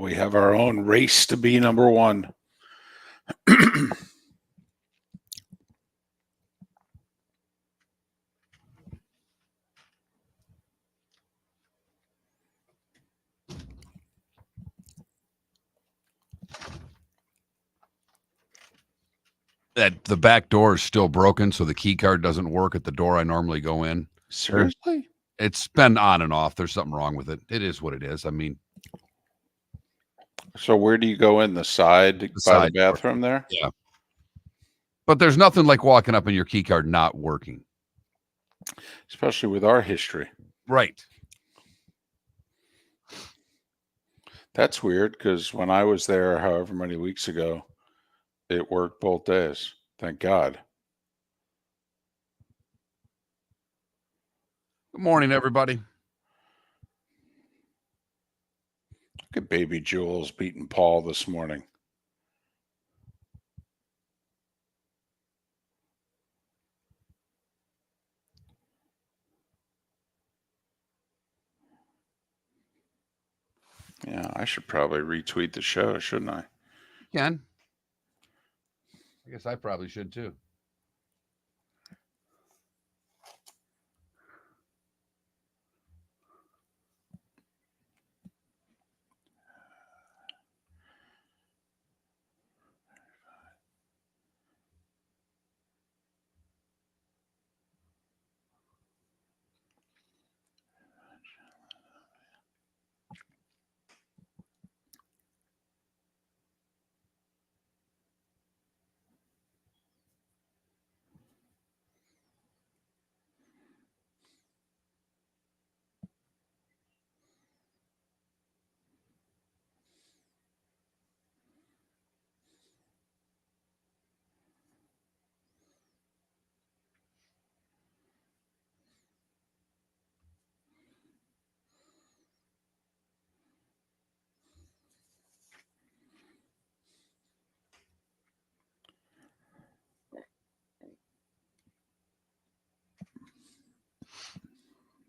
We have our own race to be number one. That the back door is still broken, so the key card doesn't work at the door I normally go in. Seriously? It's been on and off. There's something wrong with it. It is what it is. I mean, so where do you go in? The side by the bathroom there? Yeah. But there's nothing like walking up and your key card not working. Especially with our history. Right. That's weird because when I was there however many weeks ago, it worked both days. Thank God. Good morning, everybody. Look at baby Jules beating Paul this morning. Yeah, I should probably retweet the show, shouldn't I? You can. I guess I probably should too.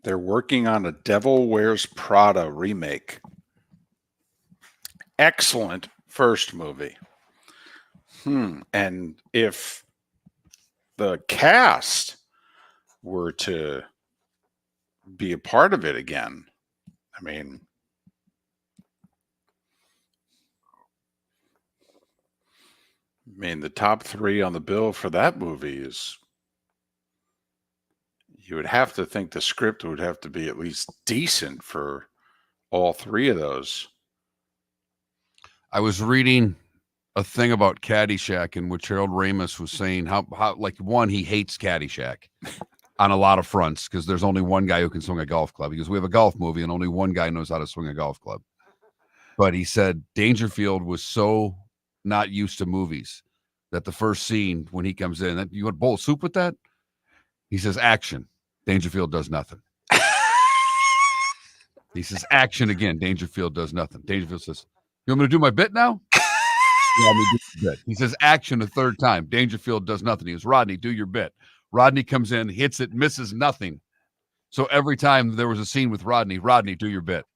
They're working on a Devil Wears Prada remake. Excellent first movie. And if the cast were to be a part of it again, I mean, the top three on the bill for that movie is, you would have to think the script would have to be at least decent for all three of those. I was reading a thing about Caddyshack in which Harold Ramis was saying how like, one, he hates Caddyshack on a lot of fronts because there's only one guy who can swing a golf club. Because we have a golf movie and only one guy knows how to swing a golf club. But he said Dangerfield was so not used to movies that the first scene when he comes in, you want a bowl of soup with that? He says, action. Dangerfield does nothing. He says, action again. Dangerfield does nothing. Dangerfield says, you want me to do my bit now? Yeah, let me do the bit. He says, action a third time. Dangerfield does nothing. He goes, Rodney, do your bit. Rodney comes in, hits it, misses nothing. So every time there was a scene with Rodney, do your bit.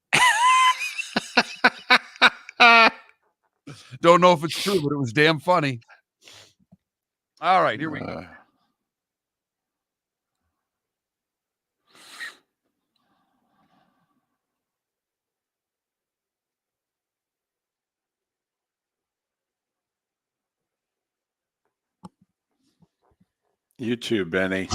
Don't know if it's true, but it was damn funny. All right, here we go. You too, Benny.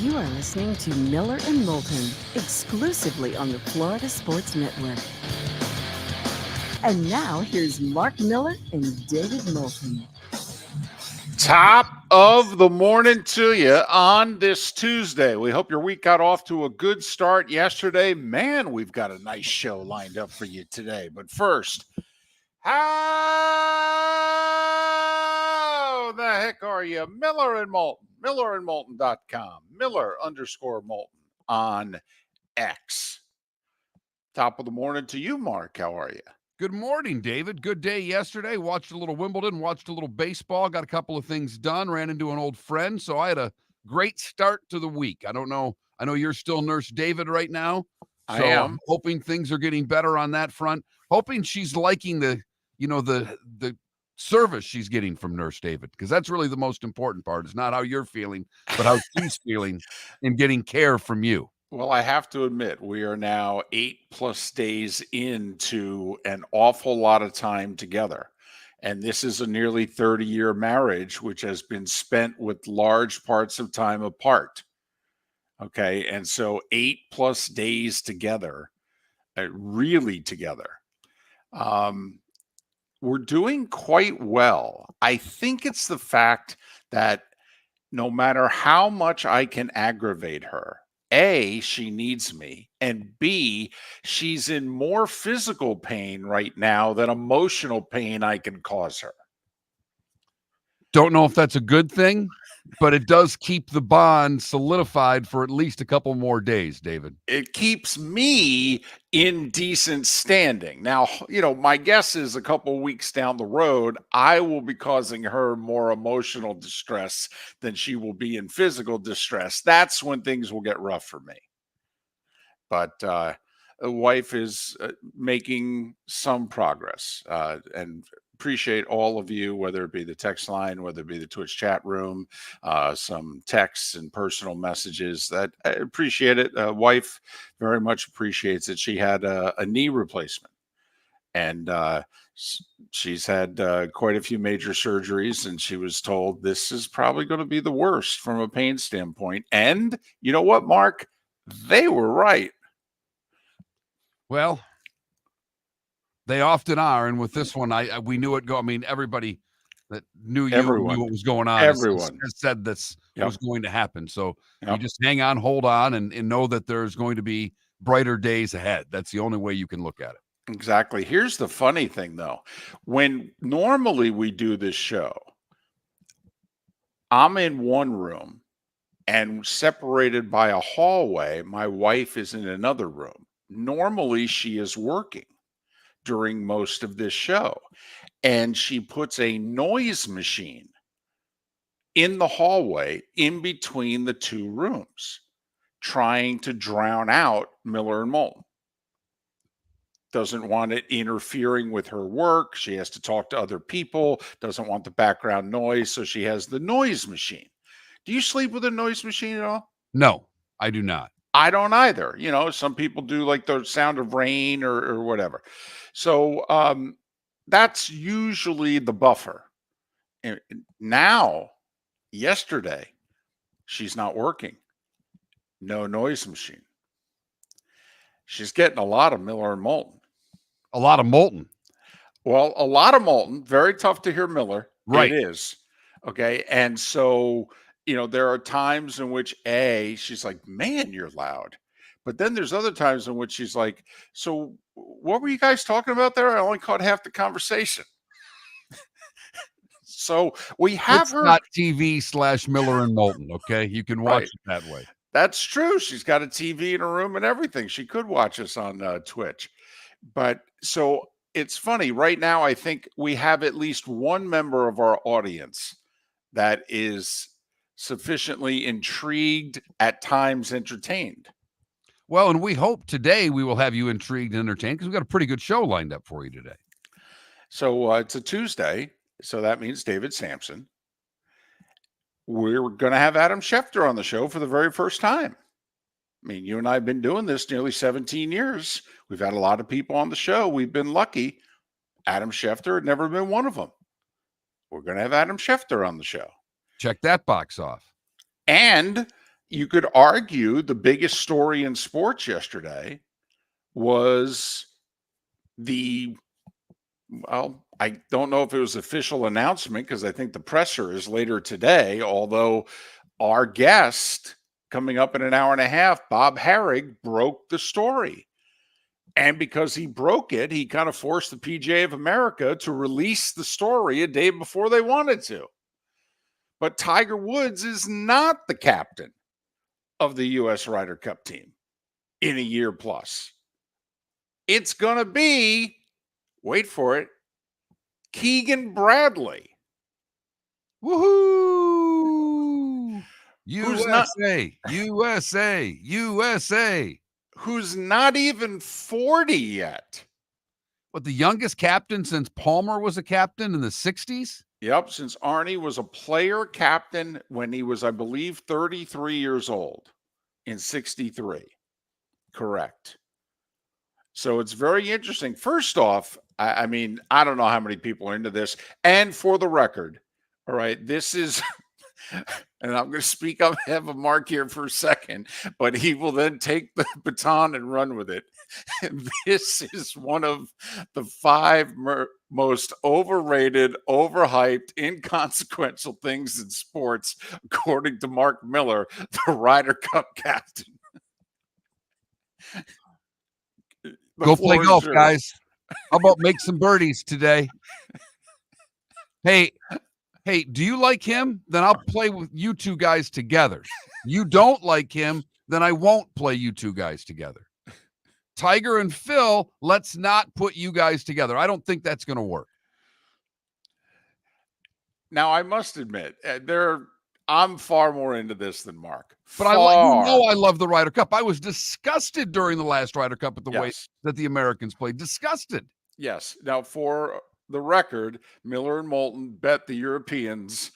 You are listening to Miller and Moulton, exclusively on the Florida Sports Network. And now, here's Mark Miller and David Moulton. Top of the morning to you on this Tuesday. We hope your week got off to a good start yesterday. Man, we've got a nice show lined up for you today. But first, how the heck are you? Miller and Moulton, millerandmoulton.com, Miller_Moulton on X. Top of the morning to you, Mark. How are you? Good morning, David. Good day yesterday. Watched a little Wimbledon, watched a little baseball, got a couple of things done, ran into an old friend. So I had a great start to the week. I don't know. I know you're still Nurse David right now. I So am. hoping things are getting better on that front. Hoping she's liking the service she's getting from Nurse David, because that's really the most important part. It's not how you're feeling, but how she's feeling in getting care from you. Well, I have to admit, we are now 8+ days into an awful lot of time together. And this is a nearly 30-year marriage, which has been spent with large parts of time apart. Okay. And so 8+ days together, really together. We're doing quite well. I think it's the fact that no matter how much I can aggravate her, A, she needs me, and B, she's in more physical pain right now than emotional pain I can cause her. Don't know if that's a good thing, but it does keep the bond solidified for at least a couple more days, David. It keeps me in decent standing. Now, my guess is a couple weeks down the road, I will be causing her more emotional distress than she will be in physical distress. That's when things will get rough for me. But the wife is making some progress, and appreciate all of you, whether it be the text line, whether it be the Twitch chat room, some texts and personal messages. That I appreciate it. Wife very much appreciates it. She had a knee replacement, and she's had quite a few major surgeries, and she was told this is probably going to be the worst from a pain standpoint. And you know what, Mark? They were right. Well, they often are, and with this one, we knew it. I mean, everybody that knew you Everyone. knew what was going on. Everyone. Has said this Yep. was going to happen. So you Yep. just hang on, hold on, and know that there's going to be brighter days ahead. That's the only way you can look at it. Exactly. Here's the funny thing, though. When normally we do this show, I'm in one room and separated by a hallway. My wife is in another room. Normally, she is working during most of this show, and she puts a noise machine in the hallway in between the two rooms, trying to drown out Miller and Moulton. Doesn't want it interfering with her work. She has to talk to other people, doesn't want the background noise. So she has the noise machine. Do you sleep with a noise machine at all? No, I do not. I don't either. Some people do like the sound of rain or whatever. So that's usually the buffer. And now, yesterday, she's not working. No noise machine. She's getting a lot of Miller and Moulton. A lot of Moulton. Well, a lot of Moulton. Very tough to hear Miller. Right. It is. Okay. And so, there are times in which she's like, man, you're loud. But then there's other times in which she's like, so what were you guys talking about there? I only caught half the conversation. So we have It's her. not TV/Miller and Moulton. Okay. You can watch it that way. That's true. She's got a TV in her room and everything. She could watch us on Twitch. But so it's funny. Right now, I think we have at least one member of our audience that is sufficiently intrigued, at times entertained. Well, and we hope today we will have you intrigued and entertained, because we've got a pretty good show lined up for you today. So it's a Tuesday. So that means David Samson. We're going to have Adam Schefter on the show for the very first time. I mean, you and I have been doing this nearly 17 years. We've had a lot of people on the show. We've been lucky. Adam Schefter had never been one of them. We're going to have Adam Schefter on the show. Check that box off. And you could argue the biggest story in sports yesterday was I don't know if it was official announcement, because I think the presser is later today, although our guest coming up in an hour and a half, Bob Harig, broke the story. And because he broke it, he kind of forced the PGA of America to release the story a day before they wanted to. But Tiger Woods is not the captain of the U.S. Ryder Cup team in a year plus. It's going to be, wait for it, Keegan Bradley. Woohoo! Who's not USA. who's not even 40 yet. What, the youngest captain since Palmer was a captain in the 60s? Yep, since Arnie was a player captain when he was, I believe, 33 years old in 63. Correct. So it's very interesting. First off, I mean, I don't know how many people are into this. And for the record, all right, this is, and I'm going to speak on behalf of Mark here for a second, but he will then take the baton and run with it. This is one of the 5 most overrated, overhyped, inconsequential things in sports, according to Mark Miller, the Ryder Cup captain. Go play golf, guys. How about make some birdies today? Hey, do you like him? Then I'll play with you two guys together. You don't like him, then I won't play you two guys together. Tiger and Phil, let's not put you guys together. I don't think that's going to work. Now, I must admit, I'm far more into this than Mark. But I love the Ryder Cup. I was disgusted during the last Ryder Cup at the way that the Americans played. Disgusted. Yes. Now, for the record, Miller and Moulton bet the Europeans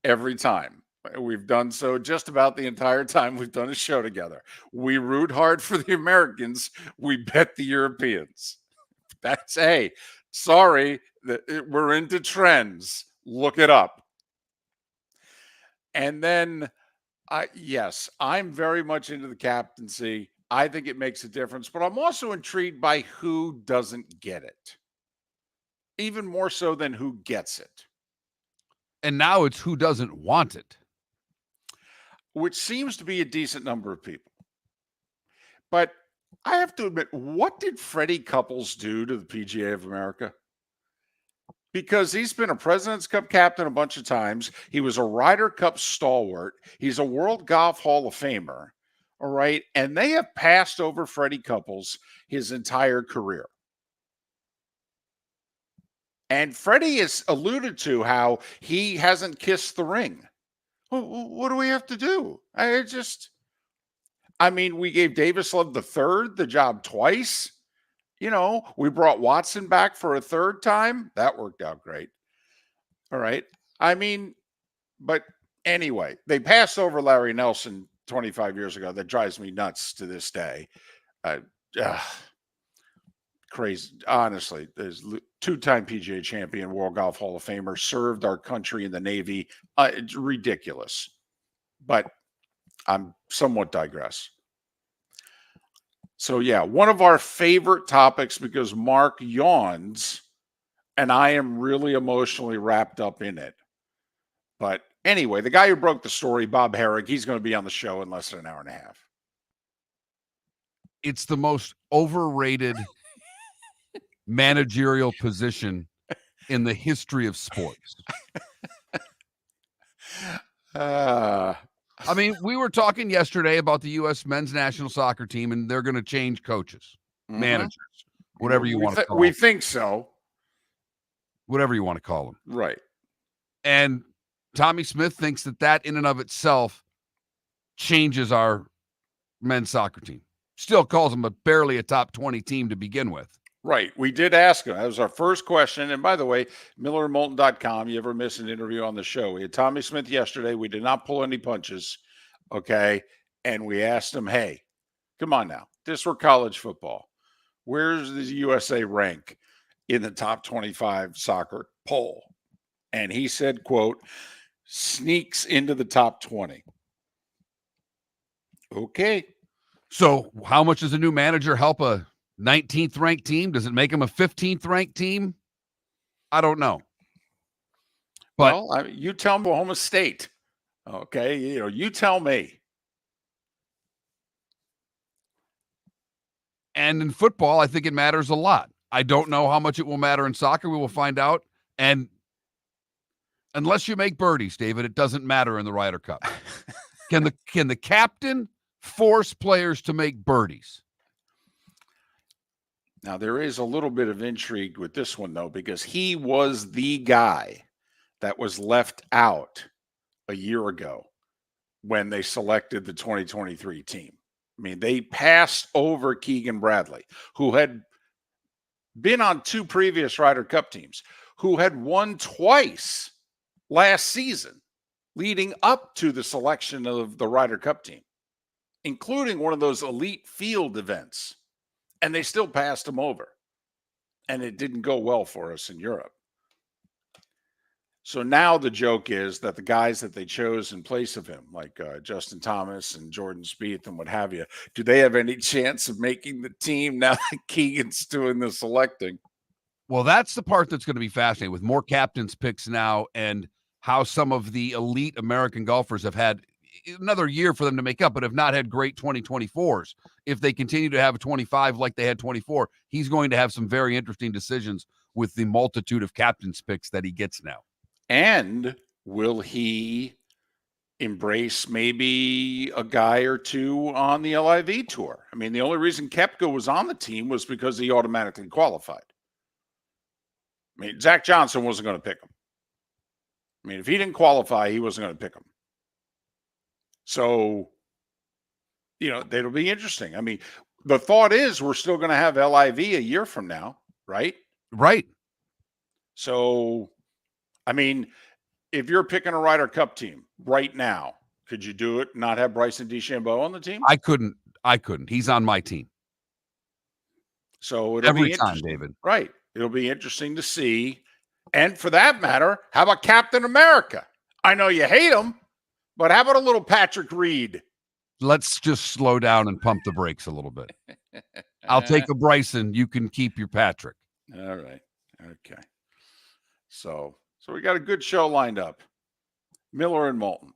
every time. We've done so just about the entire time we've done a show together. We root hard for the Americans. We bet the Europeans. That's, hey, sorry, we're into trends. Look it up. And then, yes, I'm very much into the captaincy. I think it makes a difference, but I'm also intrigued by who doesn't get it. Even more so than who gets it. And now it's who doesn't want it. Which seems to be a decent number of people. But I have to admit, what did Freddie Couples do to the PGA of America? Because he's been a President's Cup captain a bunch of times. He was a Ryder Cup stalwart. He's a World Golf Hall of Famer. All right. And they have passed over Freddie Couples his entire career. And Freddie has alluded to how he hasn't kissed the ring. What do we have to do? We gave Davis Love III the job twice. You know, we brought Watson back for a third time. That worked out great. All right. But anyway, they passed over Larry Nelson 25 years ago. That drives me nuts to this day. Crazy. Honestly, there's 2-time PGA champion, World Golf Hall of Famer, served our country in the Navy. It's ridiculous. But I'm somewhat digress. So, yeah, one of our favorite topics because Mark yawns and I am really emotionally wrapped up in it. But anyway, the guy who broke the story, Bob Harig, he's going to be on the show in less than an hour and a half. It's the most overrated managerial position in the history of sports. We were talking yesterday about the U.S. men's national soccer team, and they're going to change coaches, managers, whatever you want to call them. We think so. Whatever you want to call them. Right. And Tommy Smith thinks that in and of itself changes our men's soccer team. Still calls them barely a top 20 team to begin with. Right. We did ask him. That was our first question. And by the way, MillerandMoulton.com, you ever miss an interview on the show? We had Tommy Smith yesterday. We did not pull any punches. Okay. And we asked him, hey, come on now. This were college football. Where's the USA rank in the top 25 soccer poll? And he said, quote, sneaks into the top 20. Okay. So how much does a new manager help a 19th ranked team? Does it make them a 15th ranked team? I don't know. But you tell me, Oklahoma State. Okay. You tell me. And in football, I think it matters a lot. I don't know how much it will matter in soccer. We will find out. And unless you make birdies, David, it doesn't matter in the Ryder Cup. Can the captain force players to make birdies? Now, there is a little bit of intrigue with this one, though, because he was the guy that was left out a year ago when they selected the 2023 team. I mean, they passed over Keegan Bradley, who had been on 2 previous Ryder Cup teams, who had won twice last season leading up to the selection of the Ryder Cup team, including one of those elite field events. And they still passed him over. And it didn't go well for us in Europe. So now the joke is that the guys that they chose in place of him, like Justin Thomas and Jordan Spieth and what have you, do they have any chance of making the team now that Keegan's doing the selecting? Well, that's the part that's going to be fascinating with more captains picks now and how some of the elite American golfers have had another year for them to make up, but have not had great 2024s. If they continue to have a 25 like they had 24, he's going to have some very interesting decisions with the multitude of captains picks that he gets now. And will he embrace maybe a guy or two on the LIV tour? I mean, the only reason Koepka was on the team was because he automatically qualified. I mean, Zach Johnson wasn't going to pick him. I mean, if he didn't qualify, he wasn't going to pick him. So, that'll be interesting. I mean, the thought is we're still going to have LIV a year from now, right? Right. So, I mean, if you're picking a Ryder Cup team right now, could you do it and not have Bryson DeChambeau on the team? I couldn't. He's on my team. So it'll Every be time, interesting. David. Right. It'll be interesting to see. And for that matter, how about Captain America? I know you hate him, but how about a little Patrick Reed? Let's just slow down and pump the brakes a little bit. I'll take a Bryson. You can keep your Patrick. All right. Okay. So we got a good show lined up. Miller and Moulton.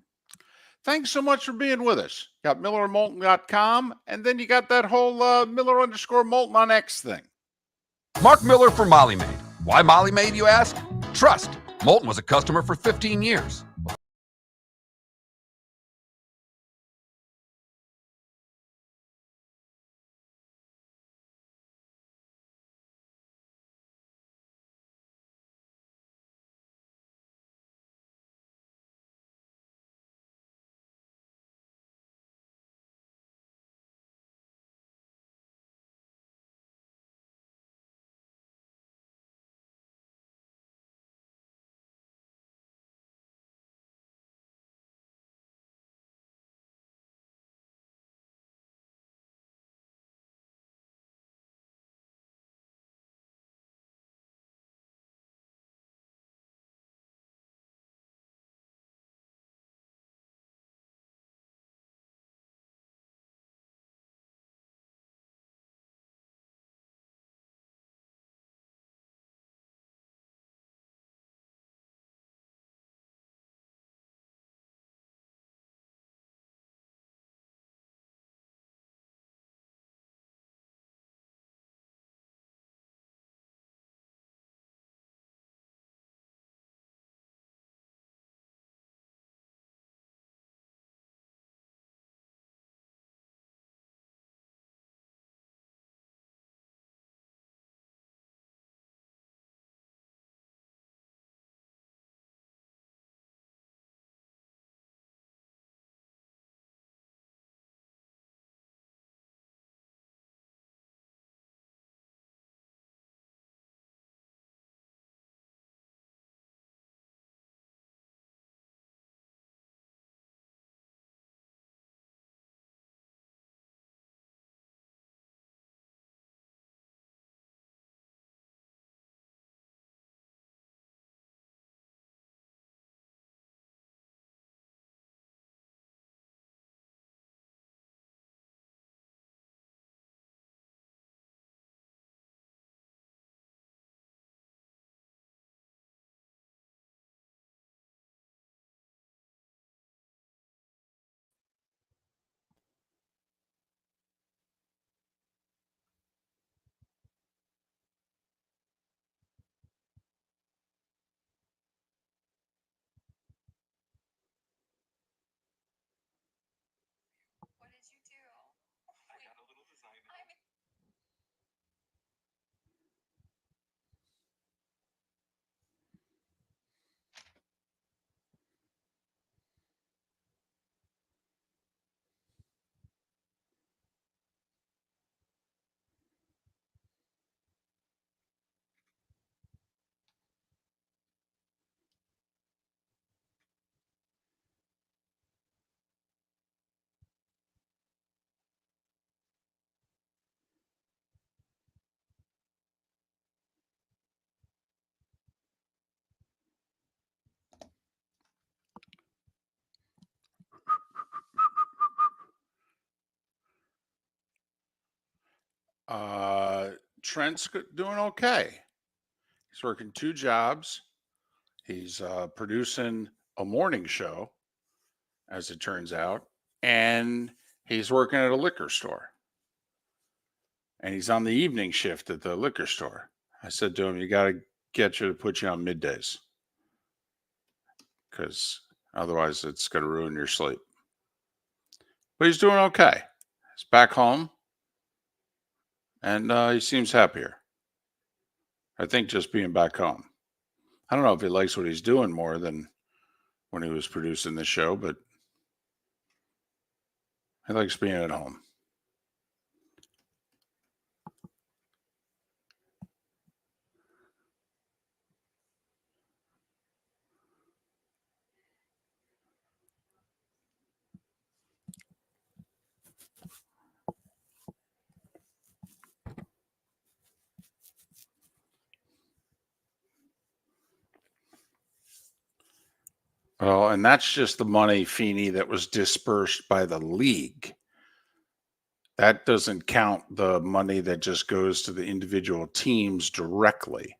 Thanks so much for being with us. Got millerandmoulton.com, and then you got that whole Miller_Moulton on X thing. Mark Miller for Molly Maid. Why Molly Maid, you ask? Trust. Moulton was a customer for 15 years. Trent's doing okay. He's working 2 jobs. He's producing a morning show, as it turns out, and he's working at a liquor store. And he's on the evening shift at the liquor store. I said to him, "You got to get you to put you on middays, because otherwise it's going to ruin your sleep." But he's doing okay. He's back home, and he seems happier. I think just being back home. I don't know if he likes what he's doing more than when he was producing the show, but he likes being at home. Well, and that's just the money, Feeney, that was dispersed by the league. That doesn't count the money that just goes to the individual teams directly.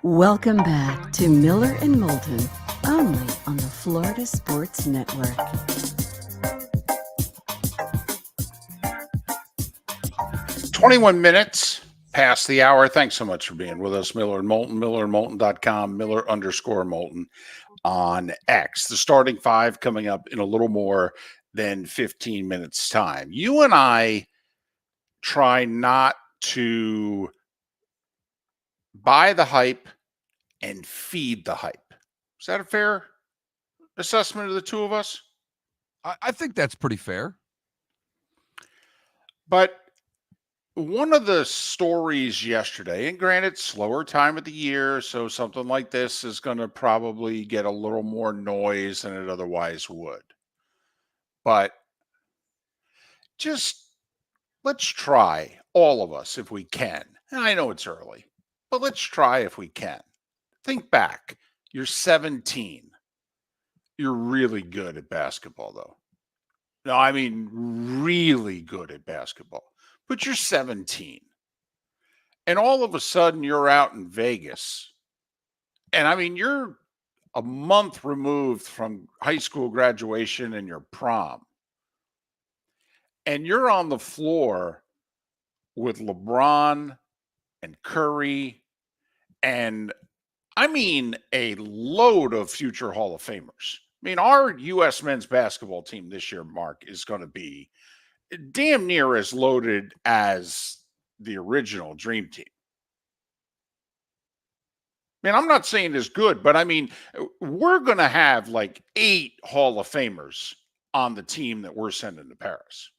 Welcome back to Miller and Moulton, only on the Florida Sports Network. 21 minutes past the hour. Thanks so much for being with us, Miller and Moulton, millerandmoulton.com, Miller_Moulton on X. The starting five coming up in a little more than 15 minutes time. You and I try not to buy the hype and feed the hype. Is that a fair assessment of the two of us? I think that's pretty fair. But one of the stories yesterday, and granted, slower time of the year, so something like this is going to probably get a little more noise than it otherwise would. But just let's try, all of us, if we can. And I know it's early, but let's try if we can. Think back. You're 17. You're really good at basketball, though. No, I mean really good at basketball. But you're 17. And all of a sudden you're out in Vegas. And I mean, you're a month removed from high school graduation and your prom. And you're on the floor with LeBron and Curry and I mean a load of future Hall of Famers. I mean, our U.S. men's basketball team this year, Mark, is going to be damn near as loaded as the original Dream Team. I mean, I'm not saying it's good, but I mean, we're going to have like 8 Hall of Famers on the team that we're sending to Paris.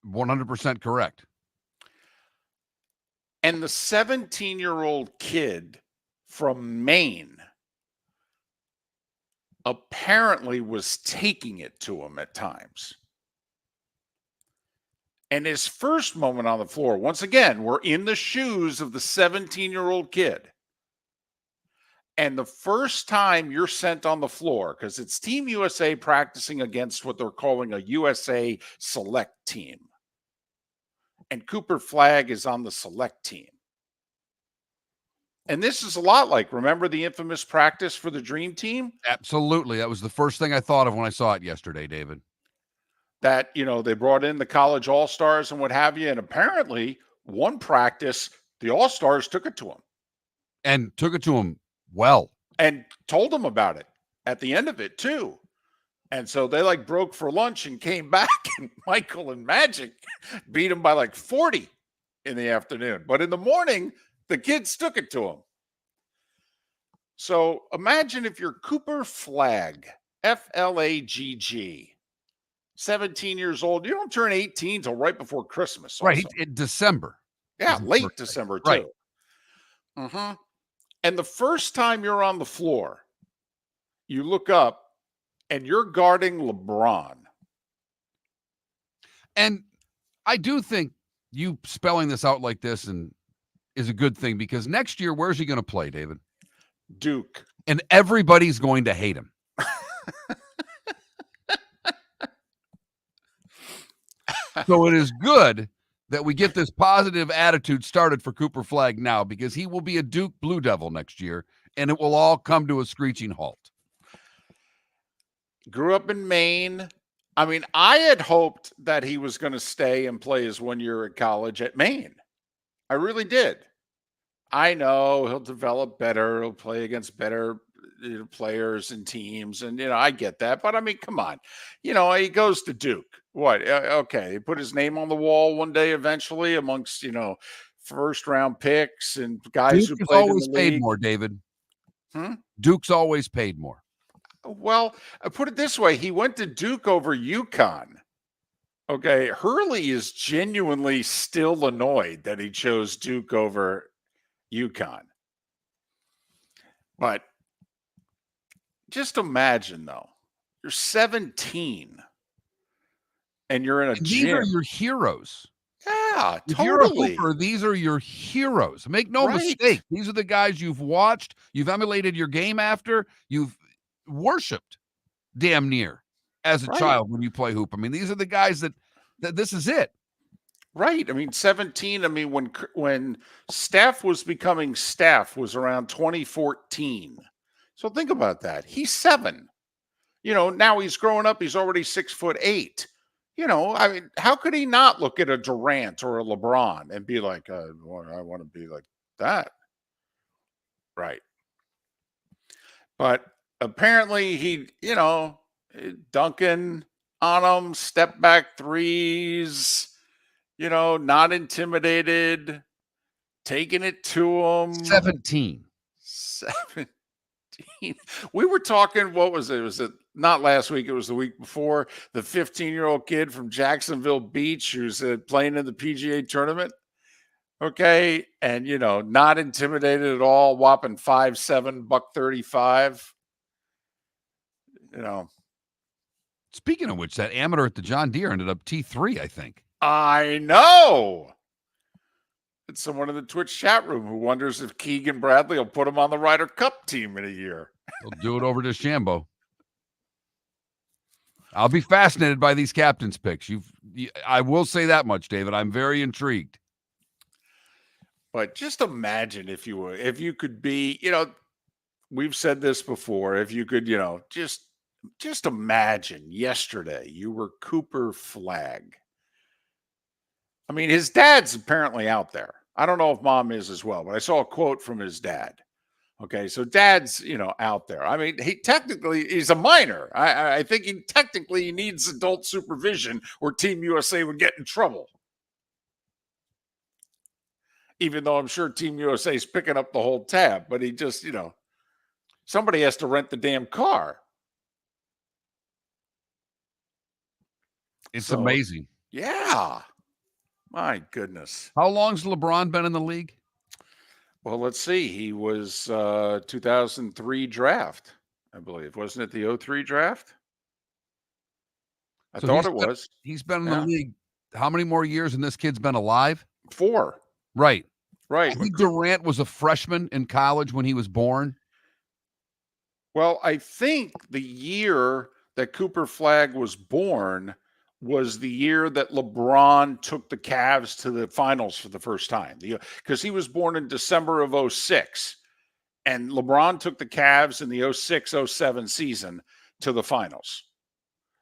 100% correct. And the 17-year-old kid from Maine apparently was taking it to him at times. And his first moment on the floor, once again, we're in the shoes of the 17-year-old kid. And the first time you're sent on the floor, because it's Team USA practicing against what they're calling a USA select team. And Cooper Flagg is on the select team. And this is a lot like, remember the infamous practice for the Dream Team? Absolutely. That was the first thing I thought of when I saw it yesterday, David. That, you know, they brought in the college all-stars and what have you. And apparently, one practice, the all-stars took it to him. And took it to him well. And told him about it at the end of it, too. And so they like broke for lunch and came back, and Michael and Magic beat him by like 40 in the afternoon. But in the morning, the kids took it to him. So imagine if you're Cooper Flagg, Flagg, 17 years old. You don't turn 18 till right before Christmas. Also. Right. In December. Yeah, late December, too. Right. Mm-hmm. And the first time you're on the floor, you look up and you're guarding LeBron. And I do think you spelling this out like this is a good thing, because next year, where's he going to play, David? Duke. And everybody's going to hate him. So it is good that we get this positive attitude started for Cooper Flagg now, because he will be a Duke Blue Devil next year, and it will all come to a screeching halt. Grew up in Maine. I mean, I had hoped that he was going to stay and play his 1 year at college at Maine. I really did. I know he'll develop better. He'll play against better players and teams. And, I get that. But, I mean, come on. He goes to Duke. What? Okay. He put his name on the wall one day eventually amongst, first-round picks and guys Duke who is played always in the paid league. more, David. Hmm? Duke's always paid more. Well, I put it this way. He went to Duke over UConn. Okay. Hurley is genuinely still annoyed that he chose Duke over UConn. But just imagine, though, you're 17 and you're in a These gym. are your heroes. Yeah, If you're a totally. hooper, these are your heroes. Make no Right. mistake. These are the guys you've watched, you've emulated your game after, you've worshipped damn near as a Right. child when you play hoop. I mean, these are the guys that this is it. Right. I mean, 17. I mean, when Steph was becoming Steph was around 2014. So think about that. He's 7. Now he's growing up. He's already 6'8". I mean, how could he not look at a Durant or a LeBron and be like, I want to be like that? Right. But apparently he, dunking on him, step back threes, not intimidated, taking it to him. 17. 17. We were talking, what was it? Was it not last week? It was the week before. The 15-year-old kid from Jacksonville Beach who's playing in the PGA tournament. Okay. And, not intimidated at all, whopping 5'7", $135. Speaking of which, that amateur at the John Deere ended up T3, I think. I know. It's someone in the Twitch chat room who wonders if Keegan Bradley will put him on the Ryder Cup team in a year. He'll do it over to Shambo. I'll be fascinated by these captain's picks. I will say that much, David. I'm very intrigued. But just imagine if you could be, we've said this before, if you could, just imagine yesterday you were Cooper Flagg. I mean, his dad's apparently out there. I don't know if mom is as well, but I saw a quote from his dad. Okay, so dad's, out there. I mean, he's a minor. I think he needs adult supervision or Team USA would get in trouble. Even though I'm sure Team USA is picking up the whole tab, but he just, somebody has to rent the damn car. It's amazing. Yeah. My goodness. How long's LeBron been in the league? Well, let's see. He was 2003 draft, I believe. Wasn't it the 03 draft? I thought it was. He's been in the league. How many more years and this kid's been alive? 4. Right. Right. Durant was a freshman in college when he was born. Well, I think the year that Cooper Flagg was born was the year that LeBron took the Cavs to the finals for the first time. Because he was born in December of 06. And LeBron took the Cavs in the 06-07 season to the finals.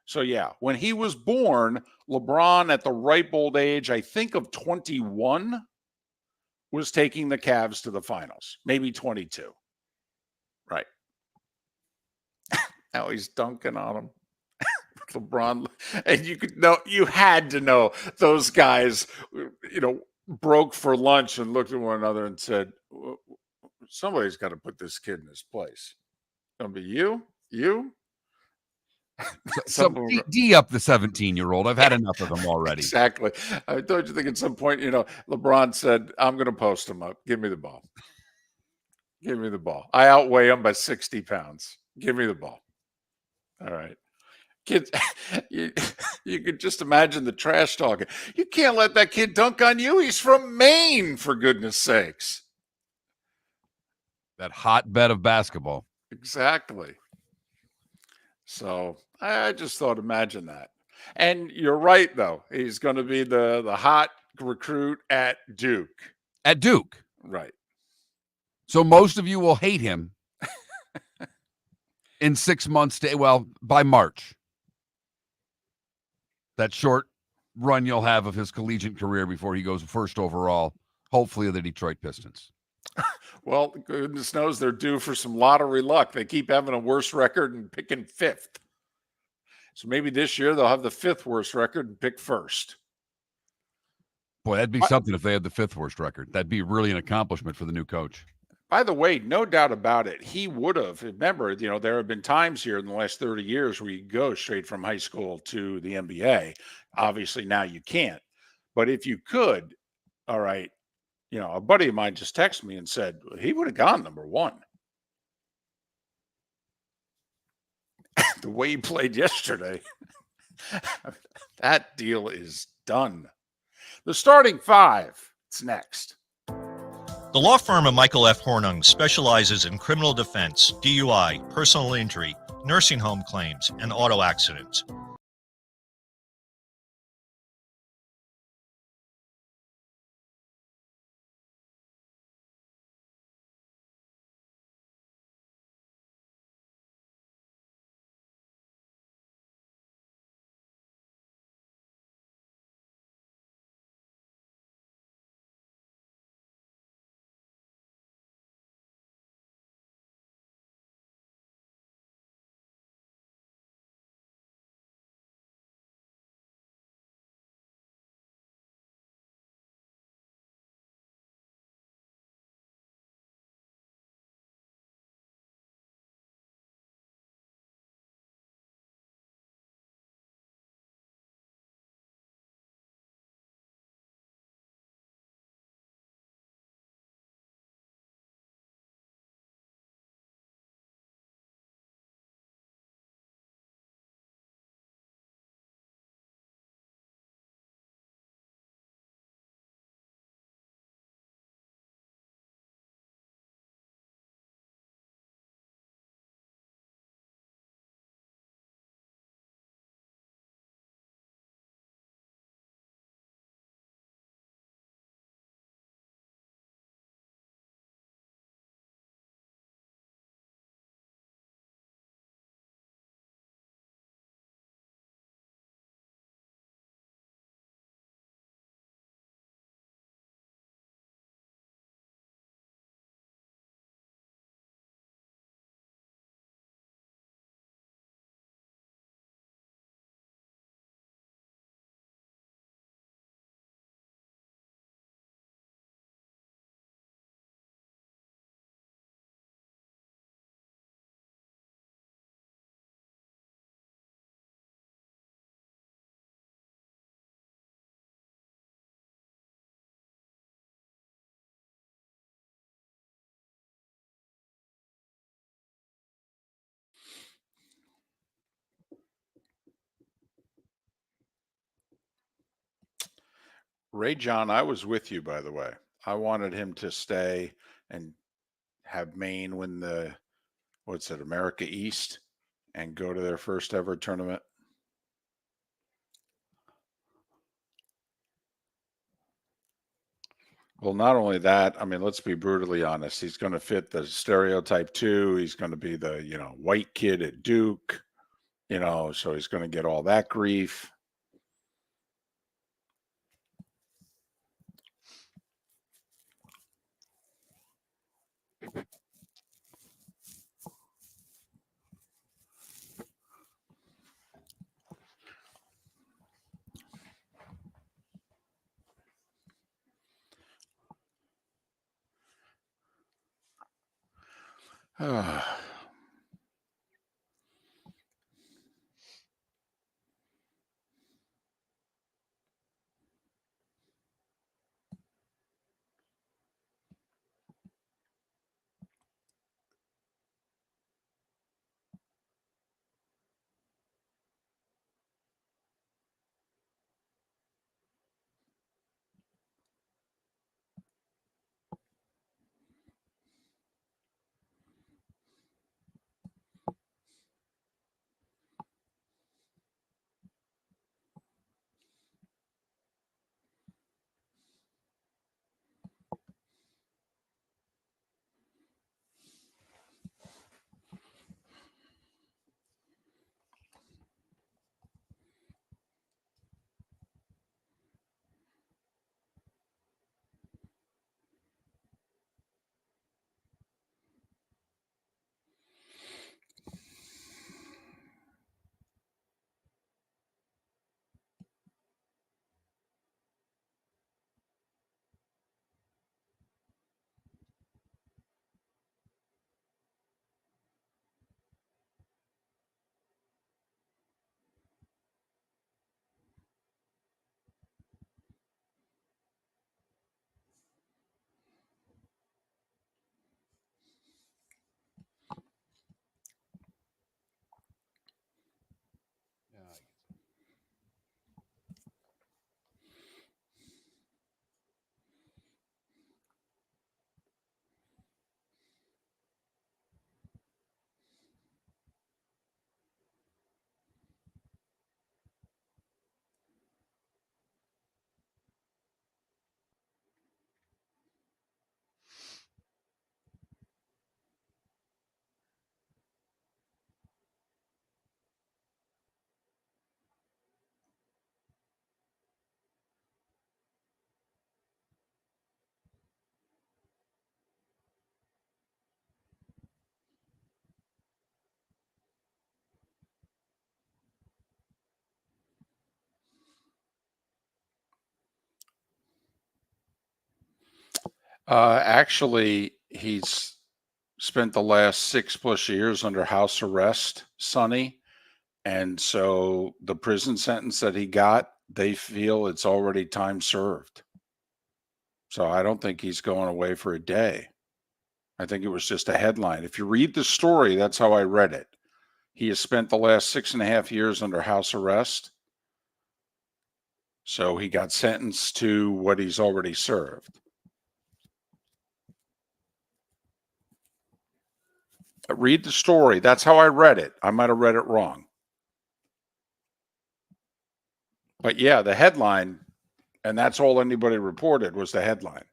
So, yeah, when he was born, LeBron at the ripe old age, I think of 21, was taking the Cavs to the finals, maybe 22. Right. Now he's dunking on him. LeBron, and you had to know those guys, broke for lunch and looked at one another and said, somebody's got to put this kid in his place. It's going to be you. So D up the 17-year-old. I've had enough of them already. Exactly. Don't you think at some point, LeBron said, I'm going to post him up. Give me the ball. Give me the ball. I outweigh him by 60 pounds. Give me the ball. All right. Kids, you could just imagine the trash talking. You can't let that kid dunk on you. He's from Maine, for goodness sakes. That hotbed of basketball. Exactly. So I just thought, imagine that. And you're right, though. He's going to be the hot recruit at Duke. At Duke. Right. So most of you will hate him in 6 months, by March. That short run you'll have of his collegiate career before he goes first overall, hopefully the Detroit Pistons. Well, goodness knows they're due for some lottery luck. They keep having a worse record and picking 5th. So maybe this year they'll have the 5th worst record and pick first. Boy, that'd be something if they had the 5th worst record. That'd be really an accomplishment for the new coach. By the way, no doubt about it, he would have. Remember, there have been times here in the last 30 years where you go straight from high school to the NBA. Obviously, now you can't. But if you could, all right, a buddy of mine just texted me and said he would have gone number 1. The way he played yesterday, that deal is done. The starting 5, it's next. The law firm of Michael F. Hornung specializes in criminal defense, DUI, personal injury, nursing home claims, and auto accidents. Ray John, I was with you, by the way. I wanted him to stay and have Maine win the, what's it, America East and go to their first ever tournament. Well, not only that, I mean, let's be brutally honest. He's going to fit the stereotype too. He's going to be the, white kid at Duke, so he's going to get all that grief. Actually, he's spent the last 6+ years under house arrest, Sonny. And so the prison sentence that he got, they feel it's already time served. So I don't think he's going away for a day. I think it was just a headline. If you read the story, that's how I read it. He has spent the last 6.5 years under house arrest. So he got sentenced to what he's already served. Read the story. That's how I read it. I might have read it wrong. But yeah, the headline, and that's all anybody reported was the headline.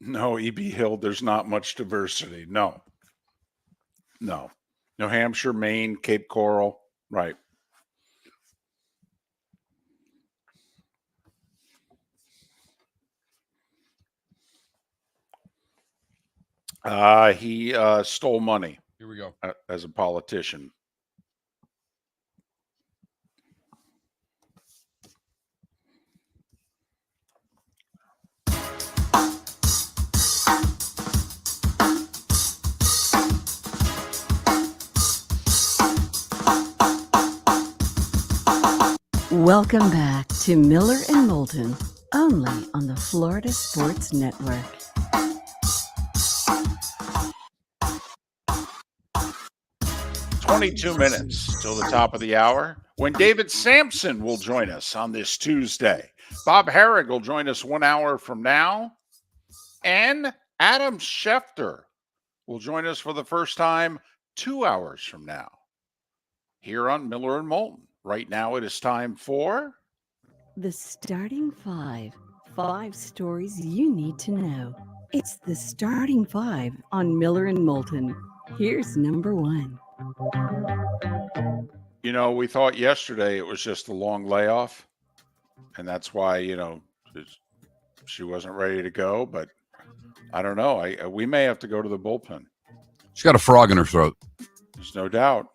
No, E.B. Hill, there's not much diversity. No. New Hampshire, Maine, Cape Coral, right. He stole money. Here we go. As a politician. Welcome back to Miller and Moulton, only on the Florida Sports Network. 22 minutes till the top of the hour when David Samson will join us on this Tuesday. Bob Harig will join us 1 hour from now. And Adam Schefter will join us for the first time 2 hours from now here on Miller and Moulton. Right now it is time for The Starting Five. 5 stories you need to know. It's the Starting Five on Miller and Moulton. Here's number 1. You know, we thought yesterday it was just a long layoff, and that's why, she wasn't ready to go, but I don't know. We may have to go to the bullpen. She's got a frog in her throat. There's no doubt.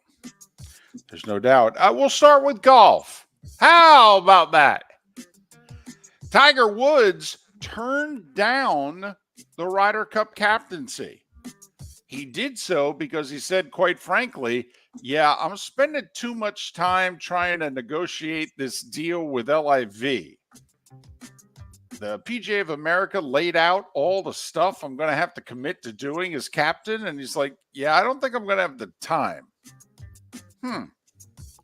There's no doubt. We'll start with golf. How about that? Tiger Woods turned down the Ryder Cup captaincy. He did so because he said, quite frankly, yeah, I'm spending too much time trying to negotiate this deal with LIV. The PGA of America laid out all the stuff I'm going to have to commit to doing as captain. And he's like, yeah, I don't think I'm going to have the time.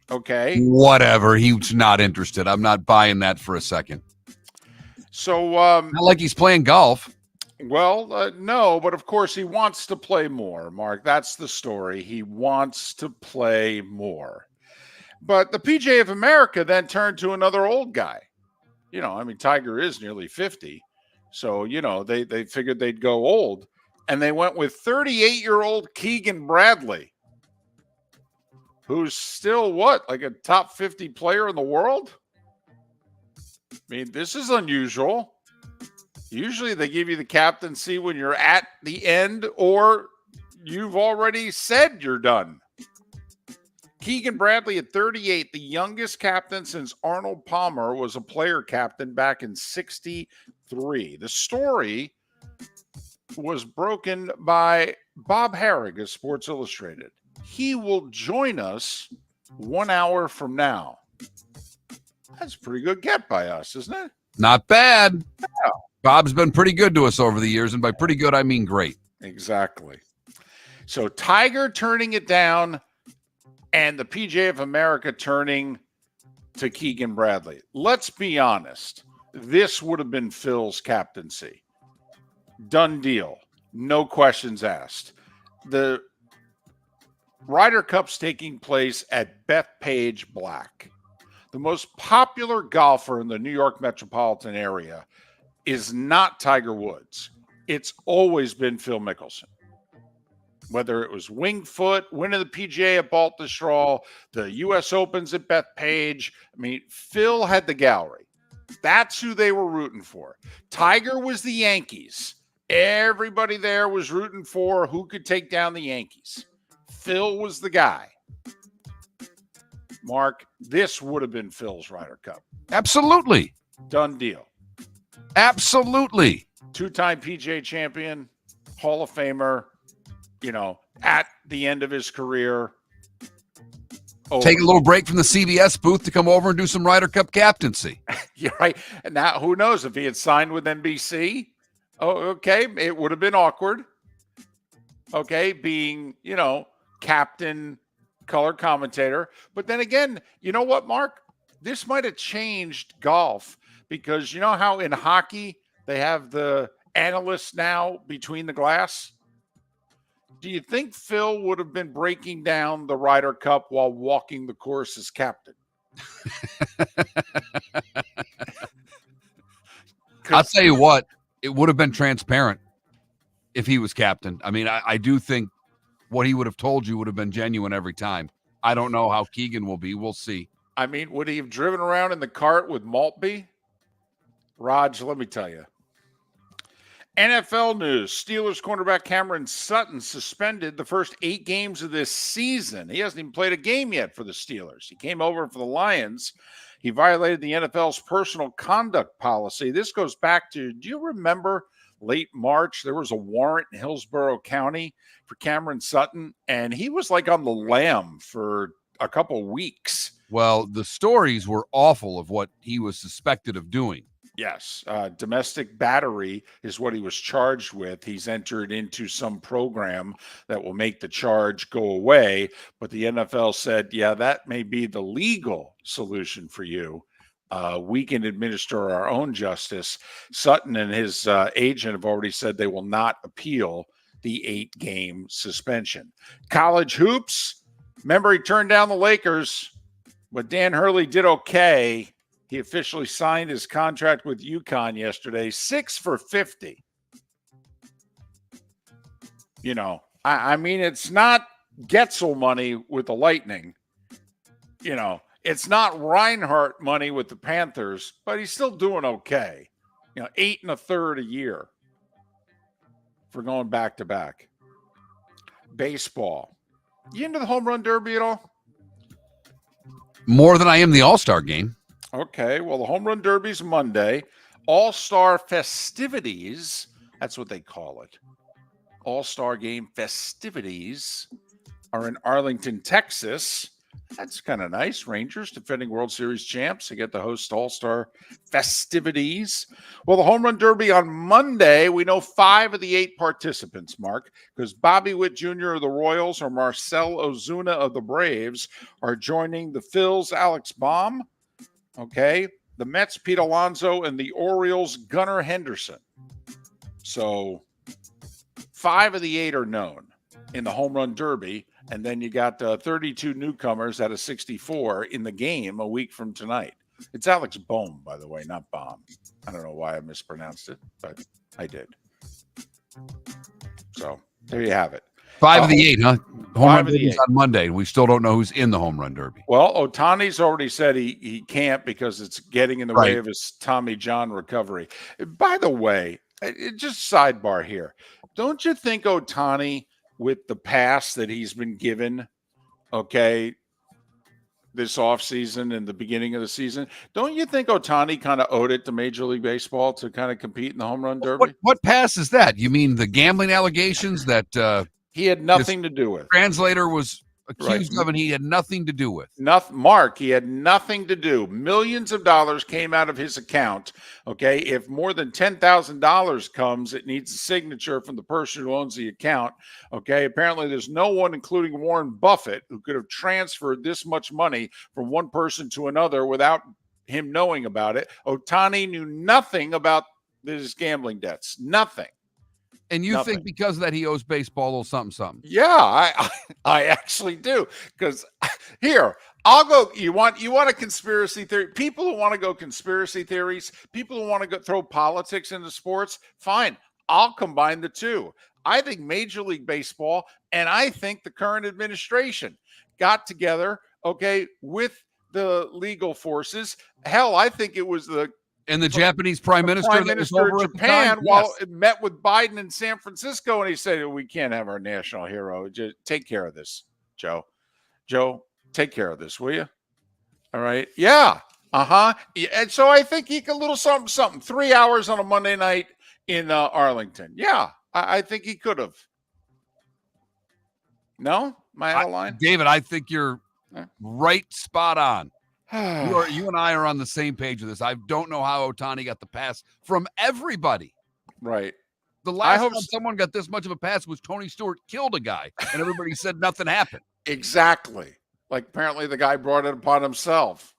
Okay. Whatever. He's not interested. I'm not buying that for a second. So, not like he's playing golf. Well, no, but of course he wants to play more, Mark. That's the story. He wants to play more. But the PGA of America then turned to another old guy. Tiger is nearly 50. So, they figured they'd go old. And they went with 38-year-old Keegan Bradley, who's still like a top 50 player in the world? I mean, this is unusual. Usually they give you the captaincy when you're at the end or you've already said you're done. Keegan Bradley at 38, the youngest captain since Arnold Palmer was a player captain back in 1963. The story was broken by Bob Harig of Sports Illustrated. He will join us 1 hour from now. That's a pretty good get by us, isn't it? Not bad. Yeah. Bob's been pretty good to us over the years, and by pretty good, I mean great. Exactly. So Tiger turning it down and the PGA of America turning to Keegan Bradley. Let's be honest. This would have been Phil's captaincy. Done deal. No questions asked. The Ryder Cup's taking place at Bethpage Black. The most popular golfer in the New York metropolitan area is not Tiger Woods. It's always been Phil Mickelson. Whether it was Winged Foot, winning the PGA at Baltusrol, the U.S. Opens at Bethpage. Phil had the gallery. That's who they were rooting for. Tiger was the Yankees. Everybody there was rooting for who could take down the Yankees. Phil was the guy. Mark, this would have been Phil's Ryder Cup. Absolutely. Done deal. Absolutely. 2-time PGA champion, Hall of Famer, at the end of his career. Take a little break from the CBS booth to come over and do some Ryder Cup captaincy. You're right. And now, who knows if he had signed with NBC? Oh, okay. It would have been awkward. Okay. Being, captain, color commentator. But then again, you know what, Mark? This might have changed golf because you know how in hockey they have the analysts now between the glass? Do you think Phil would have been breaking down the Ryder Cup while walking the course as captain? I'll tell you what, it would have been transparent if he was captain. I do think what he would have told you would have been genuine every time. I don't know how Keegan will be. We'll see. Would he have driven around in the cart with Maltby? Raj, let me tell you. NFL news. Steelers cornerback Cameron Sutton suspended the first 8 games of this season. He hasn't even played a game yet for the Steelers. He came over for the Lions. He violated the NFL's personal conduct policy. This goes back to, do you remember late March? There was a warrant in Hillsborough County for Cameron Sutton, and he was like on the lam for a couple weeks. Well, the stories were awful of what he was suspected of doing. Yes, domestic battery is what he was charged with. He's entered into some program that will make the charge go away, but the NFL said, yeah, that may be the legal solution for you. We can administer our own justice. Sutton and his agent have already said they will not appeal the 8-game suspension. College hoops, remember he turned down the Lakers, but Dan Hurley did okay. He officially signed his contract with UConn yesterday, 6 for 50. You know, I mean, it's not Getzel money with the Lightning. You know, it's not Reinhardt money with the Panthers, but he's still doing okay. You know, 8 1/3 a year for going back to back. Baseball. You into the home run derby at all? More than I am the All-Star game. Okay, well, the home run derby's Monday. All-Star festivities, that's what they call it. All-Star game festivities are in Arlington, Texas. That's kind of nice. Rangers, defending World Series champs, they get to host All-Star festivities. Well, the home run derby on Monday, we know 5 of the 8 participants, Mark, because Bobby Witt Jr. of the Royals or Marcell Ozuna of the Braves are joining the Phils' Alex Baum. Okay, the Mets, Pete Alonso, and the Orioles, Gunnar Henderson. So 5 of the 8 are known in the home run derby. And then you got 32 newcomers out of 64 in the game a week from tonight. It's Alex Bohm, by the way, not Baum. I don't know why I mispronounced it, but I did. So there you have it. 5 of the 8, huh? Home run derby's 8 on Monday. We still don't know who's in the home run derby. Well, Ohtani's already said he can't because it's getting in the way Right. of his Tommy John recovery. By the way, just sidebar here. Don't you think Ohtani, with the pass that he's been given, okay, this offseason and the beginning of the season, don't you think Ohtani kind of owed it to Major League Baseball to kind of compete in the home run derby? What pass is that? You mean the gambling allegations that He had nothing to do with. translator was accused Right. of, and he had nothing to do with? Nothing, Mark, he had nothing to do. Millions of dollars came out of his account. Okay. If more than $10,000 comes, it needs a signature from the person who owns the account. Okay. Apparently, there's no one, including Warren Buffett, who could have transferred this much money from one person to another without him knowing about it. Ohtani knew nothing about his gambling debts. Nothing. And you Nothing. think because of that he owes baseball a little something? Yeah, I actually do. Because here, I'll go. You want a conspiracy theory? People who want to go conspiracy theories, people who want to go throw politics into sports, fine. I'll combine the two. I think Major League Baseball and I think the current administration got together, okay, with the legal forces. Hell, I think it was the And the Japanese prime minister Prime that was Minister over of at the Japan time? while Yes. it met with Biden in San Francisco, and he said, we can't have our national hero. Just take care of this, Joe. Joe, take care of this, will you? All right. Yeah. Uh-huh. Yeah, and so I think he could little something. 3 hours on a Monday night in Arlington. Yeah. I think he could have. No? Am I out of line? David, I think you're Huh? right spot on. You and I are on the same page with this. I don't know how Ohtani got the pass from everybody. Right. The last hope time s- someone got this much of a pass was Tony Stewart killed a guy, and everybody said nothing happened. Exactly. Like apparently the guy brought it upon himself.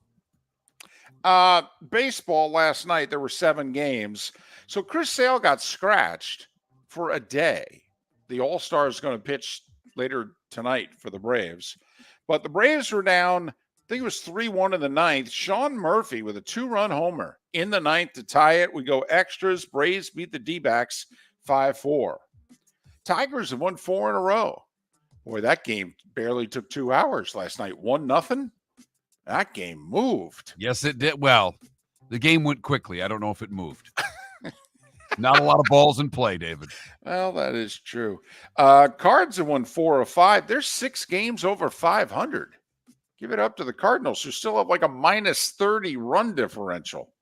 Baseball last night, there were 7 games. So Chris Sale got scratched for a day. The All-Star is going to pitch later tonight for the Braves. But the Braves were down, I think it was 3-1 in the 9th. Sean Murphy with a 2-run homer in the 9th to tie it. We go extras. Braves beat the D-backs 5-4. Tigers have won 4 in a row. Boy, that game barely took 2 hours last night. 1-0. That game moved. Yes, it did. Well, the game went quickly. I don't know if it moved. Not a lot of balls in play, David. Well, that is true. Cards have won 4 of 5. There's 6 games over 500. Give it up to the Cardinals, who still have like a minus 30 run differential.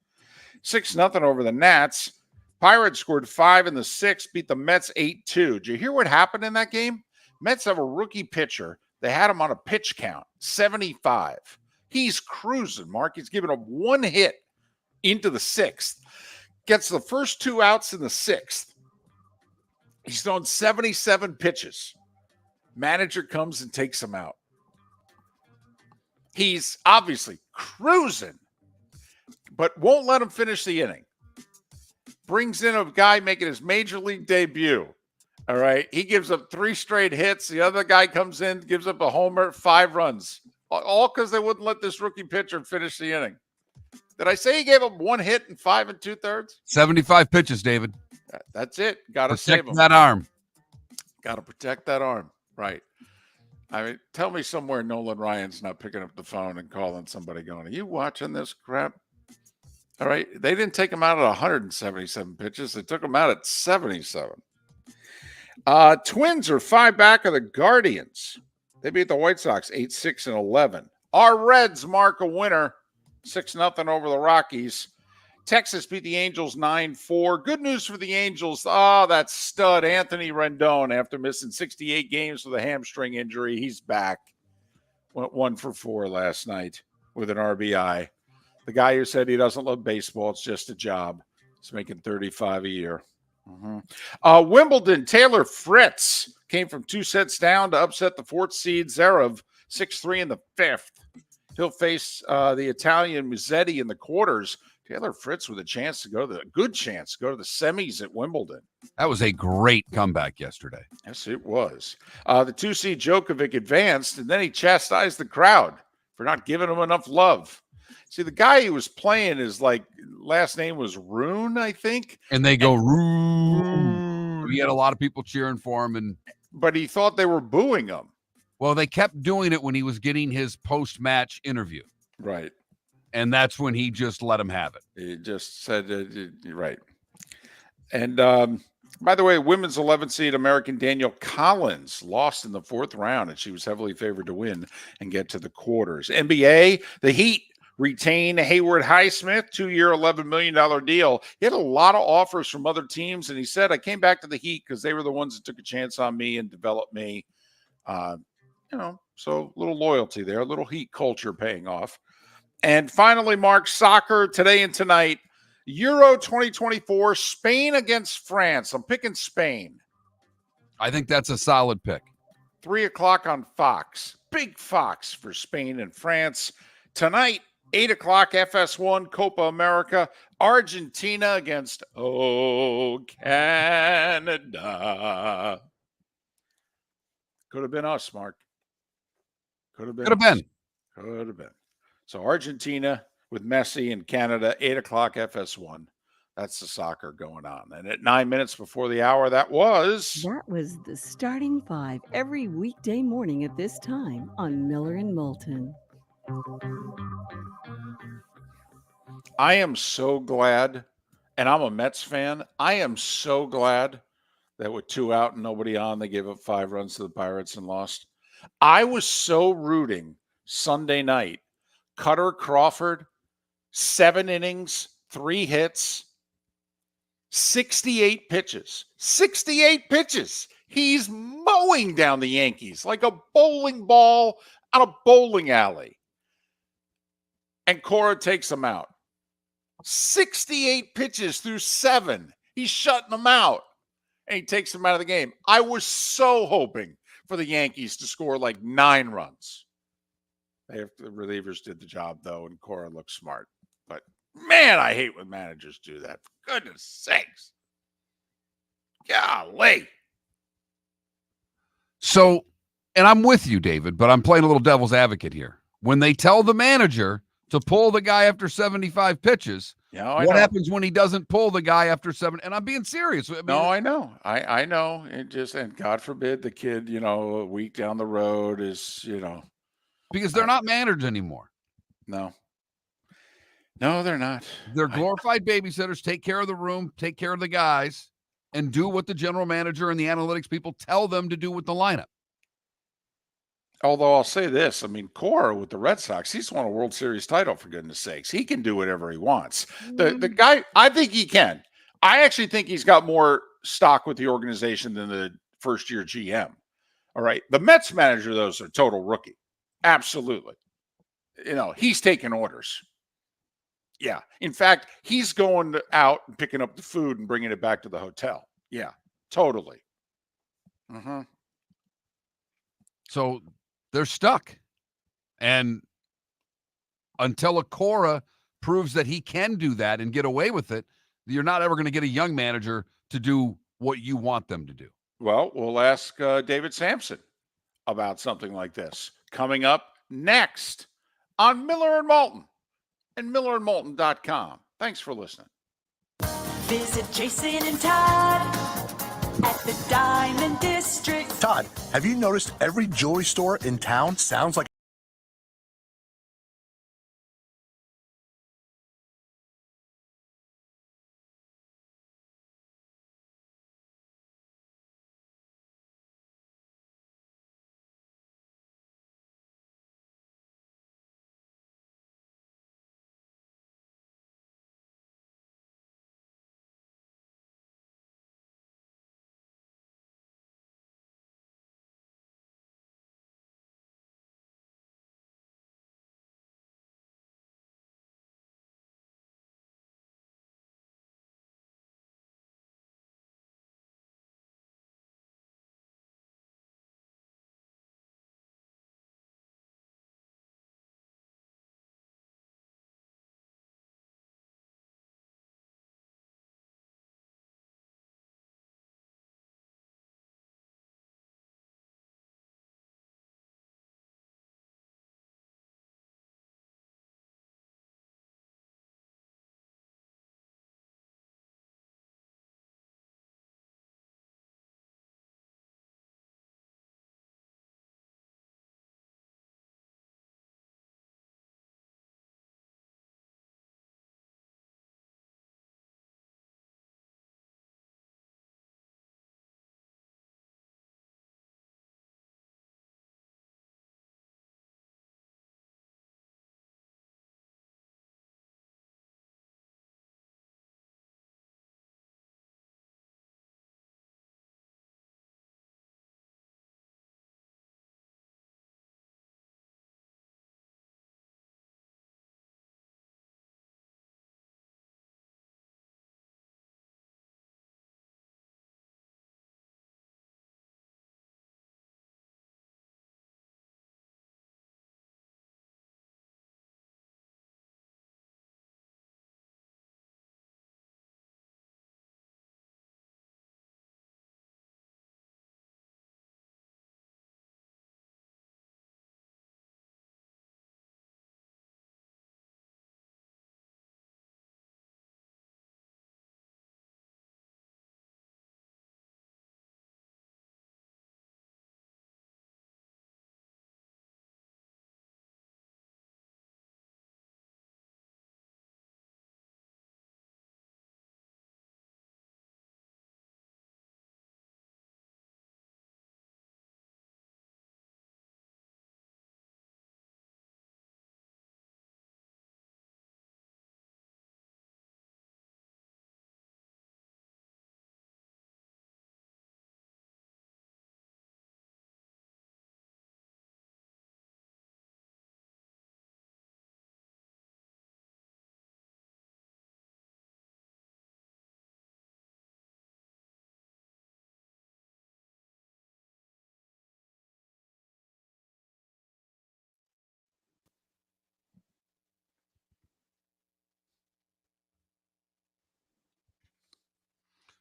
6-0 over the Nats. Pirates scored 5 in the 6th, beat the Mets 8-2. Did you hear what happened in that game? Mets have a rookie pitcher. They had him on a pitch count, 75. He's cruising, Mark. He's given up 1 hit into the sixth, gets the first 2 outs in the sixth. He's thrown 77 pitches. Manager comes and takes him out. He's obviously cruising, but won't let him finish the inning. Brings in a guy making his major league debut. All right. He gives up 3 straight hits. The other guy comes in, gives up a homer, 5 runs. All because they wouldn't let this rookie pitcher finish the inning. Did I say he gave up 1 hit in 5 2/3? 75 pitches, David. That's it. Got to save Protect him. that arm. Got to protect that arm. Right. I mean, tell me somewhere Nolan Ryan's not picking up the phone and calling somebody going, are you watching this crap? All right. They didn't take him out at 177 pitches. They took him out at 77. Twins are 5 back of the Guardians. They beat the White Sox 8-6 and 11. Our Reds mark a winner 6-0 over the Rockies. Texas beat the Angels 9-4. Good news for the Angels. That stud Anthony Rendon, after missing 68 games with a hamstring injury, he's back. Went 1 for 4 last night with an RBI. The guy who said he doesn't love baseball, it's just a job. He's making $35 a year. Wimbledon, Taylor Fritz came from 2 sets down to upset the 4th seed Zverev 6-3 in the 5th. He'll face the Italian Musetti in the quarters. Taylor Fritz with a chance to go to the semis at Wimbledon. That was a great comeback yesterday. Yes, it was. The 2 seed Djokovic advanced, and then he chastised the crowd for not giving him enough love. See, the guy he was playing, his last name was Rune, I think. And they go, Rune. He had a lot of people cheering for him. But he thought they were booing him. Well, they kept doing it when he was getting his post-match interview. Right. And that's when he just let him have it. He just said, right. And by the way, women's 11 seed American Danielle Collins lost in the 4th round, and she was heavily favored to win and get to the quarters. NBA, the Heat retain Hayward Highsmith, 2-year, $11 million deal. He had a lot of offers from other teams, and he said, I came back to the Heat because they were the ones that took a chance on me and developed me. So a little loyalty there, a little Heat culture paying off. And finally, Mark, soccer today and tonight, Euro 2024, Spain against France. I'm picking Spain. I think that's a solid pick. 3:00 on Fox. Big Fox for Spain and France. Tonight, 8:00 FS1, Copa America, Argentina against, Canada. Could have been us, Mark. Could have been. So Argentina with Messi and Canada, 8:00 FS1. That's the soccer going on. And at 9 minutes before the hour, that was the Starting 5 every weekday morning at this time on Miller and Moulton. I am so glad, and I'm a Mets fan, I am so glad that with 2 out and nobody on, they gave up 5 runs to the Pirates and lost. I was so rooting Sunday night. Cutter Crawford, 7 innings, 3 hits, 68 pitches. 68 pitches. He's mowing down the Yankees like a bowling ball on a bowling alley. And Cora takes him out. 68 pitches through 7. He's shutting them out. And he takes them out of the game. I was so hoping for the Yankees to score 9 runs. The relievers did the job, though, and Cora looked smart. But, man, I hate when managers do that. For goodness sakes. Golly. So, and I'm with you, David, but I'm playing a little devil's advocate here. When they tell the manager to pull the guy after 75 pitches, what happens when he doesn't pull the guy after 7? And I'm being serious. I know. I know. And God forbid the kid, a week down the road is, Because they're not managers anymore. No, they're not. They're glorified babysitters. Take care of the room, take care of the guys, and do what the general manager and the analytics people tell them to do with the lineup. Although I'll say this, Cora with the Red Sox, he's won a World Series title, for goodness sakes. He can do whatever he wants. The guy, I think he can. I actually think he's got more stock with the organization than the first-year GM. All right. The Mets manager, though, is a total rookie. Absolutely. He's taking orders. Yeah. In fact, he's going out and picking up the food and bringing it back to the hotel. Yeah, totally. Mm-hmm. So they're stuck. And until Akora proves that he can do that and get away with it, you're not ever going to get a young manager to do what you want them to do. Well, we'll ask David Samson about something like this coming up next on Miller and Moulton and millerandmoulton.com. Thanks for listening. Visit Jason and Todd at the Diamond District. Todd, have you noticed every jewelry store in town sounds like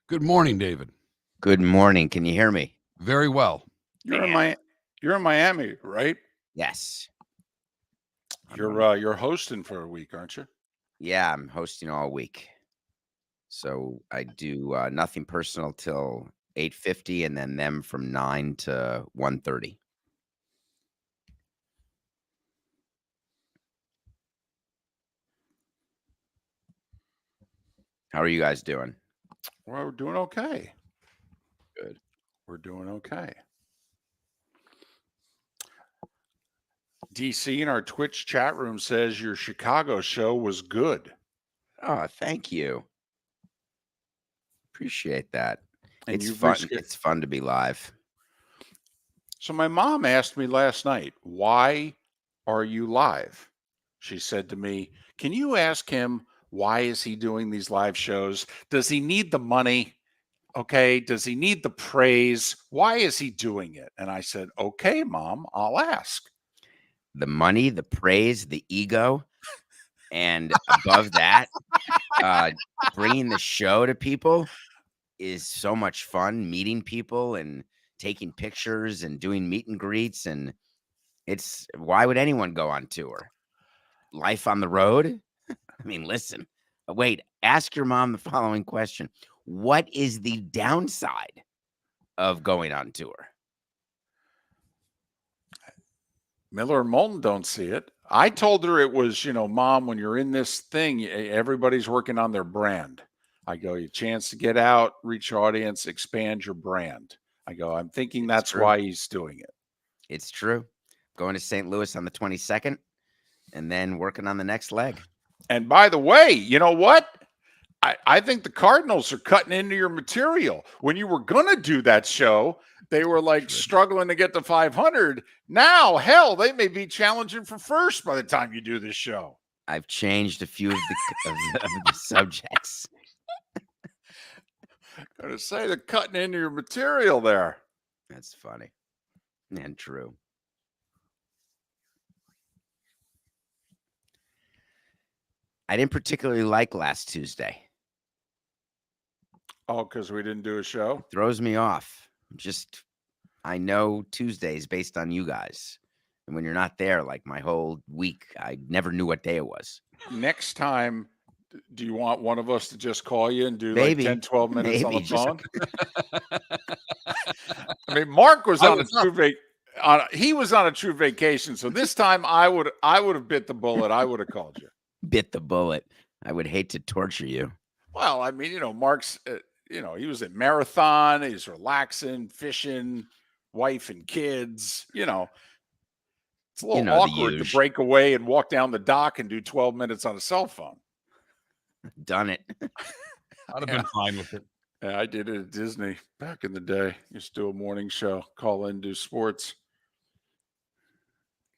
Good morning, David. Good morning. Can you hear me? Very well. You're in Miami, right? Yes. You're hosting for a week, aren't you? Yeah, I'm hosting all week. So I do nothing personal till 8:50 and then them from 9 to 1:30. How are you guys doing? Well, we're doing okay. Good. We're doing okay. DC in our Twitch chat room says your Chicago show was good. Oh, thank you. Appreciate that. And It's you've fun. resched- It's fun to be live. So my mom asked me last night, why are you live? She said to me, Can you ask him why is he doing these live shows? Does he need the money? Okay. Does he need the praise? Why is he doing it? And I said, okay, Mom, I'll ask. The money, the praise, the ego, and above that, bringing the show to people is so much fun. Meeting people and taking pictures and doing meet and greets, and why would anyone go on tour? Life on the road. I mean, listen. Wait, ask your mom the following question: what is the downside of going on tour? Miller and Moulton don't see it. I told her it was, Mom, when you're in this thing, everybody's working on their brand. I go, your chance to get out, reach your audience, expand your brand. I go, I'm thinking that's true. why he's doing it. It's true. Going to St. Louis on the 22nd and then working on the next leg. And by the way, you know what? I think the Cardinals are cutting into your material. When you were going to do that show, they were like struggling to get to 500. Now, hell, they may be challenging for first by the time you do this show. I've changed a few of the subjects. Gotta say, they're cutting into your material there. That's funny and true. I didn't particularly like last Tuesday. Oh, because we didn't do a show? It throws me off. I know Tuesdays based on you guys. And when you're not there, like my whole week, I never knew what day it was. Next time, do you want one of us to just call you and do like 10, 12 minutes on the phone? I mean, Mark was on a true he was on a true vacation. So this time I would have bit the bullet. I would have called you. Bit the bullet. I would hate to torture you. Well, I mean, Mark's, he was at Marathon. He's relaxing, fishing, wife and kids. It's a little awkward to break away and walk down the dock and do 12 minutes on a cell phone. Done it. I'd have been fine with it. Yeah, I did it at Disney back in the day. Used to do a morning show, call in, do sports.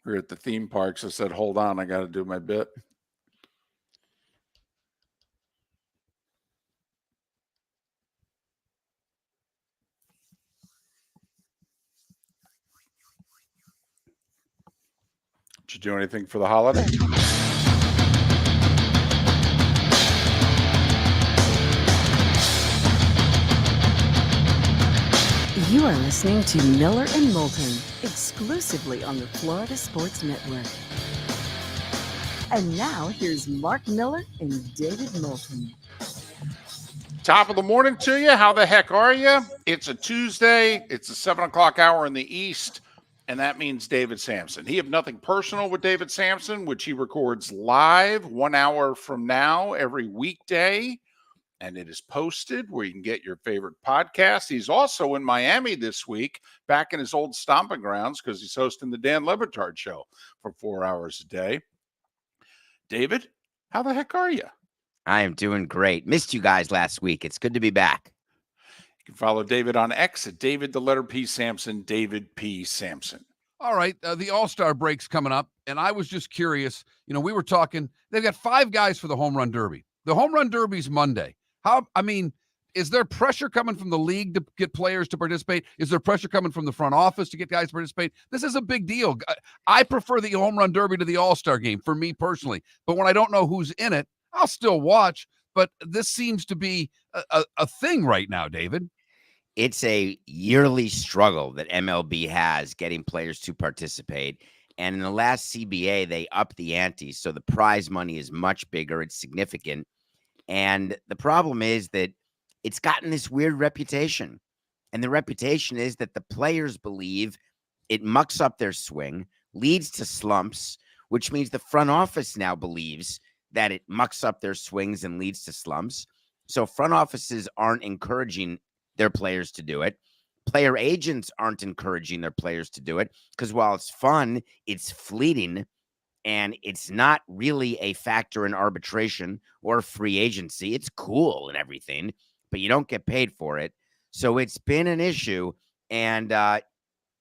We were at the theme parks. I said, hold on, I got to do my bit. Did you do anything for the holiday? You are listening to Miller and Moulton, exclusively on the Florida Sports Network. And now, here's Mark Miller and David Moulton. Top of the morning to you. How the heck are you? It's a Tuesday. It's a 7 o'clock hour in the East, and that means David Samson. He have nothing personal with David Samson, which he records live 1 hour from now every weekday. And it is posted where you can get your favorite podcast. He's also in Miami this week, back in his old stomping grounds, because he's hosting the Dan Le Batard Show for 4 hours a day. David, how the heck are you? I am doing great. Missed you guys last week. It's good to be back. You can follow David on X at David the letter P Samson, David P Samson. All right, the All-Star break's coming up, and I was just curious. We were talking. They've got 5 guys for the Home Run Derby. The Home Run Derby's Monday. Is there pressure coming from the league to get players to participate? Is there pressure coming from the front office to get guys to participate? This is a big deal. I prefer the Home Run Derby to the All-Star game for me personally. But when I don't know who's in it, I'll still watch. But this seems to be a thing right now, David. It's a yearly struggle that MLB has getting players to participate. And in the last CBA, they upped the ante. So the prize money is much bigger. It's significant. And the problem is that it's gotten this weird reputation. And the reputation is that the players believe it mucks up their swing, leads to slumps, which means the front office now believes that it mucks up their swings and leads to slumps. So front offices aren't encouraging their players to do it. Player agents aren't encouraging their players to do it because while it's fun, it's fleeting. And it's not really a factor in arbitration or free agency. It's cool and everything, but you don't get paid for it. So it's been an issue, and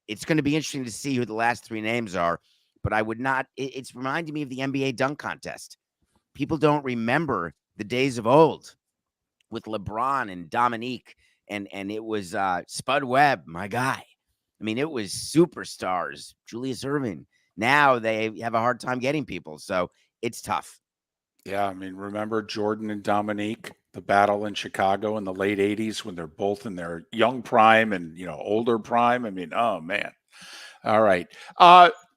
it's going to be interesting to see who the last 3 names are. But I would not – it's reminding me of the NBA dunk contest. people don't remember the days of old with LeBron and Dominique, and it was Spud Webb, my guy. I mean, it was superstars, Julius Erving. Now they have a hard time getting people, so it's tough. Yeah, I mean, remember Jordan and Dominique, the battle in Chicago in the late 80s when they're both in their young prime and, older prime? I mean, oh, man. All right.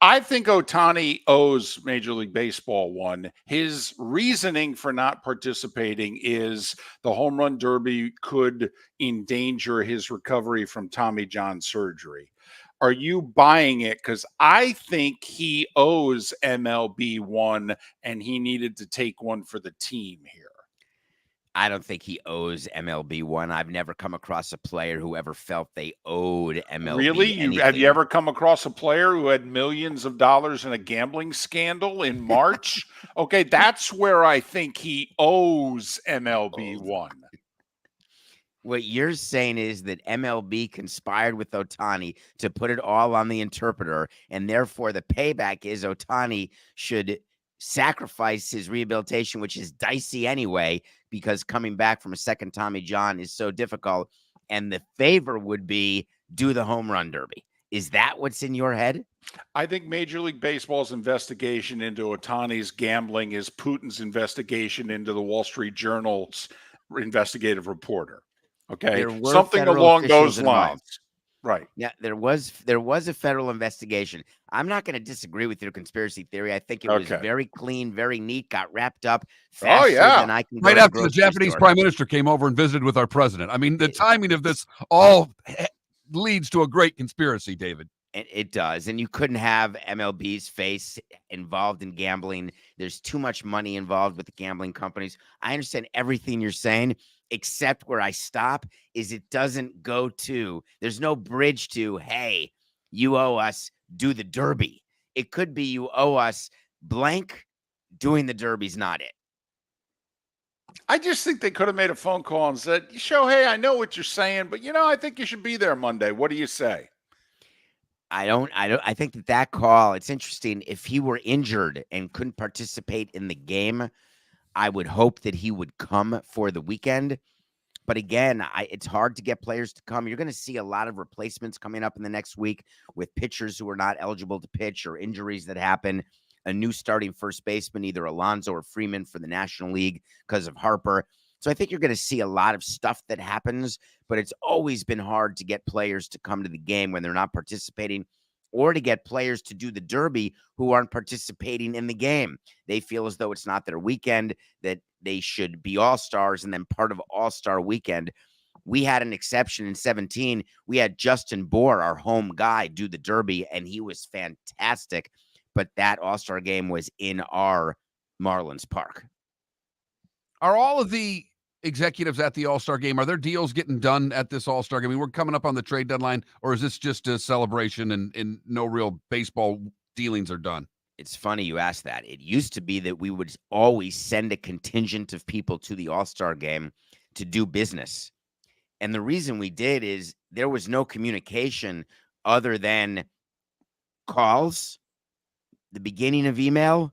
I think Ohtani owes Major League Baseball one. His reasoning for not participating is the home run derby could endanger his recovery from Tommy John surgery. Are you buying it? Because I think he owes MLB one and he needed to take one for the team here. I don't think he owes MLB one. I've never come across a player who ever felt they owed MLB Really? Have anything. you ever come across a player who had millions of dollars in a gambling scandal in March? Okay, that's where I think he owes MLB one. What you're saying is that MLB conspired with Ohtani to put it all on the interpreter, and therefore the payback is Ohtani should sacrifice his rehabilitation, which is dicey anyway, because coming back from a second Tommy John is so difficult, and the favor would be do the home run derby. Is that what's in your head? I think Major League Baseball's investigation into Ohtani's gambling is Putin's investigation into the Wall Street Journal's investigative reporter. Okay, There were something federal along officials those involved. lines. Right. Yeah, there was a federal investigation. I'm not going to disagree with your conspiracy theory. I think it was Okay. very clean, very neat, got wrapped up faster yeah. than I can go Right to after the grocery Japanese store. prime minister came over and visited with our president. I mean, the timing of this all leads to a great conspiracy, David. It does. And you couldn't have MLB's face involved in gambling. There's too much money involved with the gambling companies. I understand everything you're saying, except where I stop is it doesn't go to, there's no bridge to, hey, you owe us, do the derby. It could be you owe us blank, doing the derby's not it. I just think they could have made a phone call and said, Shohei, I know what you're saying, but I think you should be there Monday. What do you say? I think that call, it's interesting. If he were injured and couldn't participate in the game, I would hope that he would come for the weekend. But again, it's hard to get players to come. You're going to see a lot of replacements coming up in the next week with pitchers who are not eligible to pitch or injuries that happen. A new starting first baseman, either Alonso or Freeman for the National League because of Harper. So I think you're going to see a lot of stuff that happens, but it's always been hard to get players to come to the game when they're not participating, or to get players to do the derby who aren't participating in the game. They feel as though it's not their weekend, that they should be all-stars and then part of all-star weekend. We had an exception in 2017. We had Justin Bohr, our home guy, do the derby, and he was fantastic. But that all-star game was in our Marlins Park. Are all of the executives at the All-Star game, are there deals getting done at this All-Star game? I mean, we're coming up on the trade deadline, or is this just a celebration and no real baseball dealings are done? It's funny you asked that. It used to be that we would always send a contingent of people to the All-Star game to do business. And the reason we did is there was no communication other than calls, the beginning of email,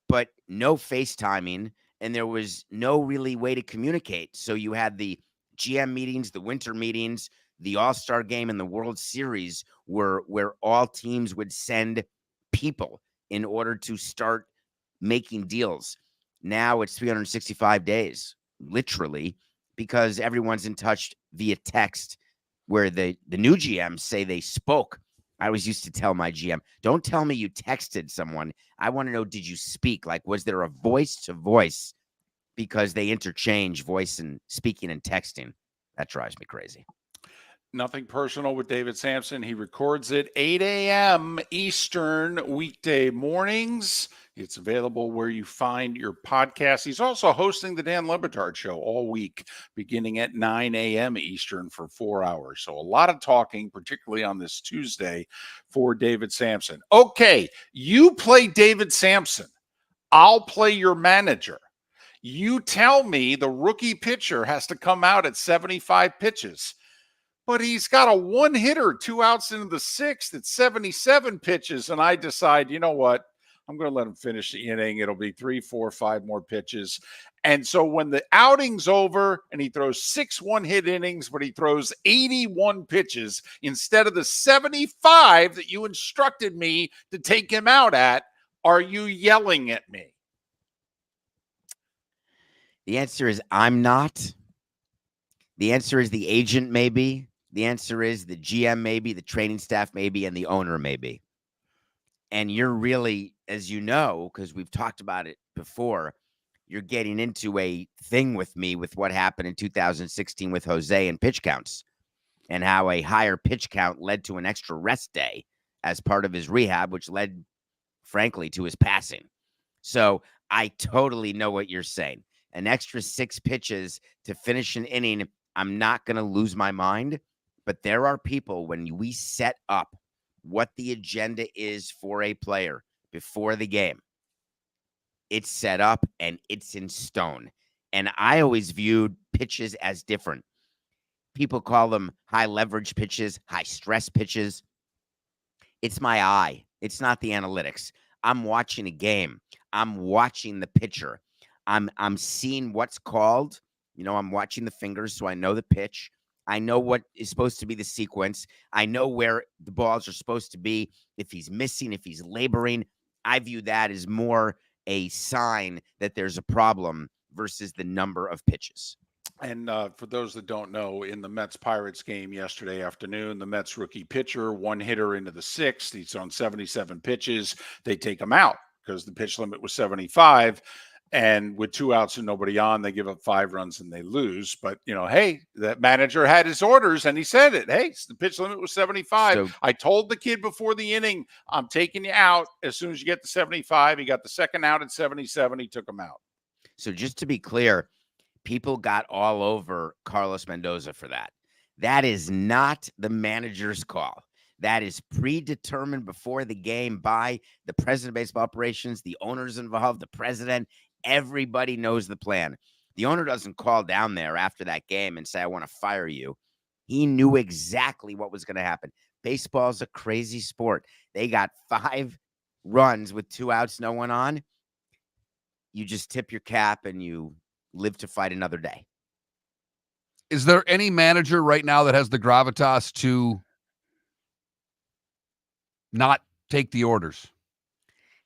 but no FaceTiming. And there was no really way to communicate. So you had the GM meetings, the winter meetings, the All-Star game, and the World Series where all teams would send people in order to start making deals. Now it's 365 days, literally, because everyone's in touch via text, where the new GMs say they spoke. I always used to tell my GM, don't tell me you texted someone. I want to know, did you speak? Like, was there a voice to voice? Because they interchange voice and speaking and texting. That drives me crazy. Nothing personal with David Samson. He records it 8 a.m. Eastern weekday mornings. It's available where you find your podcast. He's also hosting the Dan Le Batard Show all week, beginning at 9 a.m. Eastern for 4 hours. So a lot of talking, particularly on this Tuesday, for David Samson. Okay, you play David Samson. I'll play your manager. You tell me the rookie pitcher has to come out at 75 pitches. But he's got a one-hitter, 2 outs into the sixth at 77 pitches, and I decide, you know what? I'm going to let him finish the inning. It'll be 3, 4, 5 more pitches. And so when the outing's over and he throws 6 one-hit innings, but he throws 81 pitches instead of the 75 that you instructed me to take him out at, are you yelling at me? The answer is I'm not. The answer is the agent maybe. The answer is the GM maybe, the training staff maybe, and the owner maybe. And you're really, as you know, because we've talked about it before, you're getting into a thing with me with what happened in 2016 with Jose and pitch counts and how a higher pitch count led to an extra rest day as part of his rehab, which led, frankly, to his passing. So I totally know what you're saying. An extra 6 pitches to finish an inning, I'm not going to lose my mind. But there are people, when we set up what the agenda is for a player before the game, it's set up and it's in stone. And I always viewed pitches as different. People call them high leverage pitches, high stress pitches. It's my eye. It's not the analytics. I'm watching a game. I'm watching the pitcher. I'm seeing what's called. I'm watching the fingers, so I know the pitch. I know what is supposed to be the sequence. I know where the balls are supposed to be. If he's missing, if he's laboring, I view that as more a sign that there's a problem versus the number of pitches. And for those that don't know, in the Mets-Pirates game yesterday afternoon, the Mets rookie pitcher, one hitter into the 6th. He's on 77 pitches. They take him out because the pitch limit was 75. And with 2 outs and nobody on, they give up 5 runs and they lose. But, hey, that manager had his orders and he said it. Hey, the pitch limit was 75. So, I told the kid before the inning, I'm taking you out as soon as you get to 75. He got the second out at 77. He took him out. So just to be clear, people got all over Carlos Mendoza for that. That is not the manager's call. That is predetermined before the game by the president of baseball operations, the owners involved, the president. Everybody knows the plan. The owner doesn't call down there after that game and say, I want to fire you. He knew exactly what was going to happen. Baseball's a crazy sport. They got 5 runs with 2 outs, no one on. You just tip your cap and you live to fight another day. Is there any manager right now that has the gravitas to not take the orders?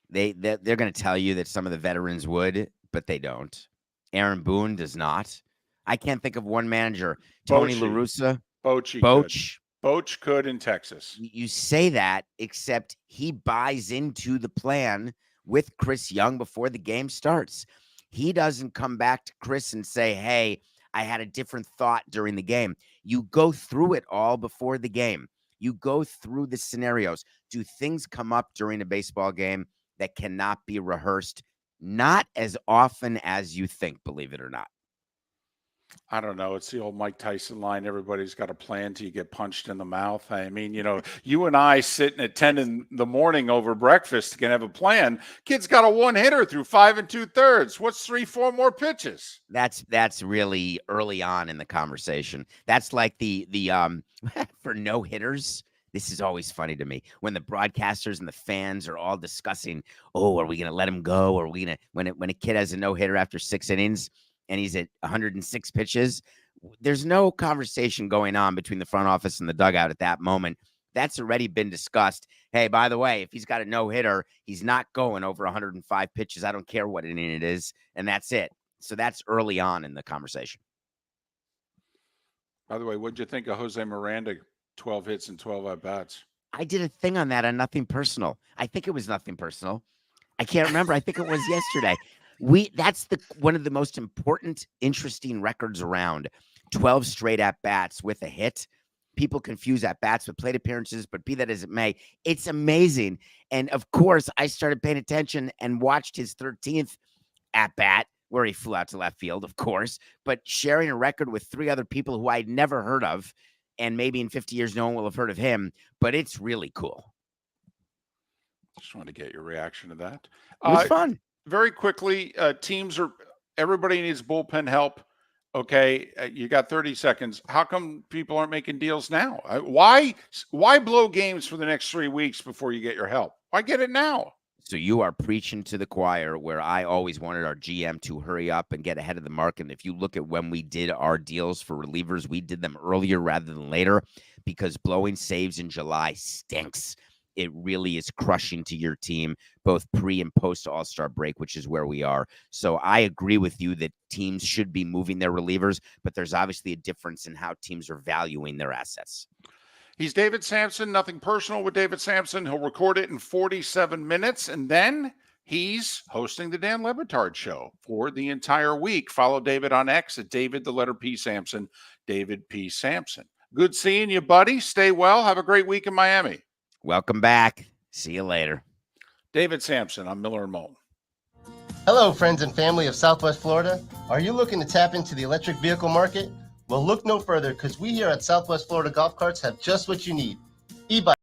They're going to tell you that some of the veterans would, but they don't. Aaron Boone does not. I can't think of one manager. Tony La Russa. Boch could in Texas. You say that, except he buys into the plan with Chris Young before the game starts. He doesn't come back to Chris and say, hey, I had a different thought during the game. You go through it all before the game. You go through the scenarios. Do things come up during a baseball game that cannot be rehearsed? Not as often as you think, believe it or not. I don't know. It's the old Mike Tyson line. Everybody's got a plan till you get punched in the mouth. I mean, you and I sitting at 10 in the morning over breakfast can have a plan. Kid's got a 1-hitter through 5 2/3. What's 3, 4 more pitches? That's really early on in the conversation. That's like the for no hitters. This is always funny to me when the broadcasters and the fans are all discussing, are we going to let him go? Or are we going to, when a kid has a no-hitter after 6 innings and he's at 106 pitches, there's no conversation going on between the front office and the dugout at that moment. That's already been discussed. Hey, by the way, if he's got a no-hitter, he's not going over 105 pitches. I don't care what inning it is. And that's it. So that's early on in the conversation. By the way, what'd you think of Jose Miranda? 12 hits and 12 at-bats. I did a thing on that on Nothing Personal. I think it was Nothing Personal. I can't remember. I think it was yesterday. That's one of the most important, interesting records around. 12 straight at-bats with a hit. People confuse at-bats with plate appearances, but be that as it may, it's amazing. And, of course, I started paying attention and watched his 13th at-bat where he flew out to left field, of course, but sharing a record with 3 other people who I'd never heard of. And maybe in 50 years, no one will have heard of him, but it's really cool. Just want to get your reaction to that. It was fun. Very quickly, everybody needs bullpen help. Okay, you got 30 seconds. How come people aren't making deals now? Why blow games for the next 3 weeks before you get your help? Why get it now? So you are preaching to the choir where I always wanted our GM to hurry up and get ahead of the market. And if you look at when we did our deals for relievers, we did them earlier rather than later because blowing saves in July stinks. It really is crushing to your team, both pre and post All-Star break, which is where we are. So I agree with you that teams should be moving their relievers, but there's obviously a difference in how teams are valuing their assets. He's David Samson. Nothing personal with David Samson. He'll record it in 47 minutes, and then he's hosting the Dan Le Batard Show for the entire week. Follow David on X at David, the letter P. Samson, David P. Samson. Good seeing you, buddy. Stay well. Have a great week in Miami. Welcome back. See you later. David Samson on Miller and Moulton. Hello, friends and family of Southwest Florida. Are you looking to tap into the electric vehicle market? Well, look no further because we here at Southwest Florida Golf Carts have just what you need. E-bike.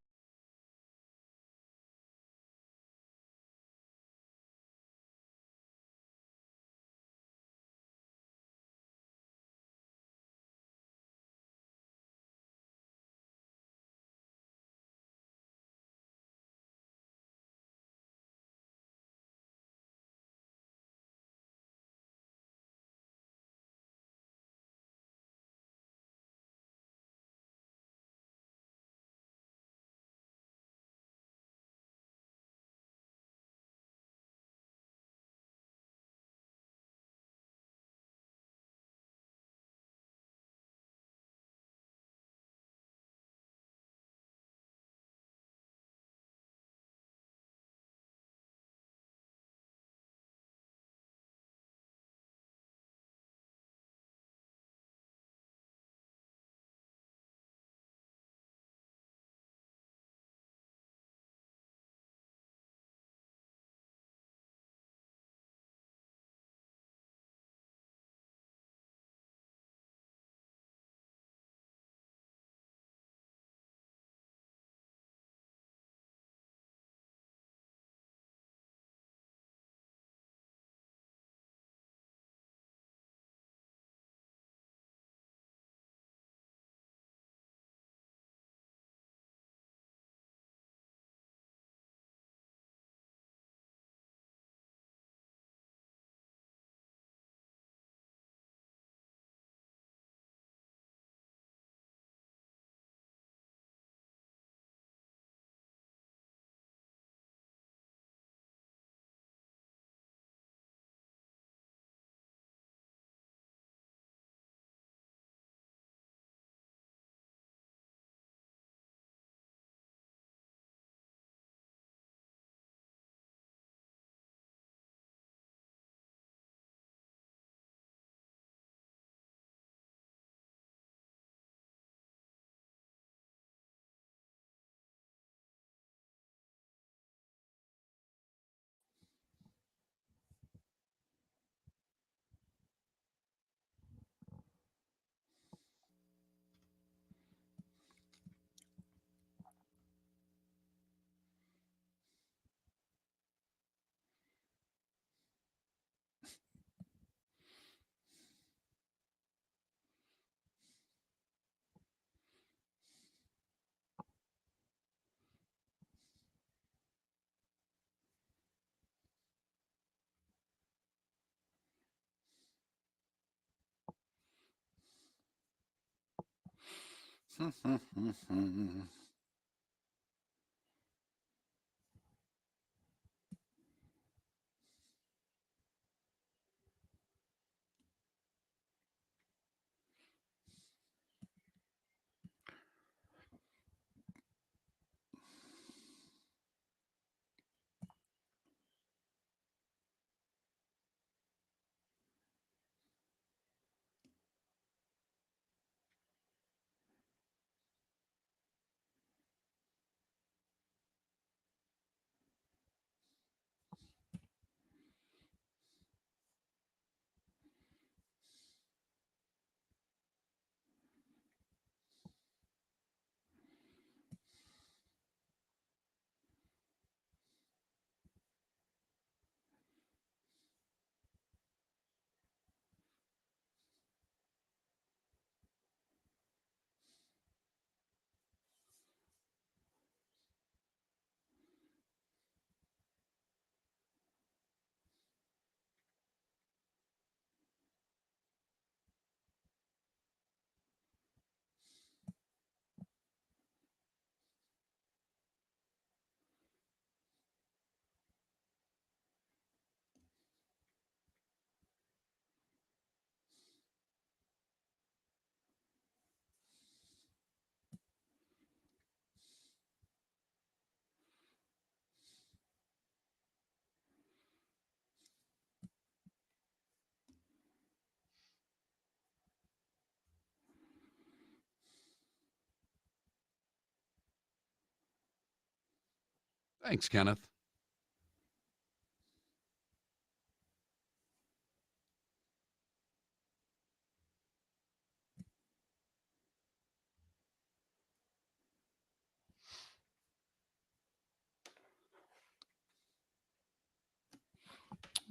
Thanks, Kenneth.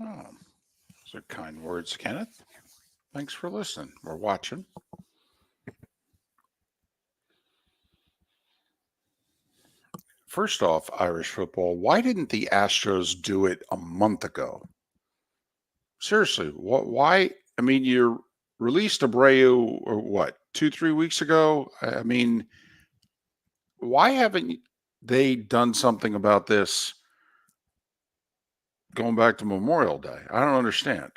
Oh, those are kind words, Kenneth. Thanks for listening. We're watching. First off, Irish football, why didn't the Astros do it a month ago? Seriously, why? I mean, you released Abreu, or what, 2, 3 weeks ago? I mean, why haven't they done something about this going back to Memorial Day? I don't understand.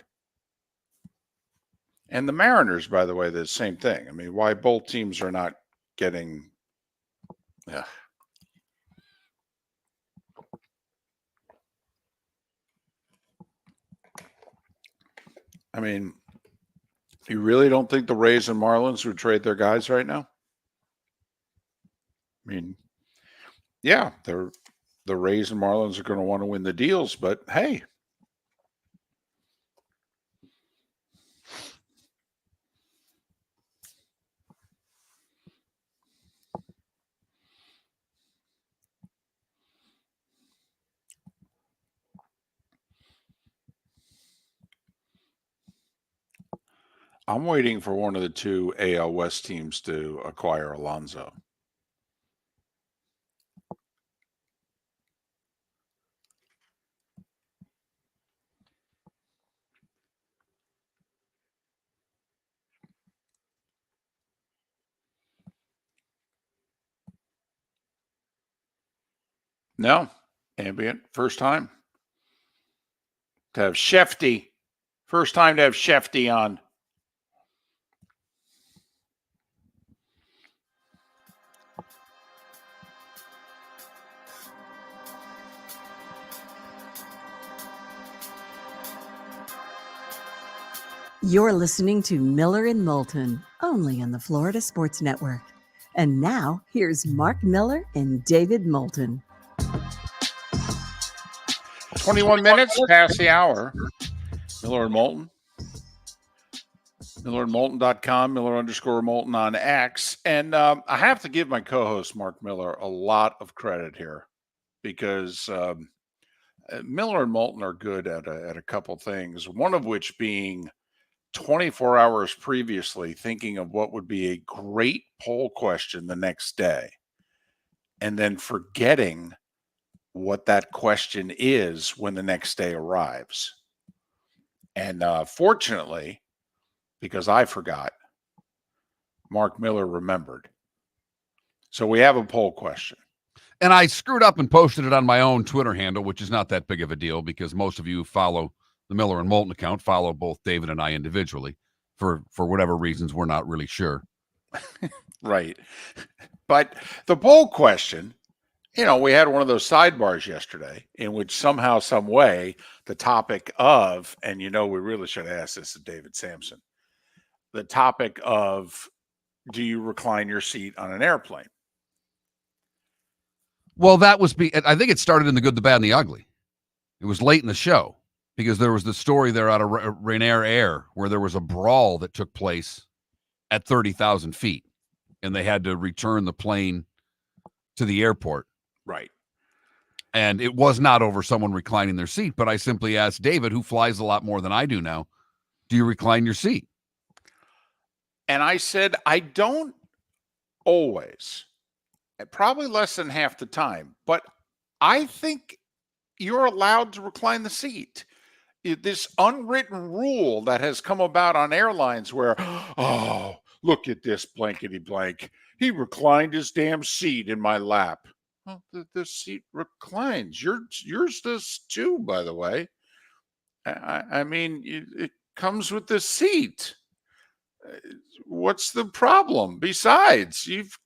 And the Mariners, by the way, the same thing. I mean, why both teams are not getting. Yeah. I mean, you really don't think the Rays and Marlins would trade their guys right now? I mean, yeah, the Rays and Marlins are going to want to win the deals, but hey. I'm waiting for one of the two AL West teams to acquire Alonso. No, ambient, first time to have Schefter. First time to have Schefter on. You're listening to Miller and Moulton, only on the Florida Sports Network. And now, here's Mark Miller and David Moulton. 21 minutes past the hour. Miller and Moulton. MillerandMoulton.com, Miller_Moulton on X. And I have to give my co-host, Mark Miller, a lot of credit here because Miller and Moulton are good at a couple things, one of which being 24 hours previously thinking of what would be a great poll question the next day and then forgetting what that question is when the next day arrives. And fortunately, because I forgot, Mark Miller remembered. So we have a poll question. And I screwed up and posted it on my own Twitter handle, which is not that big of a deal because most of you who follow the Miller and Moulton account follow both David and I individually. For whatever reasons, we're not really sure. Right. But the poll question, we had one of those sidebars yesterday in which somehow, some way, the topic of, and we really should ask this to David Samson, the topic of, do you recline your seat on an airplane? Well, I think it started in The Good, the Bad, and the Ugly. It was late in the show because there was the story there out of Rainier Air where there was a brawl that took place at 30,000 feet, and they had to return the plane to the airport. Right. And it was not over someone reclining their seat, but I simply asked David, who flies a lot more than I do now, do you recline your seat? And I said, I don't always, probably less than half the time, but I think you're allowed to recline the seat. This unwritten rule that has come about on airlines where, oh, look at this blankety blank. He reclined his damn seat in my lap. Well, the seat reclines. Yours does too, by the way. I mean, it comes with the seat. What's the problem? Besides, you've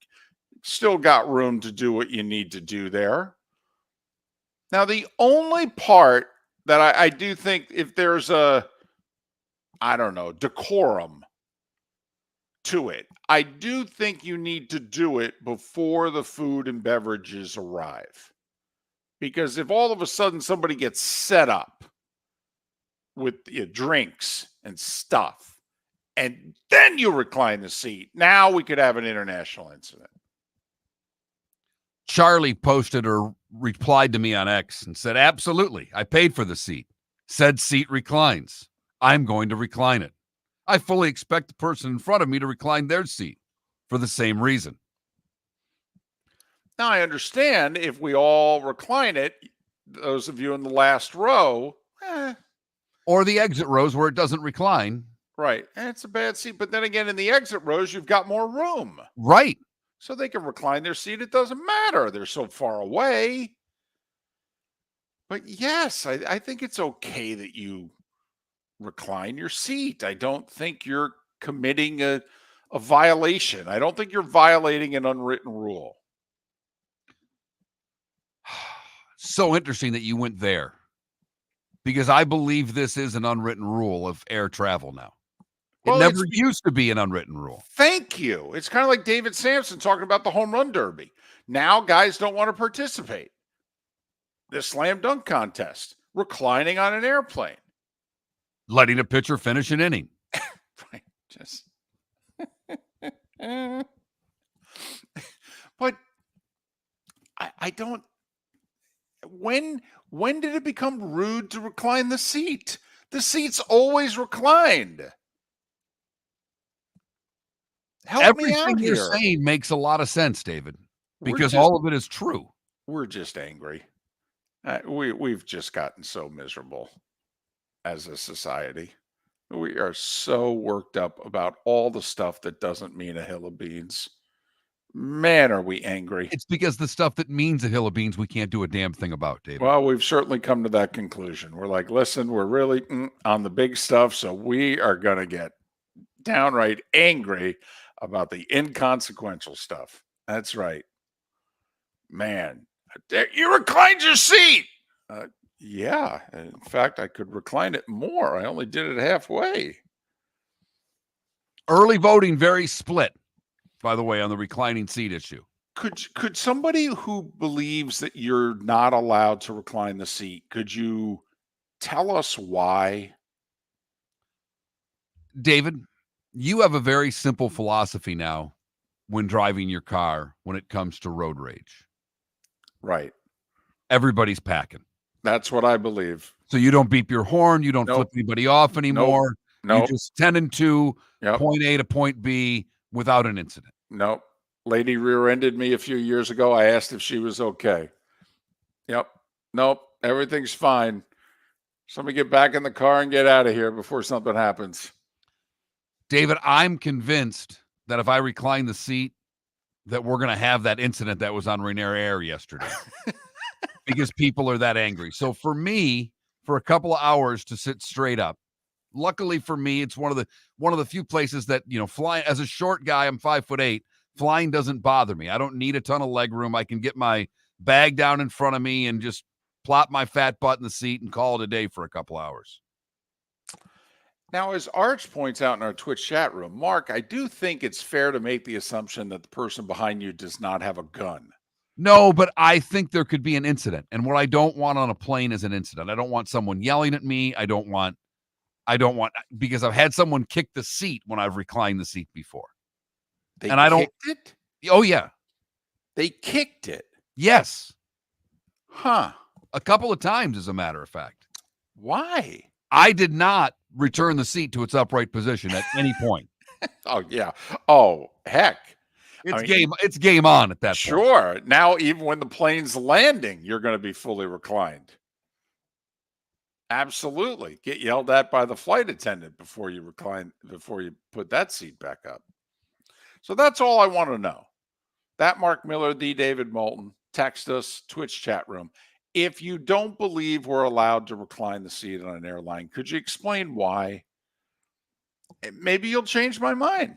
still got room to do what you need to do there. Now, the only part that I do think if there's decorum to it, I do think you need to do it before the food and beverages arrive. Because if all of a sudden somebody gets set up with drinks and stuff, and then you recline the seat, now we could have an international incident. Charlie posted or replied to me on X and said, absolutely, I paid for the seat. Said seat reclines. I'm going to recline it. I fully expect the person in front of me to recline their seat for the same reason. Now, I understand if we all recline it, those of you in the last row, or the exit rows where it doesn't recline. Right. It's a bad seat. But then again, in the exit rows, you've got more room. Right. So they can recline their seat. It doesn't matter. They're so far away. But yes, I think it's okay that you recline your seat. I don't think you're committing a violation. I don't think you're violating an unwritten rule. So interesting that you went there, because I believe this is an unwritten rule of air travel now. It never used to be an unwritten rule. Thank you. It's kind of like David Samson talking about the home run derby. Now guys don't want to participate. The slam dunk contest, reclining on an airplane. Letting a pitcher finish an inning. Right. Just but I don't. When did it become rude to recline the seat? The seat's always reclined. Help me out Everything you're here. saying makes a lot of sense, David, because all of it is true. We're just angry. We've just gotten so miserable as a society. We are so worked up about all the stuff that doesn't mean a hill of beans. Man, are we angry. It's because the stuff that means a hill of beans we can't do a damn thing about, David. Well, we've certainly come to that conclusion. We're like, listen, we're really on the big stuff, so we are going to get downright angry about the inconsequential stuff. That's right. Man, you reclined your seat. Yeah. In fact, I could recline it more. I only did it halfway. Early voting very split, by the way, on the reclining seat issue. Could somebody who believes that you're not allowed to recline the seat, could you tell us why? David, you have a very simple philosophy now when driving your car when it comes to road rage. Right. Everybody's packing. That's what I believe. So you don't beep your horn. You don't Nope. flip anybody off anymore. Nope. You just 10 and 2, Yep. point A to point B without an incident. Nope. Lady rear-ended me a few years ago. I asked if she was okay. Yep. Nope. Everything's fine. Somebody get back in the car and get out of here before something happens. David, I'm convinced that if I recline the seat, that we're going to have that incident that was on Rainier Air yesterday because people are that angry. So for me, for a couple of hours to sit straight up, luckily for me, it's one of the few places that, flying as a short guy, I'm 5'8", flying doesn't bother me. I don't need a ton of leg room. I can get my bag down in front of me and just plop my fat butt in the seat and call it a day for a couple hours. Now, as Arch points out in our Twitch chat room, Mark, I do think it's fair to make the assumption that the person behind you does not have a gun. No, but I think there could be an incident. And what I don't want on a plane is an incident. I don't want someone yelling at me. I don't want, because I've had someone kick the seat when I've reclined the seat before. They and I don't. Kicked it? Oh, yeah. They kicked it? Yes. Huh. A couple of times, as a matter of fact. Why? I did not return the seat to its upright position at any point. Oh, yeah. Oh, heck. It's game on at that point. Sure. Now, even when the plane's landing, you're going to be fully reclined. Absolutely. Get yelled at by the flight attendant before you put that seat back up. So that's all I want to know. That Mark Miller, the David Moulton, text us, Twitch chat room. If you don't believe we're allowed to recline the seat on an airline, could you explain why? Maybe you'll change my mind.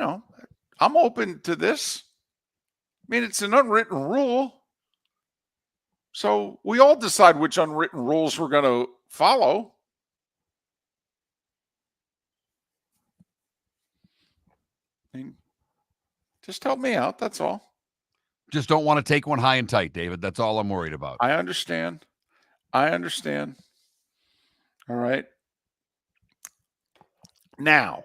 I'm open to this. I mean, it's an unwritten rule. So we all decide which unwritten rules we're going to follow. I mean, just help me out. That's all. Just don't want to take one high and tight, David. That's all I'm worried about. I understand. All right. Now,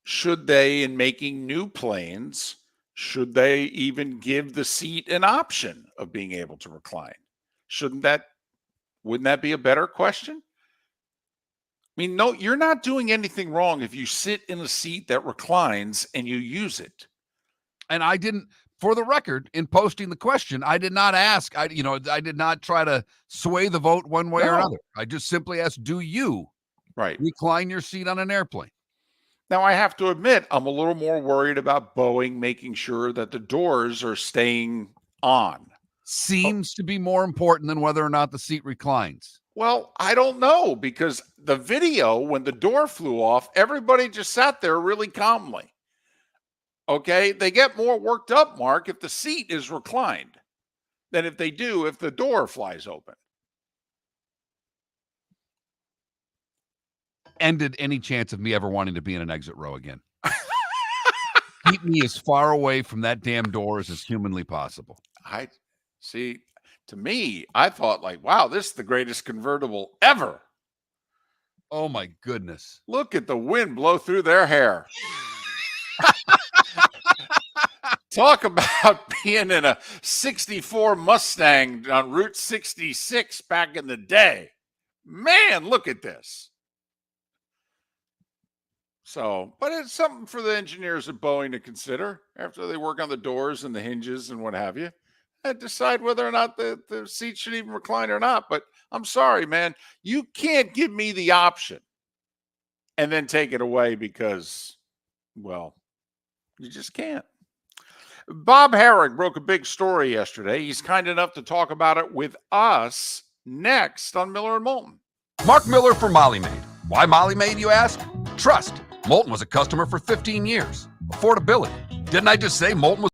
should they, in making new planes, should they even give the seat an option of being able to recline? Wouldn't that be a better question? I mean, no, you're not doing anything wrong if you sit in a seat that reclines and you use it. And I didn't, for the record, in posting the question, I did not ask, I did not try to sway the vote one way or No. another. I just simply asked, do you Right. recline your seat on an airplane? Now, I have to admit, I'm a little more worried about Boeing making sure that the doors are staying on. Seems to be more important than whether or not the seat reclines. Well, I don't know, because the video, when the door flew off, everybody just sat there really calmly. Okay. They get more worked up, Mark, if the seat is reclined than if they do if the door flies open. Ended any chance of me ever wanting to be in an exit row again. Keep me as far away from that damn doors as humanly possible. I see. To me, I thought, like, wow, this is the greatest convertible ever. Oh my goodness. Look at the wind blow through their hair. Talk about being in a 64 Mustang on Route 66 back in the day. Man, look at this. So, but it's something for the engineers at Boeing to consider after they work on the doors and the hinges and what have you, and decide whether or not the seat should even recline or not. But I'm sorry, man, you can't give me the option and then take it away because, well, you just can't. Bob Harig broke a big story yesterday. He's kind enough to talk about it with us next on Miller and Moulton. Mark Miller for Molly Maid. Why Molly Maid, you ask? Trust. Moulton was a customer for 15 years. Affordability. Didn't I just say Moulton was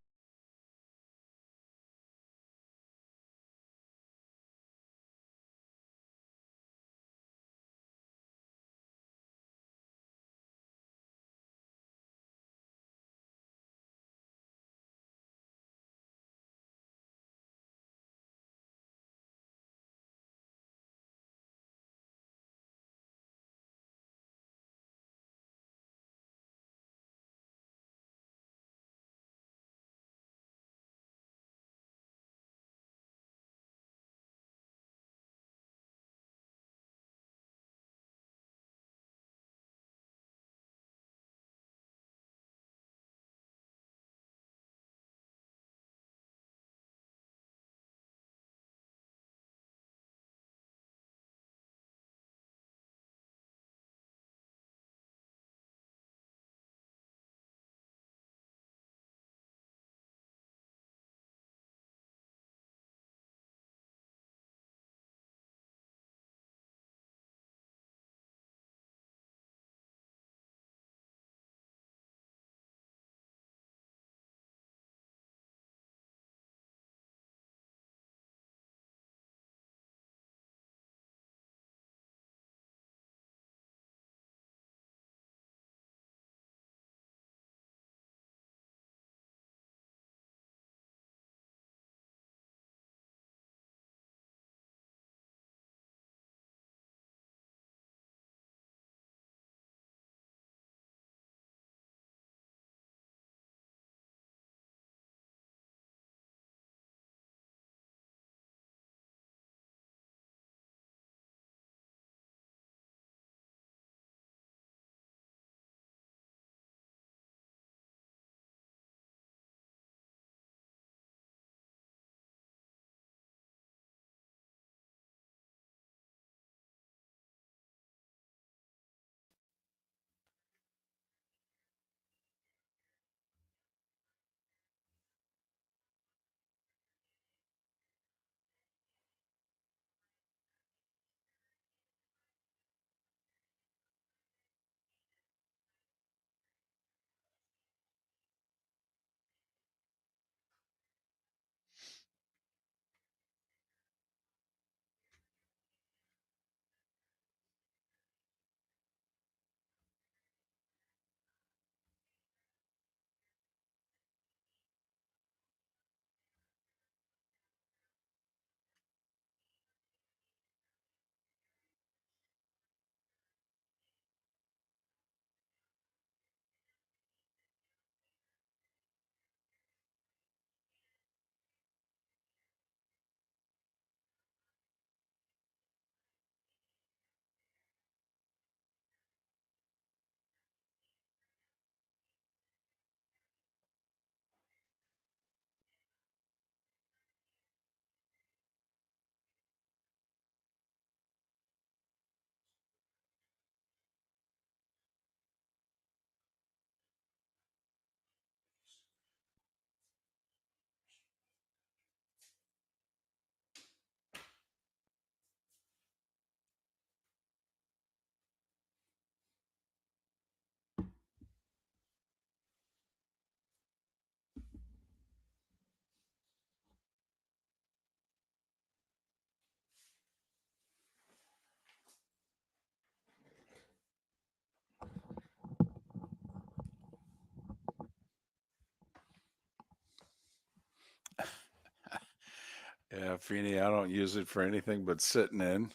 Yeah, Feeney, I don't use it for anything but sitting in.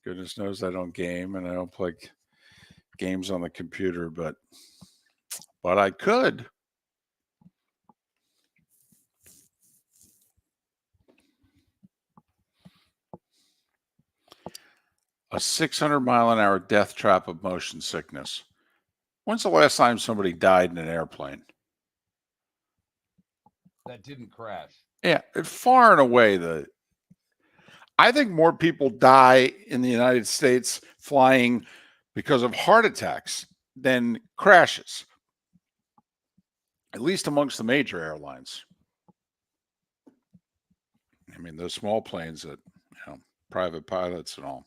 Goodness knows I don't game and I don't play games on the computer, but I could. A 600-mile-an-hour death trap of motion sickness. When's the last time somebody died in an airplane? That didn't crash. Yeah, far and away I think more people die in the United States flying because of heart attacks than crashes, at least amongst the major airlines. I mean, those small planes that, private pilots and all.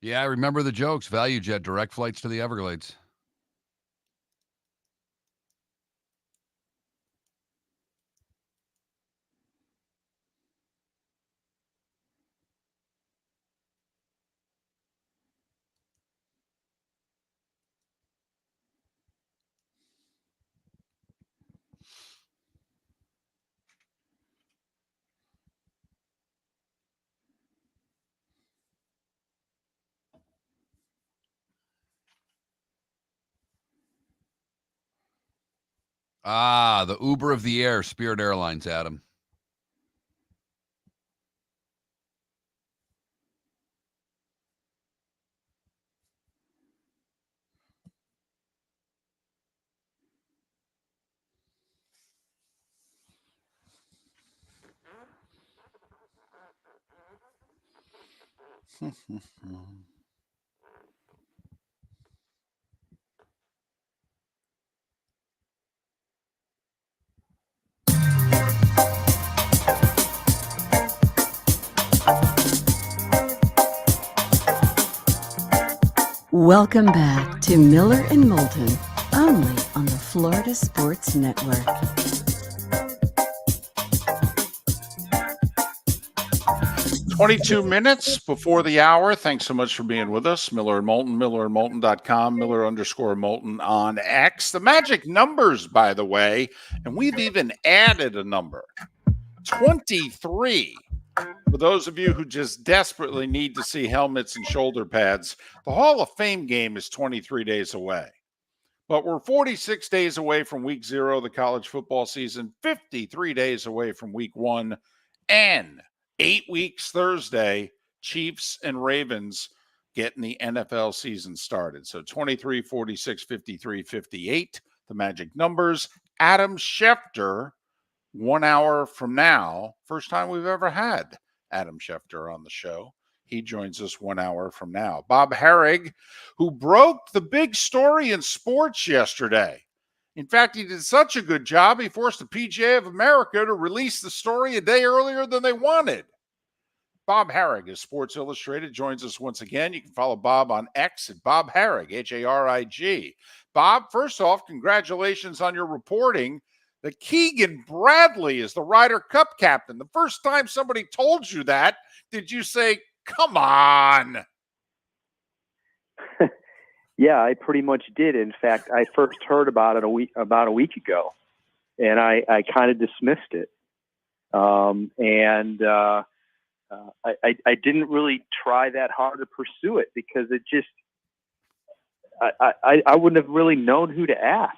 Yeah, I remember the jokes. Value Jet, direct flights to the Everglades. Ah, the Uber of the air, Spirit Airlines, Adam. Welcome back to Miller and Moulton, only on the Florida Sports Network. 22 minutes before the hour. Thanks so much for being with us. Miller and Moulton, millerandmoulton.com, Miller_Moulton on X. The magic numbers, by the way, and we've even added a number, 23. For those of you who just desperately need to see helmets and shoulder pads, the Hall of Fame game is 23 days away. But we're 46 days away from week 0 of the college football season, 53 days away from week 1, and 8 weeks Thursday, Chiefs and Ravens getting the NFL season started. So 23, 46, 53, 58, the magic numbers. Adam Schefter, 1 hour from now, first time we've ever had Adam Schefter on the show. He joins us 1 hour from now. Bob Harig, who broke the big story in sports yesterday. In fact, he did such a good job, he forced the PGA of America to release the story a day earlier than they wanted. Bob Harig of Sports Illustrated joins us once again. You can follow Bob on X at Bob Harig, Harig. Bob, first off, congratulations on your reporting that Keegan Bradley is the Ryder Cup captain. The first time somebody told you that, did you say, come on? Yeah, I pretty much did. In fact, I first heard about it about a week ago, and I kind of dismissed it. I didn't really try that hard to pursue it because it just I wouldn't have really known who to ask.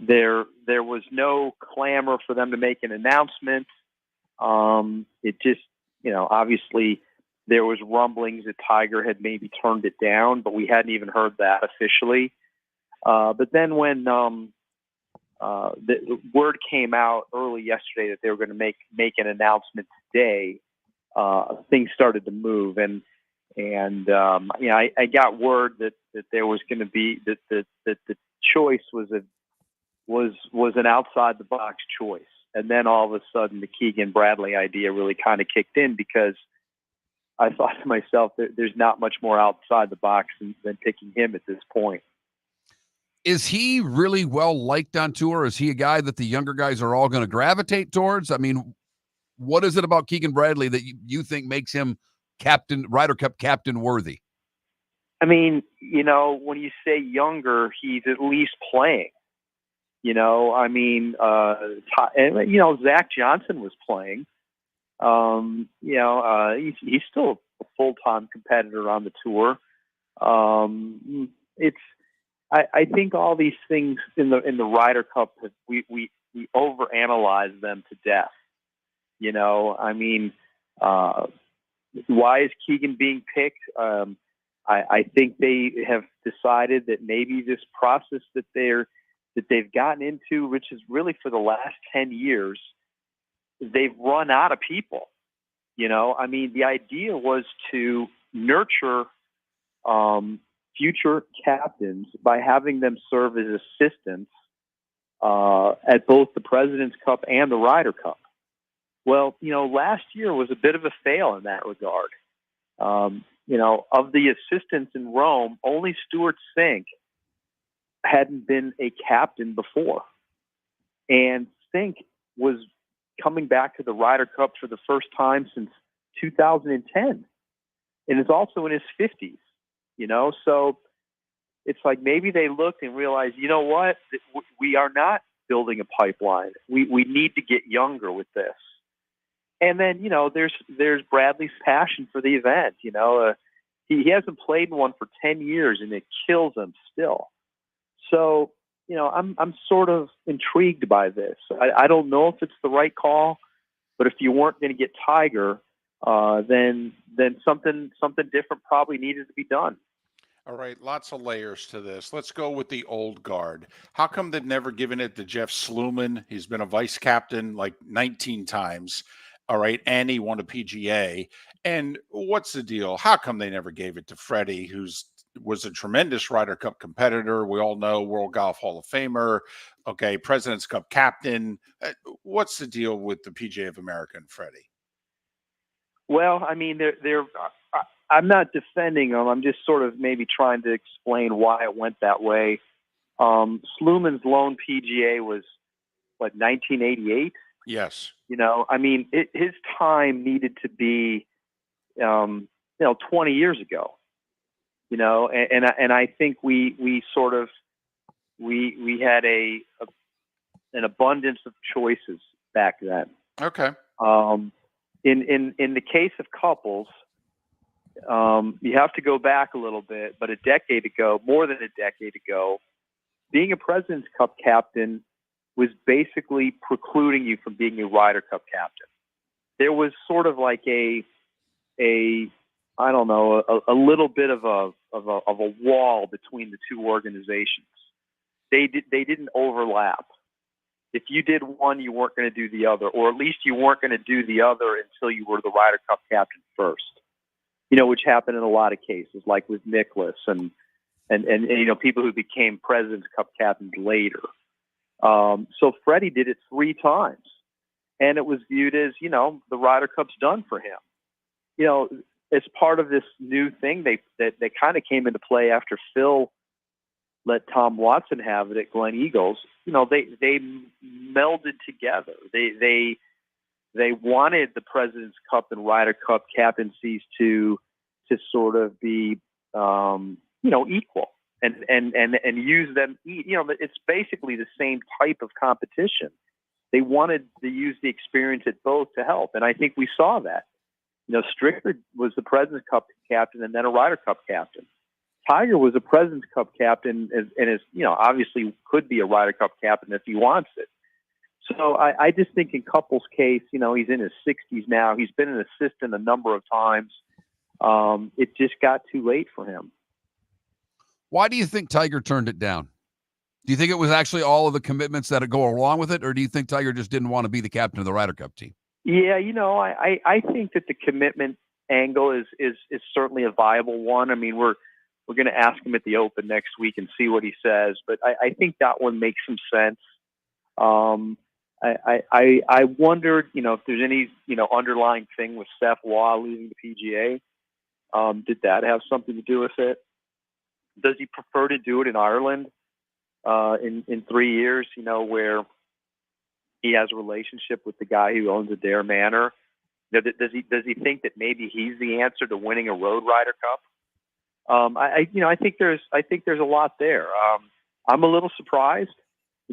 There was no clamor for them to make an announcement. It just, obviously there was rumblings that Tiger had maybe turned it down, but we hadn't even heard that officially. But then when the word came out early yesterday that they were going to make an announcement today, things started to move, and I got word that there was going to be that the choice was an outside the box choice, and then all of a sudden the Keegan Bradley idea really kind of kicked in, because I thought to myself that there's not much more outside the box than picking him at this point. Is he really well liked on tour? Is he a guy that the younger guys are all going to gravitate towards? I mean, what is it about Keegan Bradley that you think makes him Ryder Cup captain worthy? I mean, when you say younger, he's at least playing. I mean, Zach Johnson was playing. He's still a full-time competitor on the tour. I think all these things in the Ryder Cup, we overanalyze them to death. I mean, why is Keegan being picked? I think they have decided that maybe this process that they've gotten into, which is really for the last 10 years, they've run out of people. I mean, the idea was to nurture future captains by having them serve as assistants at both the President's Cup and the Ryder Cup. Well, last year was a bit of a fail in that regard. Of the assistants in Rome, only Stuart Sink hadn't been a captain before. And Sink was coming back to the Ryder Cup for the first time since 2010. And is also in his 50s, So it's like maybe they looked and realized, you know what? We are not building a pipeline. We need to get younger with this. And then, there's Bradley's passion for the event. He hasn't played in one for 10 years, and it kills him still. So, I'm sort of intrigued by this. I don't know if it's the right call, but if you weren't going to get Tiger, then something different probably needed to be done. All right, lots of layers to this. Let's go with the old guard. How come they've never given it to Jeff Sluman? He's been a vice captain like 19 times. All right, and he won a PGA. And what's the deal? How come they never gave it to Freddie, was a tremendous Ryder Cup competitor? We all know, World Golf Hall of Famer. Okay, President's Cup captain. What's the deal with the PGA of America and Freddie? Well, I mean, I'm not defending them. I'm just sort of maybe trying to explain why it went that way. Sluman's lone PGA was, 1988? Yes. I mean, his time needed to be, 20 years ago. And I think we sort of we had an abundance of choices back then. Okay. In the case of couples, you have to go back a little bit, but more than a decade ago, being a President's Cup captain was basically precluding you from being a Ryder Cup captain. There was sort of like a little bit of a wall between the two organizations. They didn't overlap. If you did one, you weren't going to do the other, or at least you weren't going to do the other until you were the Ryder Cup captain first. Which happened in a lot of cases, like with Nicklaus and people who became President's Cup captains later. So Freddie did it 3 times, and it was viewed as, the Ryder Cup's done for him. As part of this new thing, they kind of came into play after Phil let Tom Watson have it at Glen Eagles. They melded together. They wanted the President's Cup and Ryder Cup captaincies to sort of be equal and use them. It's basically the same type of competition. They wanted to use the experience at both to help, and I think we saw that. Stricker was the President's Cup captain and then a Ryder Cup captain. Tiger was a President's Cup captain and is obviously could be a Ryder Cup captain if he wants it. So I just think in Couples' case, he's in his 60s now. He's been an assistant a number of times. It just got too late for him. Why do you think Tiger turned it down? Do you think it was actually all of the commitments that go along with it, or do you think Tiger just didn't want to be the captain of the Ryder Cup team? Yeah, I think that the commitment angle is certainly a viable one. I mean, we're going to ask him at the Open next week and see what he says, but I think that one makes some sense. I wondered, if there's any, underlying thing with Steph Waugh leaving the PGA. Did that have something to do with it? Does he prefer to do it in Ireland in 3 years, where he has a relationship with the guy who owns Adair Manor? Does he think that maybe he's the answer to winning a Road Ryder Cup? I think there's a lot there. I'm a little surprised.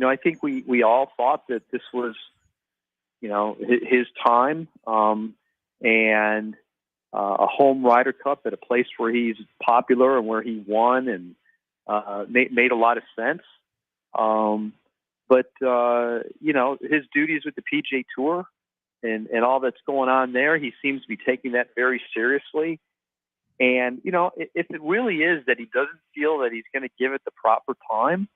I think we all thought that this was, his time, and a home Ryder Cup at a place where he's popular and where he won and made a lot of sense. But his duties with the PGA Tour and all that's going on there, he seems to be taking that very seriously. And, if it really is that he doesn't feel that he's going to give it the proper time,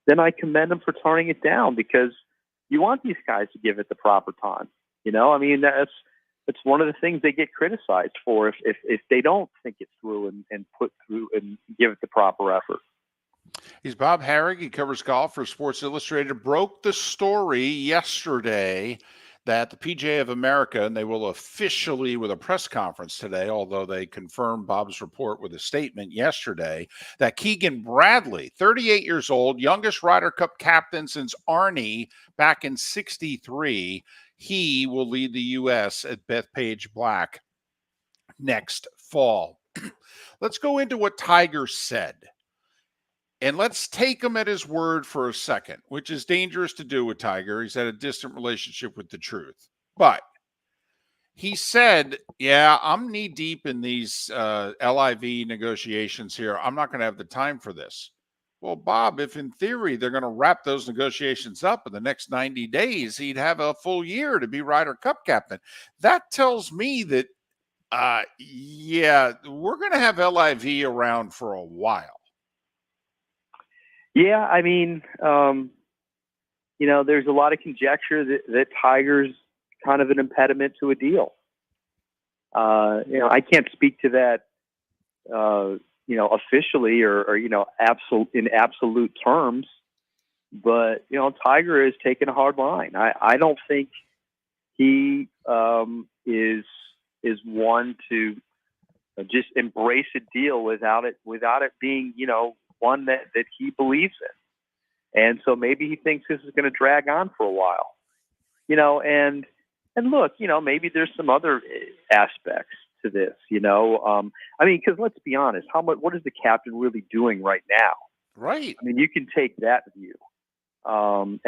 then I commend him for turning it down, because you want these guys to give it the proper time. That's one of the things they get criticized for if they don't think it through and put through and give it the proper effort. He's Bob Harig. He covers golf for Sports Illustrated. Broke the story yesterday that the PGA of America, and they will officially with a press conference today, although they confirmed Bob's report with a statement yesterday, that Keegan Bradley, 38 years old, youngest Ryder Cup captain since Arnie back in '63, he will lead the U.S. at Bethpage Black next fall. Let's go into what Tiger said. And let's take him at his word for a second, which is dangerous to do with Tiger. He's had a distant relationship with the truth. But he said, yeah, I'm knee deep in these LIV negotiations here. I'm not going to have the time for this. Well, Bob, if in theory they're going to wrap those negotiations up in the next 90 days, he'd have a full year to be Ryder Cup captain. That tells me that, we're going to have LIV around for a while. Yeah, there's a lot of conjecture that Tiger's kind of an impediment to a deal. I can't speak to that, officially or in absolute terms, but Tiger is taking a hard line. I don't think he is one to just embrace a deal without it being one that he believes in. And so maybe he thinks this is going to drag on for a while, and look, maybe there's some other aspects to this, because let's be honest, what is the captain really doing right now? Right. You can take that view. And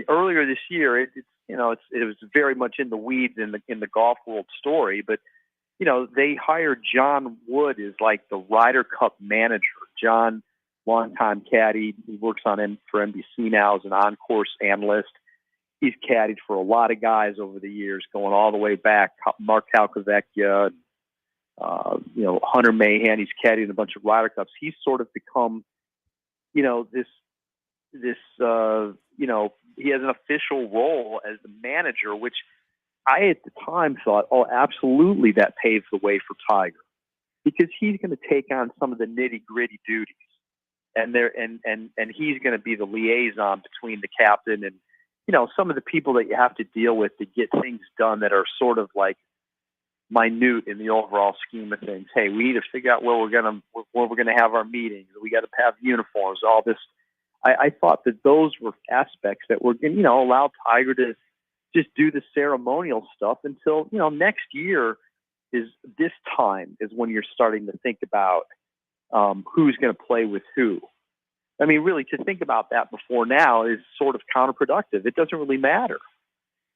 earlier this year, it was very much in the weeds in the golf world story, but they hired John Wood as like the Ryder Cup manager. John, longtime caddy, he works for NBC now as an on-course analyst. He's caddied for a lot of guys over the years, going all the way back. Mark Calcavecchia, Hunter Mahan. He's caddied a bunch of Ryder Cups. He's sort of become, he has an official role as the manager, which I at the time thought, oh, absolutely, that paves the way for Tiger, because he's going to take on some of the nitty-gritty duties, and he's going to be the liaison between the captain and some of the people that you have to deal with to get things done that are sort of like minute in the overall scheme of things. Hey, we need to figure out where we're gonna have our meetings. We got to have uniforms. All this. I thought that those were aspects that were allow Tiger to just do the ceremonial stuff until next year is when you're starting to think about who's going to play with who. Really, to think about that before now is sort of counterproductive. It doesn't really matter.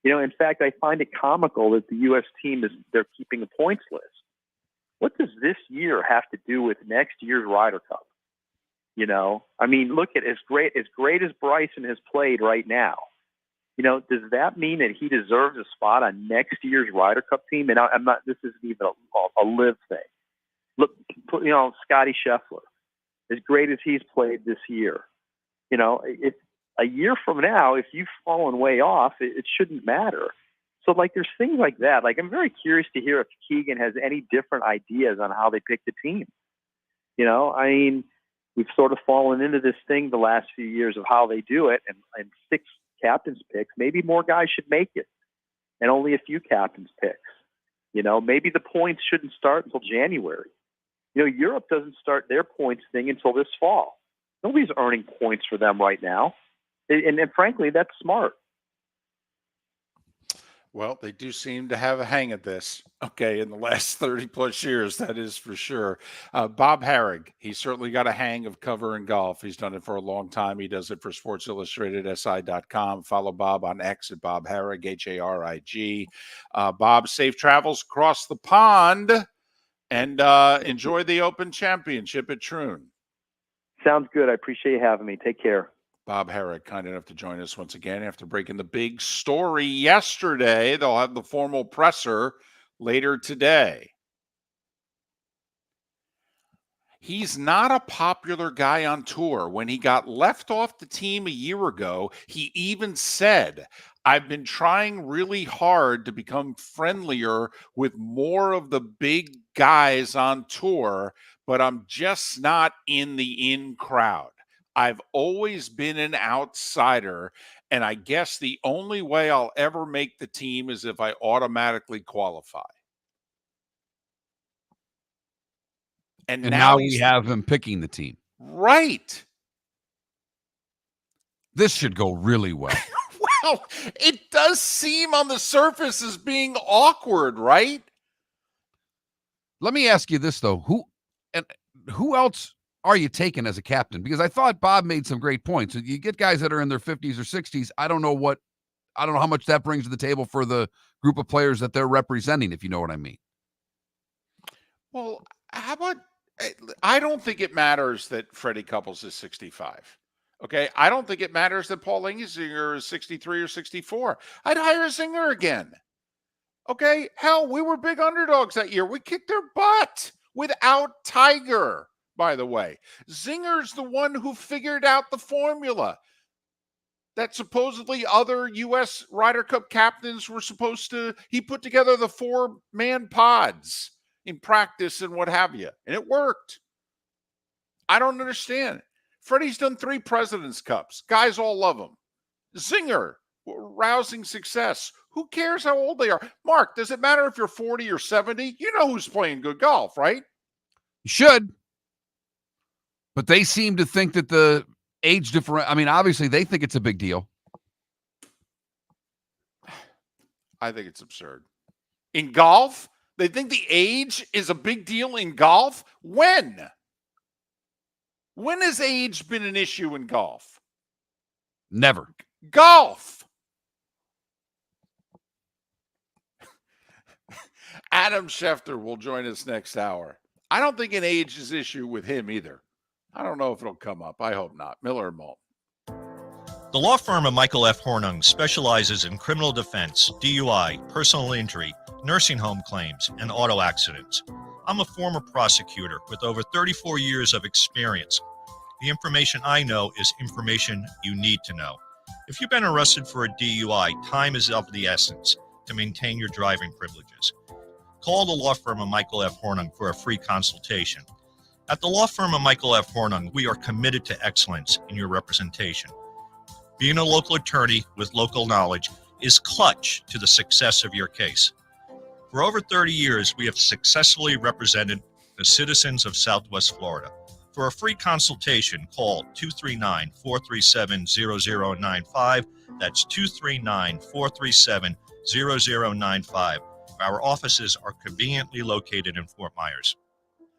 In fact, I find it comical that the U.S. team they're keeping a points list. What does this year have to do with next year's Ryder Cup? Look at as great as Bryson has played right now. Does that mean that he deserves a spot on next year's Ryder Cup team? And I'm not. This isn't even a live thing. Look, Scotty Schefter, as great as he's played this year, if a year from now, if you've fallen way off, it shouldn't matter. So, there's things like that. I'm very curious to hear if Keegan has any different ideas on how they pick the team. We've sort of fallen into this thing the last few years of how they do it, and 6 captains picks. Maybe more guys should make it, and only a few captains picks. Maybe the points shouldn't start until January. Europe doesn't start their points thing until this fall. Nobody's earning points for them right now. And frankly, that's smart. Well, they do seem to have a hang of this, in the last 30 plus years, that is for sure. Bob Harig, he's certainly got a hang of covering golf. He's done it for a long time. He does it for Sports Illustrated, SI.com. Follow Bob on X at Bob Harig, Harig. Bob, safe travels across the pond, and enjoy the Open Championship at Troon. Sounds good. I appreciate you having me. Take care. Bob Harig, kind enough to join us once again after breaking the big story yesterday. They'll have the formal presser later today. He's not a popular guy on tour. When he got left off the team a year ago, he even said, I've been trying really hard to become friendlier with more of the big guys on tour, but I'm just not in the in crowd. I've always been an outsider, and I guess the only way I'll ever make the team is if I automatically qualify. And now we have him picking the team. Right. This should go really well. Well, it does seem on the surface as being awkward, right? Let me ask you this, though. Who else are you taking as a captain? Because I thought Bob made some great points. You get guys that are in their 50s or 60s. I don't know how much that brings to the table for the group of players that they're representing, if you know what I mean. Well, how about, I don't think it matters that Freddie Couples is 65. Okay. I don't think it matters that Paul Zinger is 63 or 64. I'd hire Zinger again. Okay. Hell, we were big underdogs that year. We kicked their butt without Tiger. By the way, Zinger's the one who figured out the formula that supposedly other U.S. Ryder Cup captains were supposed to. He put together the 4-man pods in practice and what have you, and it worked. I don't understand. Freddie's done 3 President's Cups. Guys all love him. Zinger, rousing success. Who cares how old they are? Mark, does it matter if you're 40 or 70? You know who's playing good golf, right? You should. But they seem to think that the age difference, obviously they think it's a big deal. I think it's absurd. In golf, they think the age is a big deal in golf? When? When has age been an issue in golf? Never. Golf. Adam Schefter will join us next hour. I don't think an age is issue with him either. I don't know if it'll come up. I hope not. Miller and Moulton. The law firm of Michael F. Hornung specializes in criminal defense, DUI, personal injury, nursing home claims, and auto accidents. I'm a former prosecutor with over 34 years of experience. The information I know is information you need to know. If you've been arrested for a DUI, time is of the essence to maintain your driving privileges. Call the law firm of Michael F. Hornung for a free consultation. At the law firm of Michael F. Hornung, we are committed to excellence in your representation. Being a local attorney with local knowledge is clutch to the success of your case. For over 30 years, we have successfully represented the citizens of Southwest Florida. For a free consultation, call 239-437-0095. That's 239-437-0095. Our offices are conveniently located in Fort Myers.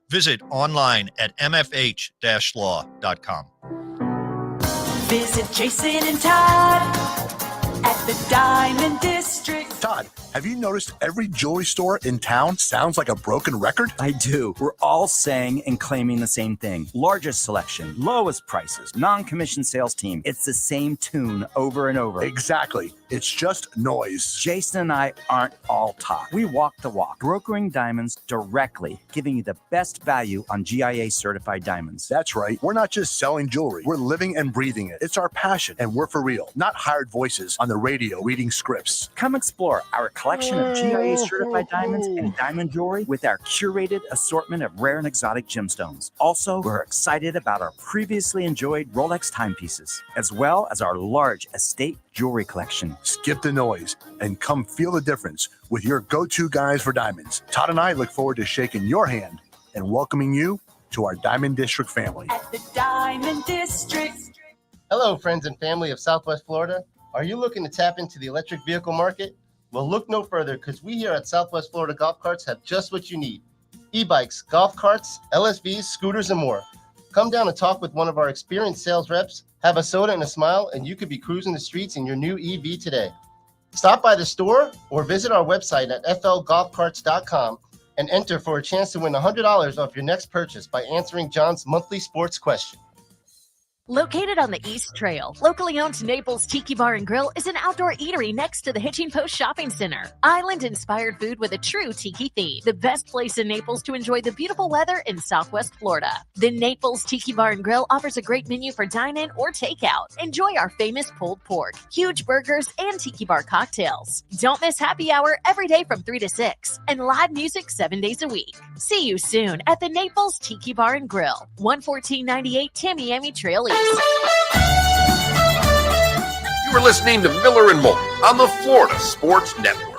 Visit online at mfh-law.com. Visit Jason and Todd at the Diamond District. Todd Todd, have you noticed every jewelry store in town sounds like a broken record? I do. We're all saying and claiming the same thing. Largest selection, lowest prices, non-commissioned sales team. It's the same tune over and over. Exactly. It's just noise. Jason and I aren't all talk. We walk the walk, brokering diamonds directly, giving you the best value on GIA certified diamonds. That's right. We're not just selling jewelry. We're living and breathing it. It's our passion, and we're for real, not hired voices on the radio reading scripts. Come explore our collection of GIA certified diamonds and diamond jewelry with our curated assortment of rare and exotic gemstones. Also, we're excited about our previously enjoyed Rolex timepieces, as well as our large estate jewelry collection. Skip the noise and come feel the difference with your go-to guys for diamonds. Todd and I look forward to shaking your hand and welcoming you to our Diamond District family. At the Diamond District. Hello, friends and family of Southwest Florida. Are you looking to tap into the electric vehicle market? Well, look no further, because we here at Southwest Florida Golf Carts have just what you need. E-bikes, golf carts, LSVs, scooters, and more. Come down and talk with one of our experienced sales reps, have a soda and a smile, and you could be cruising the streets in your new EV today. Stop by the store or visit our website at flgolfcarts.com and enter for a chance to win $100 off your next purchase by answering John's monthly sports question. Located on the East Trail, locally owned Naples Tiki Bar and Grill is an outdoor eatery next to the Hitching Post Shopping Center. Island-inspired food with a true tiki theme. The best place in Naples to enjoy the beautiful weather in Southwest Florida. The Naples Tiki Bar and Grill offers a great menu for dine-in or takeout. Enjoy our famous pulled pork, huge burgers, and tiki bar cocktails. Don't miss happy hour every day from 3 to 6 and live music 7 days a week. See you soon at the Naples Tiki Bar and Grill, 11498 Tamiami Trail East. You were listening to Miller and Moulton on the Florida Sports Network.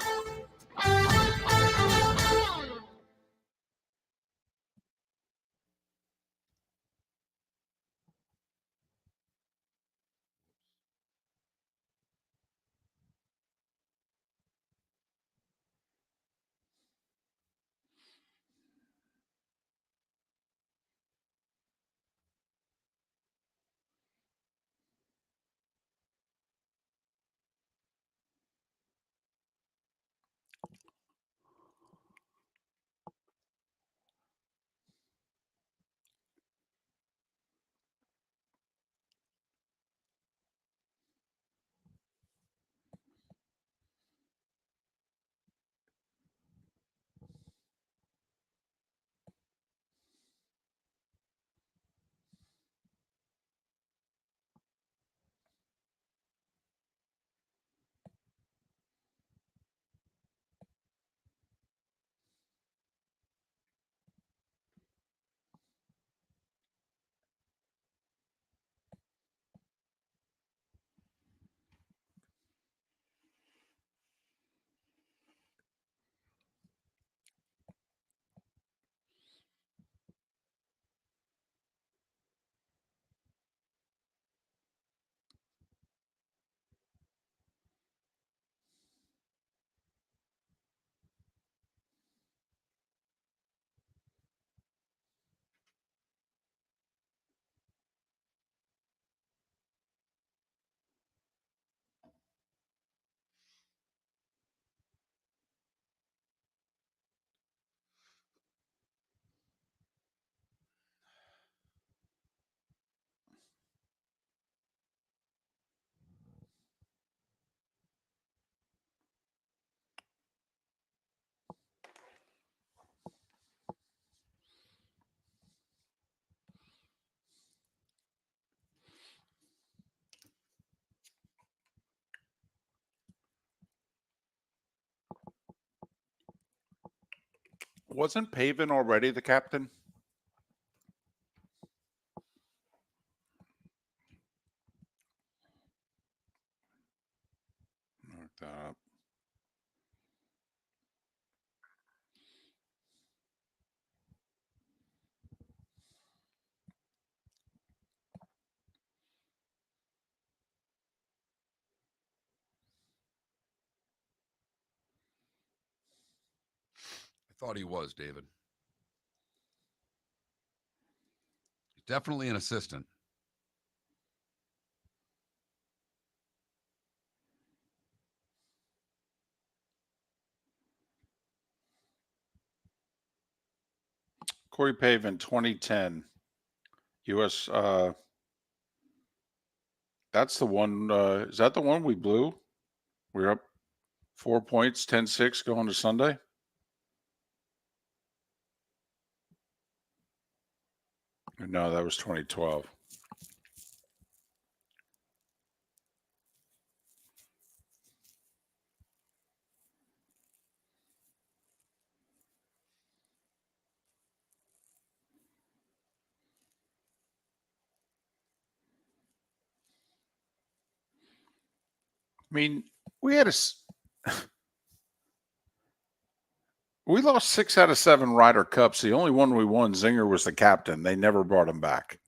Wasn't Pavin already the captain? Look that up. I thought he was, David. He's definitely an assistant. Corey Pavin, 2010. U.S. That's the one. Is that the one we blew? We're up 4 points, 10-6 going to Sunday. No, that was 2012. I mean, we lost 6 out of 7 Ryder Cups. The only one we won, Zinger was the captain. They never brought him back.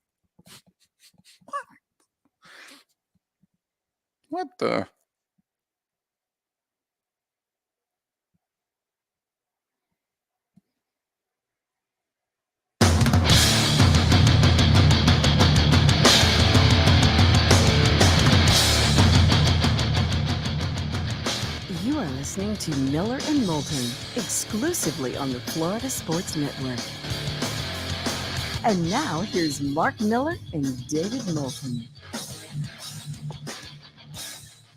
What the? You are listening to Miller and Moulton, exclusively on the Florida Sports Network. And now, here's Mark Miller and David Moulton.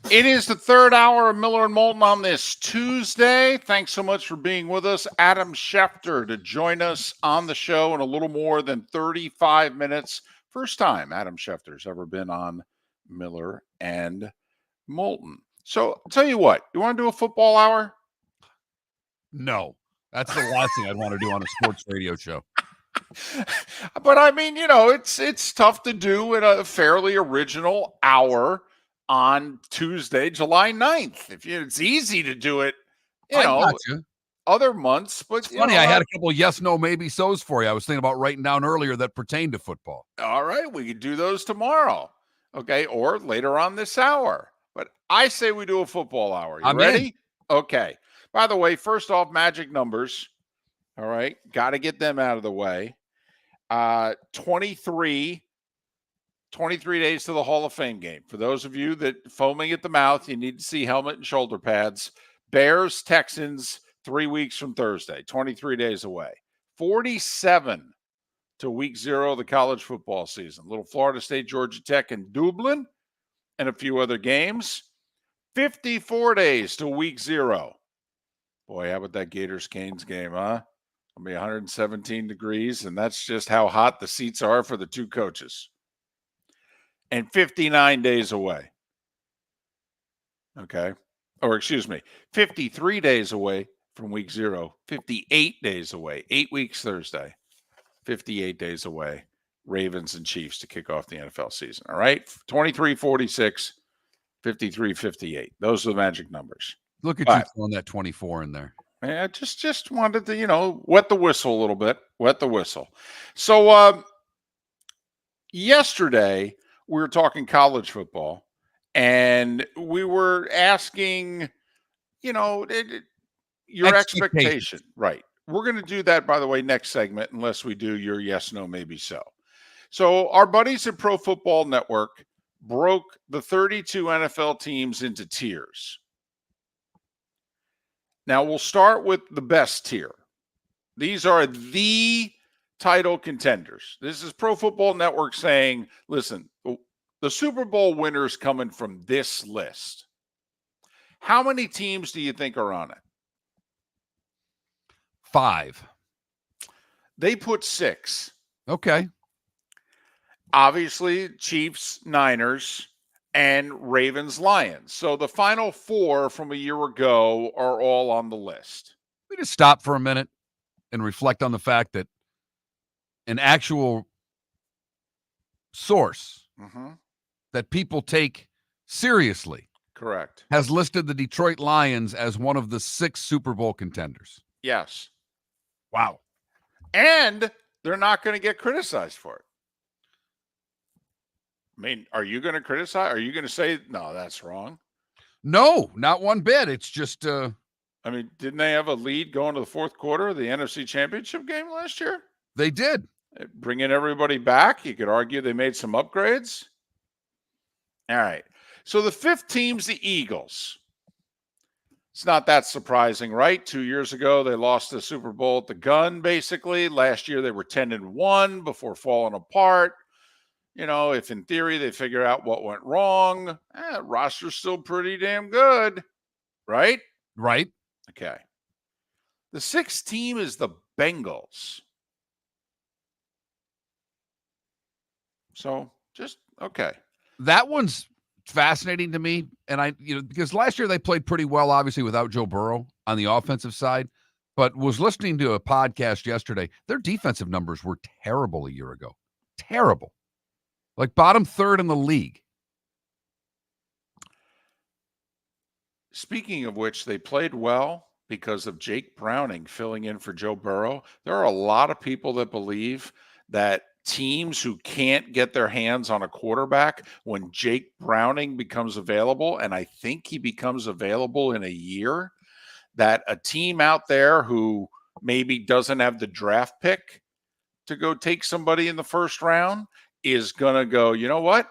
It is the third hour of Miller and Moulton on this Tuesday. Thanks so much for being with us. Adam Schefter to join us on the show in a little more than 35 minutes. First time Adam Schefter's ever been on Miller and Moulton. So I'll tell you what, you want to do a football hour? No, that's the last thing I'd want to do on a sports radio show. But I mean, it's tough to do in a fairly original hour on Tuesday, July 9th. It's easy to do it, other months. But it's funny, I had a couple of yes, no, maybe so's for you. I was thinking about writing down earlier that pertained to football. All right, we could do those tomorrow, okay, or later on this hour. But I say we do a football hour. You ready? Okay. By the way, first off, magic numbers. All right, got to get them out of the way. 23 days to the Hall of Fame game. For those of you that foaming at the mouth, you need to see helmet and shoulder pads. Bears, Texans, 3 weeks from Thursday, 23 days away. 47 to week 0 of the college football season. Little Florida State, Georgia Tech, and Dublin, and a few other games. 54 days to week 0. Boy, how about that Gators-Canes game, huh? It'll be 117 degrees, and that's just how hot the seats are for the two coaches. And 59 days away. Okay. Or excuse me, 53 days away from week 0. 58 days away. 8 weeks Thursday. 58 days away. Ravens and Chiefs to kick off the NFL season. All right. 23-46, 53-58. Those are the magic numbers. Look at you throwing that 24 in there. I just wanted to, wet the whistle a little bit. Wet the whistle. So yesterday we were talking college football, and we were asking, your expectation. Right. We're going to do that, by the way, next segment, unless we do your yes, no, maybe so. So our buddies at Pro Football Network broke the 32 NFL teams into tiers. Now, we'll start with the best tier. These are the title contenders. This is Pro Football Network saying, listen, the Super Bowl winners coming from this list. How many teams do you think are on it? 5. They put 6. Okay. Obviously, Chiefs, Niners, and Ravens, Lions. So the final 4 from a year ago are all on the list. We just stop for a minute and reflect on the fact that an actual source that people take seriously, correct, has listed the Detroit Lions as one of the 6 Super Bowl contenders. Yes. Wow. And they're not going to get criticized for it. I mean, are you going to criticize? Are you going to say, no, that's wrong? No, not one bit. It's just, I mean, didn't they have a lead going to the fourth quarter of the NFC Championship game last year? They did. Bringing everybody back. You could argue they made some upgrades. All right. So the 5th team's the Eagles. It's not that surprising, right? 2 years ago, they lost the Super Bowl at the gun, basically. Last year, they were 10-1 before falling apart. You know, if in theory they figure out what went wrong, roster's still pretty damn good, right? Right. Okay. The sixth team is the Bengals. So just, okay. That one's fascinating to me. And because last year they played pretty well, obviously, without Joe Burrow on the offensive side, but was listening to a podcast yesterday. Their defensive numbers were terrible a year ago. Terrible. Like bottom third in the league. Speaking of which, they played well because of Jake Browning filling in for Joe Burrow. There are a lot of people that believe that teams who can't get their hands on a quarterback when Jake Browning becomes available, and I think he becomes available in a year, that a team out there who maybe doesn't have the draft pick to go take somebody in the first round is going to go, you know what?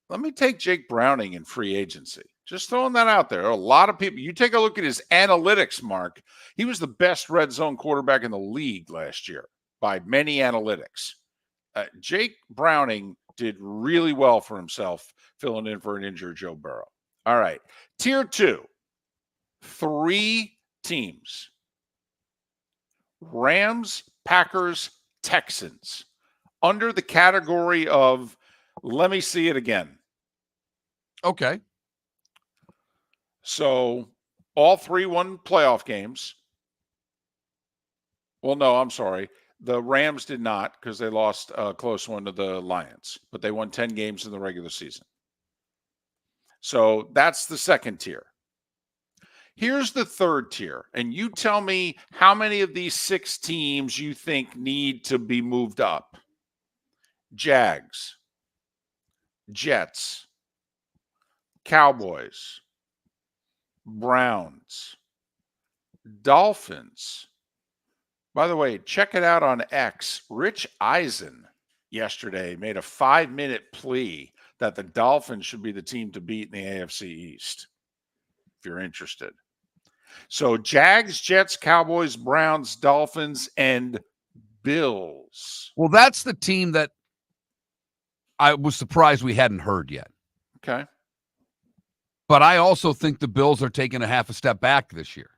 Let me take Jake Browning in free agency. Just throwing that out there. A lot of people, you take a look at his analytics, Mark. He was the best red zone quarterback in the league last year by many analytics. Jake Browning did really well for himself filling in for an injured Joe Burrow. All right. Tier 2, 3 teams. Rams, Packers, Texans. Under the category of, let me see it again. Okay. So all 3 won playoff games. Well, no, I'm sorry. The Rams did not because they lost a close one to the Lions, but they won 10 games in the regular season. So that's the second tier. Here's the third tier, and you tell me how many of these 6 teams you think need to be moved up. Jags, Jets, Cowboys, Browns, Dolphins. By the way, check it out on X. Rich Eisen yesterday made a 5-minute plea that the Dolphins should be the team to beat in the AFC East, if you're interested. So Jags, Jets, Cowboys, Browns, Dolphins, and Bills. Well, that's the team that I was surprised we hadn't heard yet. Okay. But I also think the Bills are taking a half a step back this year.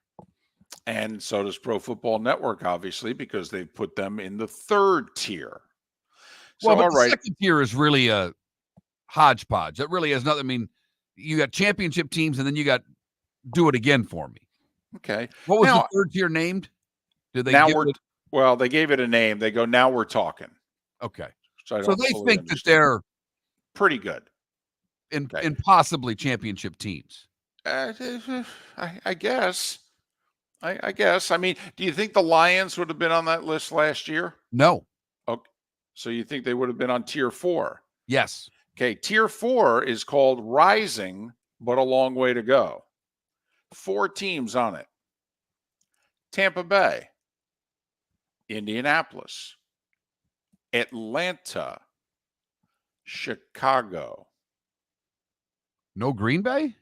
And so does Pro Football Network, obviously, because they've put them in the third tier. So, Well, but all right. the second tier is really a hodgepodge. That really has nothing. I mean, you got championship teams, and then you got do it again for me. Okay. What was Now, the third tier named? Did they now give we're it? well, they gave it a name. They go, now we're talking. Okay. So I So don't they fully think that understand. they're Pretty good. in Okay. possibly championship teams. I guess. I guess. I mean, do you think the Lions would have been on that list last year? No. Okay. So you think they would have been on tier 4? Yes. Okay. Tier 4 is called Rising, but a long way to go. 4 teams on it. Tampa Bay, Indianapolis, Atlanta, Chicago. No Green Bay?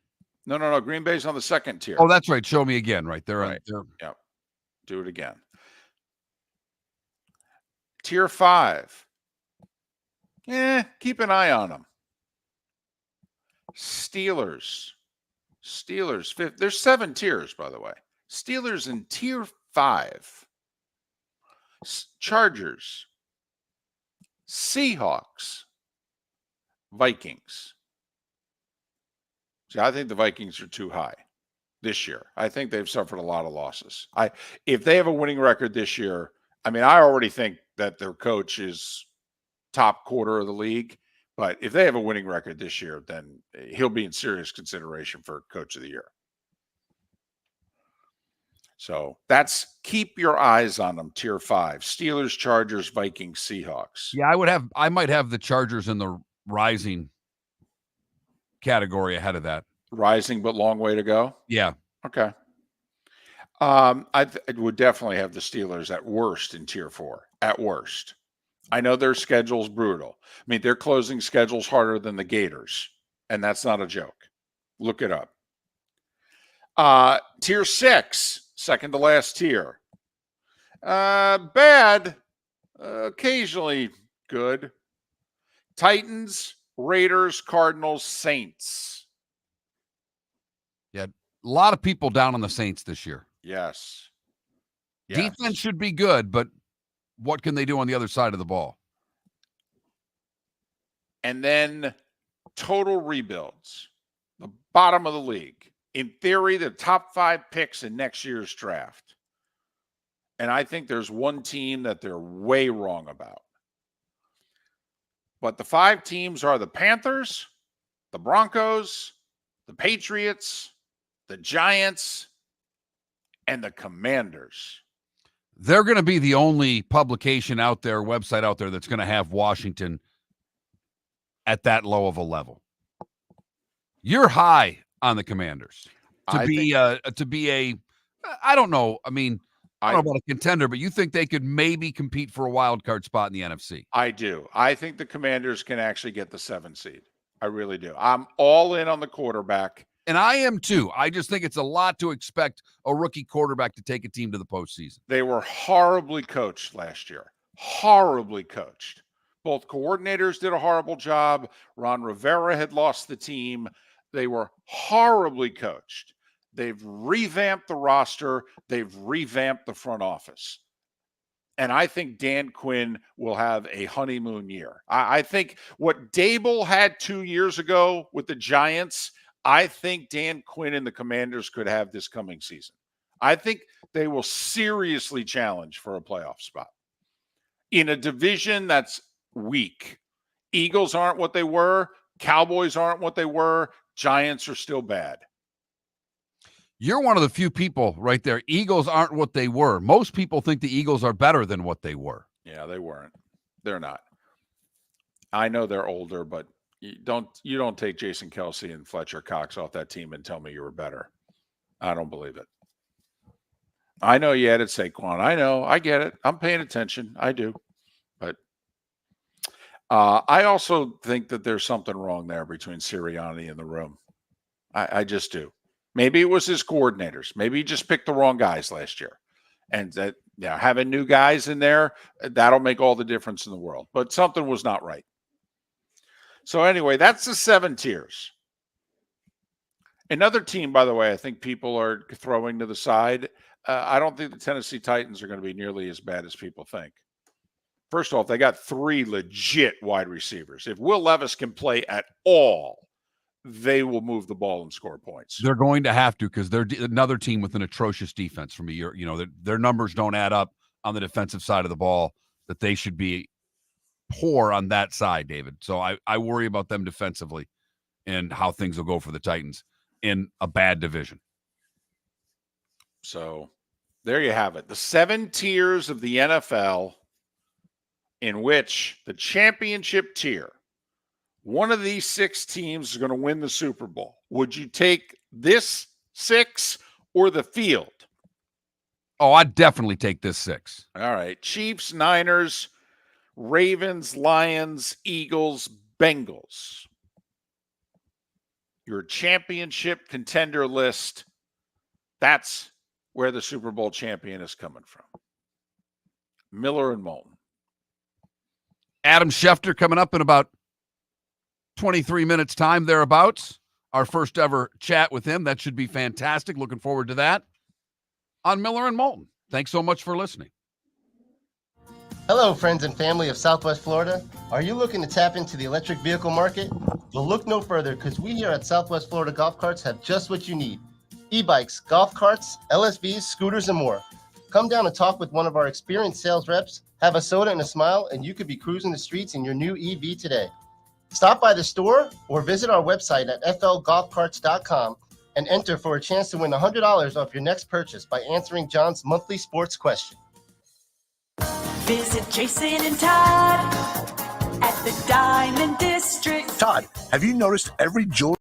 No. Green Bay's on the second tier. Oh, that's right. Show me again. Right. They're Right. on. Yep. Do it again. Tier 5. Keep an eye on them. Steelers. Fifth. There's 7 tiers, by the way. Steelers in tier 5. Chargers. Seahawks. Vikings. See, I think the Vikings are too high this year. I think they've suffered a lot of losses. If they have a winning record this year, I mean, I already think that their coach is top quarter of the league. But if they have a winning record this year, then he'll be in serious consideration for Coach of the Year. So that's keep your eyes on them. Tier 5: Steelers, Chargers, Vikings, Seahawks. Yeah, I might have the Chargers in the rising category ahead of that. Rising, but long way to go. Yeah. Okay. I would definitely have the Steelers at worst in tier 4. At worst. I know their schedule's brutal. I mean, their closing schedule's harder than the Gators, and that's not a joke. Look it up. Tier 6, second to last tier. Bad, occasionally good. Titans, Raiders, Cardinals, Saints. Yeah, a lot of people down on the Saints this year. Yes. Defense should be good, but what can they do on the other side of the ball? And then total rebuilds, the bottom of the league. In theory, the top 5 picks in next year's draft. And I think there's one team that they're way wrong about. But the 5 teams are the Panthers, the Broncos, the Patriots, the Giants, and the Commanders. They're going to be the only publication out there, website out there that's going to have Washington at that low of a level. You're high on the Commanders to be a I don't know. I mean, I don't know about a contender, but you think they could maybe compete for a wild card spot in the NFC? I do. I think the Commanders can actually get the 7 seed. I really do. I'm all in on the quarterback. And I am too. I just think it's a lot to expect a rookie quarterback to take a team to the postseason. They were horribly coached last year. Horribly coached. Both coordinators did a horrible job. Ron Rivera had lost the team. They were horribly coached. They've revamped the roster. They've revamped the front office. And I think Dan Quinn will have a honeymoon year. I think what Dable had 2 years ago with the Giants, I think Dan Quinn and the Commanders could have this coming season. I think they will seriously challenge for a playoff spot in a division that's weak. Eagles aren't what they were. Cowboys aren't what they were. Giants are still bad. You're one of the few people right there. Eagles aren't what they were. Most people think the Eagles are better than what they were. Yeah, they weren't. They're not. I know they're older, but you don't take Jason Kelce and Fletcher Cox off that team and tell me you were better. I don't believe it. I know you added Saquon. I know. I get it. I'm paying attention. I do. But I also think that there's something wrong there between Sirianni and the room. I just do. Maybe it was his coordinators. Maybe he just picked the wrong guys last year. And that having new guys in there, that'll make all the difference in the world. But something was not right. So anyway, that's the 7 tiers. Another team, by the way, I think people are throwing to the side. I don't think the Tennessee Titans are going to be nearly as bad as people think. First off, they got 3 legit wide receivers. If Will Levis can play at all, they will move the ball and score points. They're going to have to because they're another team with an atrocious defense from a year. You know, their numbers don't add up on the defensive side of the ball, that they should be poor on that side, David. So I worry about them defensively and how things will go for the Titans in a bad division. So there you have it. The 7 tiers of the NFL, in which the championship tier, one of these 6 teams is going to win the Super Bowl. Would you take this 6 or the field? Oh, I'd definitely take this 6. All right. Chiefs, Niners, Ravens, Lions, Eagles, Bengals. Your championship contender list, that's where the Super Bowl champion is coming from. Miller and Moulton. Adam Schefter coming up in about 23 minutes time thereabouts. Our first ever chat with him. That should be fantastic. Looking forward to that on Miller and Moulton. Thanks so much for listening. Hello, friends and family of Southwest Florida. Are you looking to tap into the electric vehicle market? Well, look no further, because we here at Southwest Florida Golf Carts have just what you need. E-bikes, golf carts, LSVs, scooters, and more. Come down and talk with one of our experienced sales reps, have a soda and a smile, and you could be cruising the streets in your new EV today. Stop by the store or visit our website at flgolfcarts.com and enter for a chance to win $100 off your next purchase by answering John's monthly sports question. Visit Jason and Todd at the Diamond District. Todd, have you noticed every jewelry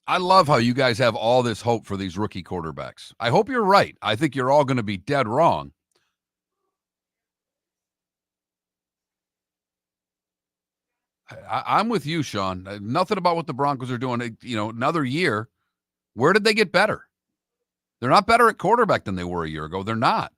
I love how you guys have all this hope for these rookie quarterbacks. I hope you're right. I think you're all going to be dead wrong. I'm with you, Sean. Nothing about what the Broncos are doing. Another year. Where did they get better? They're not better at quarterback than they were a year ago. They're not.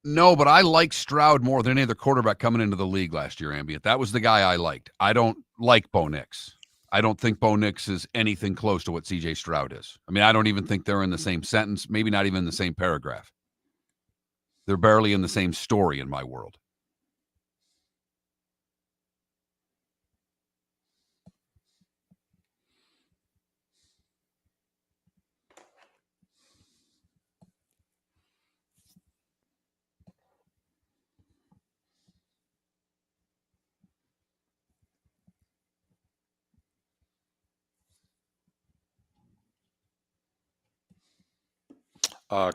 No, but I like Stroud more than any other quarterback coming into the league last year, Ambient. That was the guy I liked. I don't like Bo Nix. I don't think Bo Nix is anything close to what C.J. Stroud is. I mean, I don't even think they're in the same sentence, maybe not even in the same paragraph. They're barely in the same story in my world.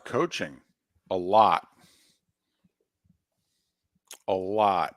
Coaching, a lot. A lot.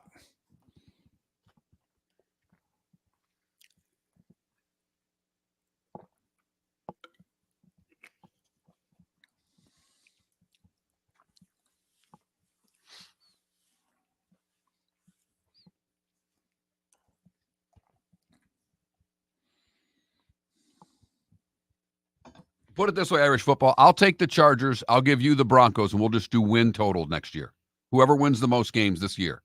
Put it this way, Irish football. I'll take the Chargers. I'll give you the Broncos, and we'll just do win total next year. Whoever wins the most games this year.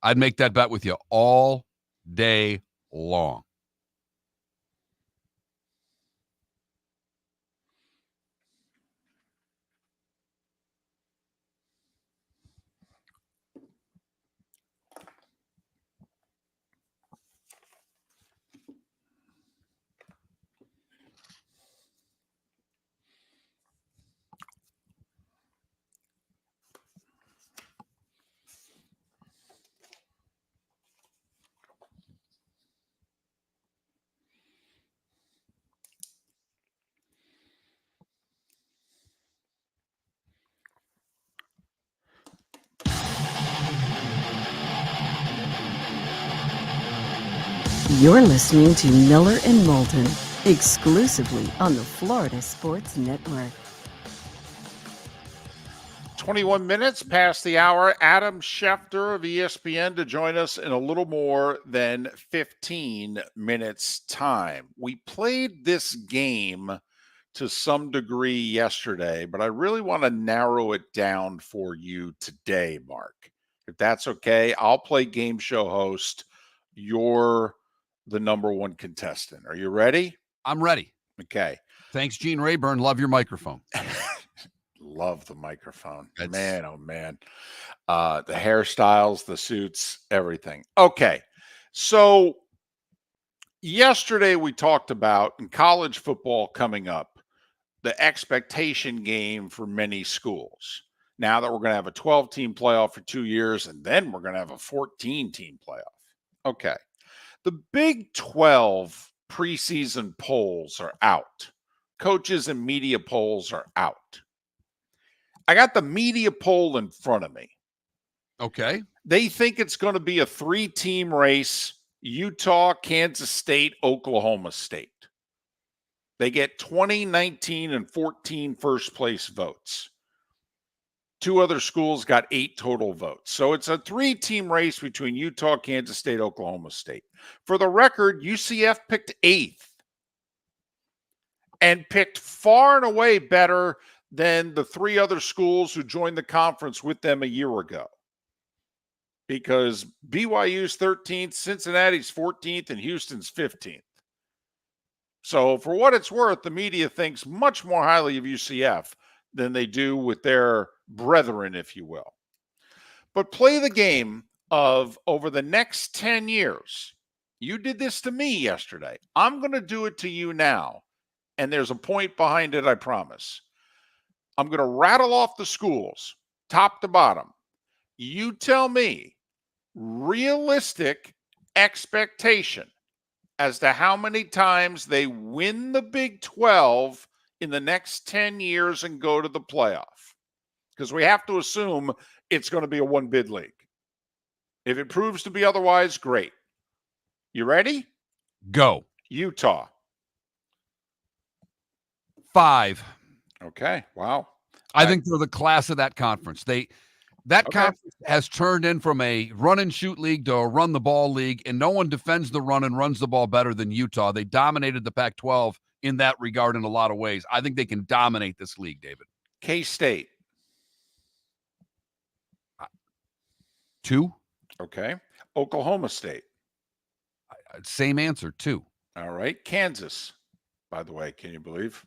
I'd make that bet with you all day long. You're listening to Miller and Moulton, exclusively on the Florida Sports Network. 21 minutes past the hour. Adam Schefter of ESPN to join us in a little more than 15 minutes time. We played this game to some degree yesterday, but I really want to narrow it down for you today, Mark. If that's okay, I'll play game show host. You're the number one contestant. Are you ready? I'm ready. Okay. Thanks, Gene Rayburn. Love your microphone. Love the microphone. Man, oh man. The hairstyles, the suits, everything. Okay. So Yesterday, we talked about in college football coming up, the expectation game for many schools. Now that we're going to have a 12-team playoff for 2 years, and then we're going to have a 14-team playoff. Okay. The Big 12 preseason polls are out. Coaches and media polls are out. I got the media poll in front of me. Okay. They think it's going to be a 3-team race: Utah, Kansas State, Oklahoma State. They get 20, 19, and 14 first-place votes. 2 other schools got 8 total votes. So it's a 3-team race between Utah, Kansas State, Oklahoma State. For the record, UCF picked 8th and picked far and away better than the 3 other schools who joined the conference with them a year ago. Because BYU's 13th, Cincinnati's 14th, and Houston's 15th. So for what it's worth, the media thinks much more highly of UCF than they do with their brethren, if you will. But play the game of over the next 10 years. You did this to me yesterday. I'm going to do it to you now. And there's a point behind it, I promise. I'm going to rattle off the schools, top to bottom. You tell me realistic expectation as to how many times they win the Big 12 in the next 10 years and go to the playoff. Because we have to assume it's going to be a one-bid league. If it proves to be otherwise, great. You ready? Go. Utah. 5. Okay. Wow. I think they're the class of that conference. Conference has turned in from a run and shoot league to a run the ball league, and no one defends the run and runs the ball better than Utah. They dominated the Pac-12 in that regard in a lot of ways. I think they can dominate this league, David. K-State. 2. Okay. Oklahoma State. Same answer, 2. All right. Kansas. By the way, can you believe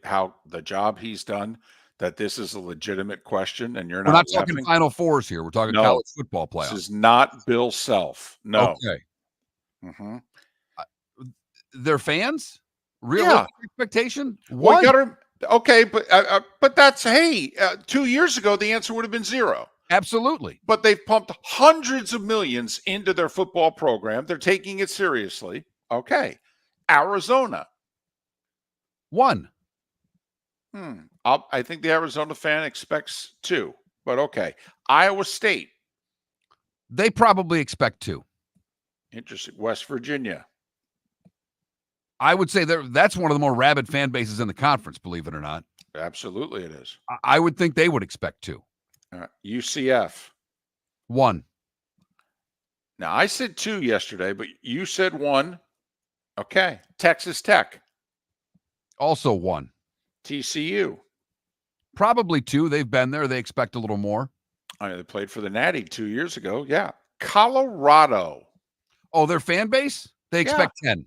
how the job he's done, that this is a legitimate question and you're We're not laughing? talking Final Fours here. We're talking college football playoffs. This is not Bill Self. No. Okay. Mm-hmm. They're fans? Realistic expectation? Well, but that's, 2 years ago, the answer would have been 0. Absolutely. But they've pumped hundreds of millions into their football program. They're taking it seriously. Okay. Arizona. 1. I think the Arizona fan expects 2, but okay. Iowa State. They probably expect 2. Interesting. West Virginia. I would say that's one of the more rabid fan bases in the conference, believe it or not. Absolutely it is. I would think they would expect 2. UCF. 1. Now, I said 2 yesterday, but you said 1. Okay. Texas Tech. Also 1. TCU. Probably 2. They've been there. They expect a little more. They played for the Natty 2 years ago. Yeah. Colorado. Oh, their fan base? They expect 10.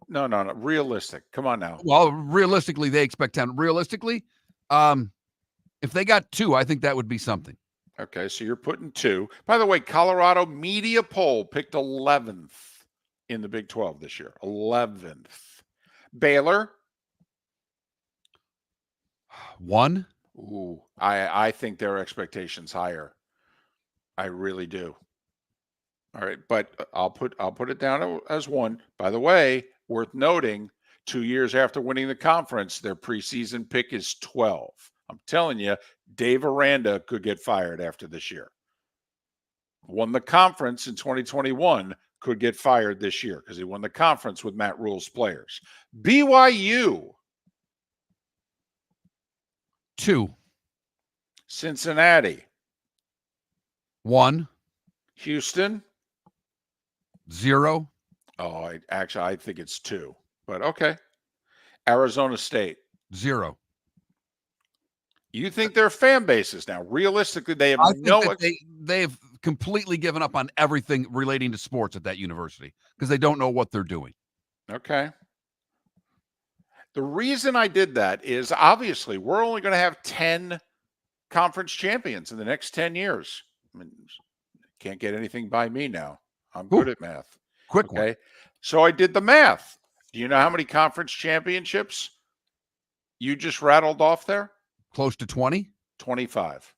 No. Realistic. Come on now. Well, realistically, they expect 10. Realistically, if they got 2, I think that would be something. Okay, so you're putting 2. By the way, Colorado media poll picked 11th in the Big 12 this year. 11th. Baylor. 1. Ooh, I think their expectations higher. I really do. All right, but I'll put it down as 1. By the way, worth noting, 2 years after winning the conference, their preseason pick is 12. I'm telling you, Dave Aranda could get fired after this year. Won the conference in 2021, could get fired this year because he won the conference with Matt Rule's players. BYU. 2. Cincinnati. 1. Houston. 0. Oh, I think it's 2, but okay. Arizona State. 0. You think they're fan bases now? Realistically, they have they've completely given up on everything relating to sports at that university because they don't know what they're doing. Okay. The reason I did that is obviously we're only going to have 10 conference champions in the next 10 years. I mean, can't get anything by me now. I'm good at math. Quick one. So I did the math. Do you know how many conference championships you just rattled off there? Close to 20? 25.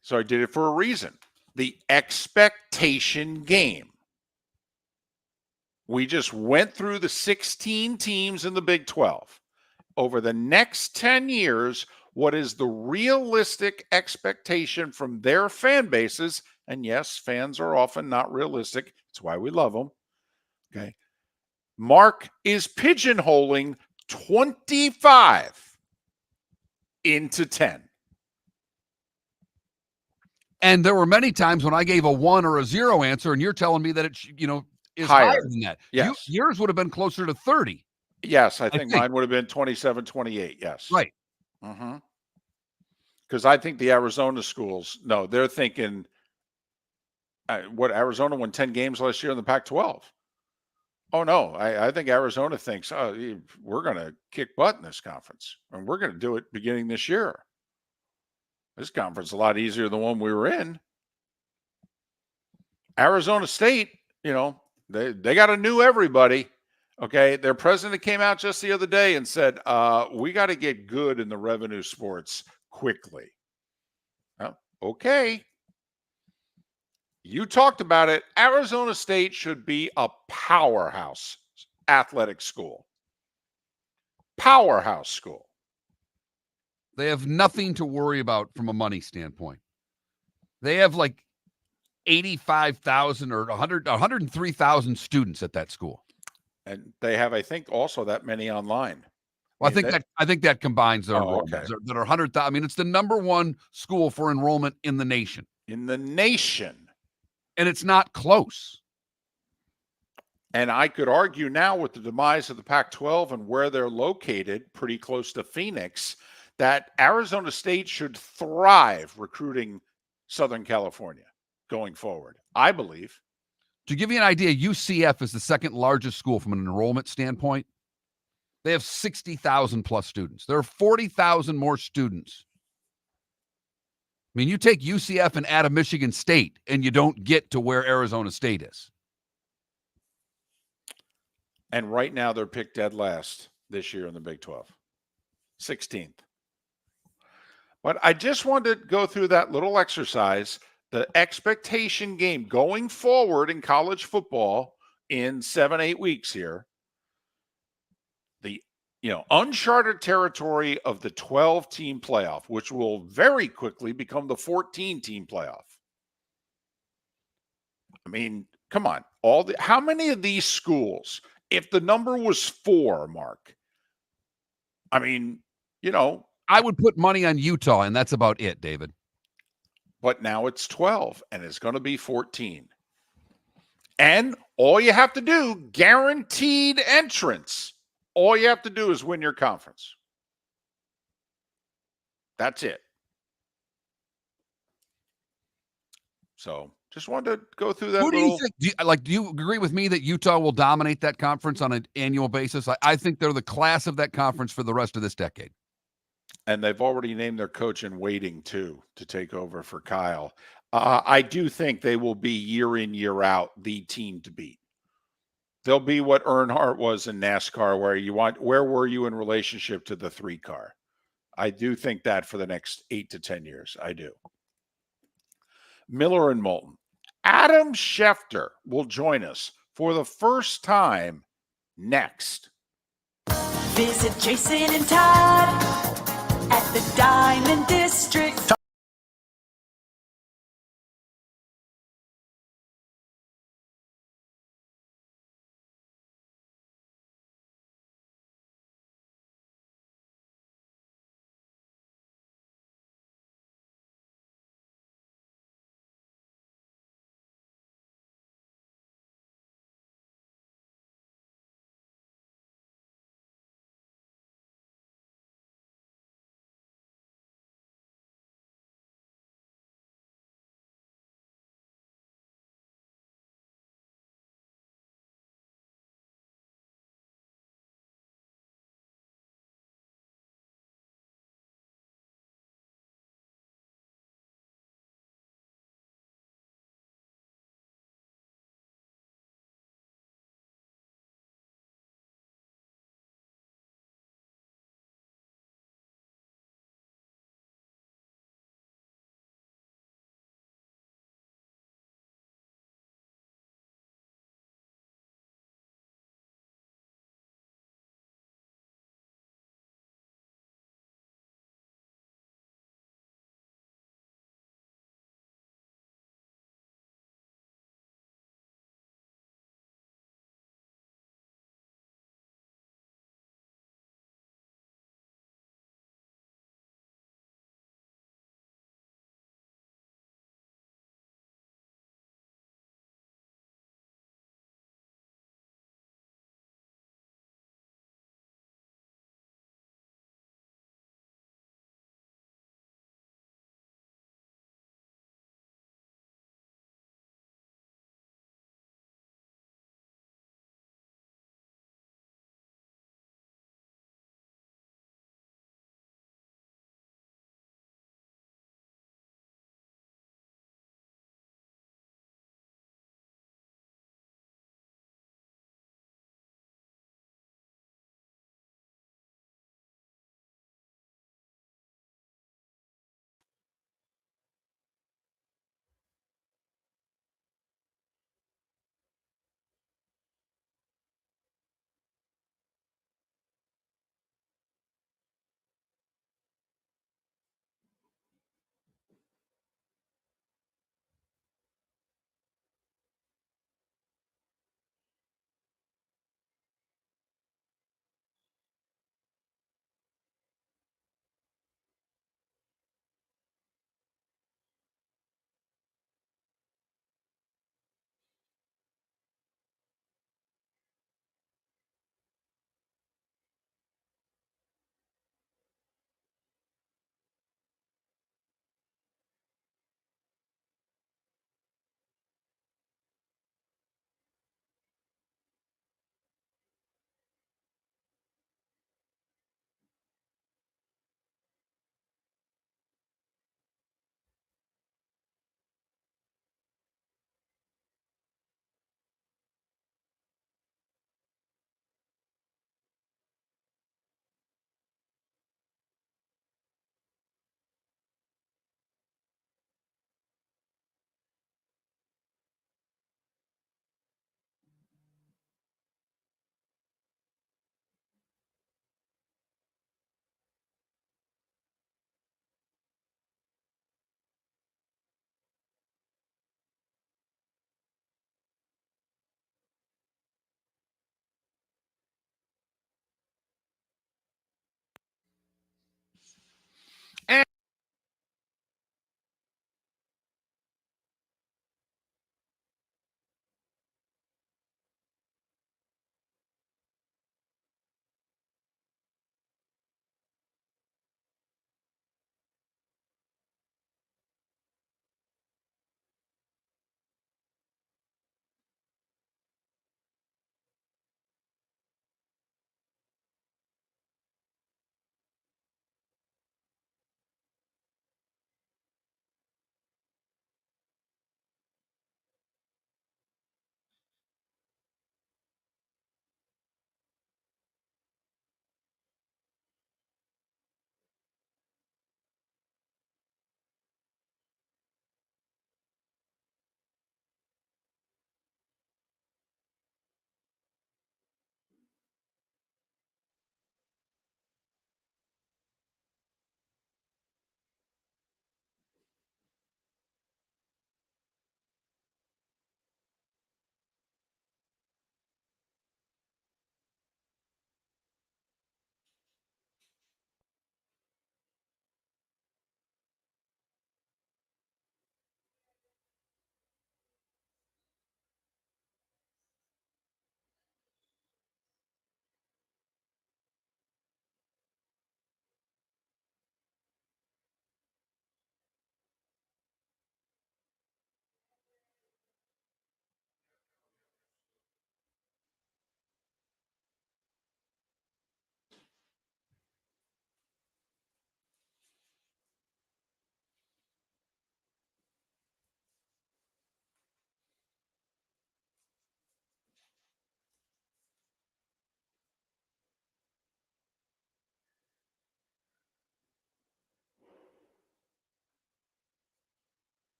So I did it for a reason. The expectation game. We just went through the 16 teams in the Big 12. Over the next 10 years, what is the realistic expectation from their fan bases? And yes, fans are often not realistic. That's why we love them. Okay. Mark is pigeonholing 25 into 10. And there were many times when I gave a 1 or a 0 answer, and you're telling me that it, is higher than that. Yes. Yours would have been closer to 30. Yes, I think mine would have been 27, 28. Yes. Right. Because I think the Arizona schools, no, they're thinking, what, Arizona won 10 games last year in the Pac-12. Oh, no, I think Arizona thinks, we're going to kick butt in this conference, and we're going to do it beginning this year. This conference is a lot easier than the one we were in. Arizona State, they got to know everybody. Okay, their president came out just the other day and said, we got to get good in the revenue sports quickly. Okay. You talked about it. Arizona State should be a powerhouse athletic school. Powerhouse school. They have nothing to worry about from a money standpoint. They have like 85,000 or 103,000 students at that school. And they have, I think, also that many online. Well, I think that combines their enrollments okay. that are 100,000. I mean, it's the number one school for enrollment in the nation. In the nation. And it's not close. And I could argue now with the demise of the Pac-12 and where they're located, pretty close to Phoenix, that Arizona State should thrive recruiting Southern California going forward, I believe. To give you an idea, UCF is the second largest school from an enrollment standpoint. They have 60,000 plus students. There are 40,000 more students. I mean, you take UCF and add a Michigan State, and you don't get to where Arizona State is. And right now, they're picked dead last this year in the Big 12. 16th. But I just wanted to go through that little exercise, the expectation game going forward in college football in 7-8 weeks here. The uncharted territory of the 12-team playoff, which will very quickly become the 14-team playoff. I mean, come on. How many of these schools, if the number was 4, Mark, I mean, I would put money on Utah, and that's about it, David. But now it's 12, and it's going to be 14. And all you have to do, guaranteed entrance. All you have to do is win your conference. That's it. So just wanted to go through that. Who do you think? Do you agree with me that Utah will dominate that conference on an annual basis? I think they're the class of that conference for the rest of this decade. And they've already named their coach in waiting, too, to take over for Kyle. I do think they will be year in, year out, the team to beat. They'll be what Earnhardt was in NASCAR, where were you in relationship to the 3 car? I do think that for the next 8 to 10 years. I do. Miller and Moulton. Adam Schefter will join us for the first time next. Visit Jason and Todd at the Diamond District.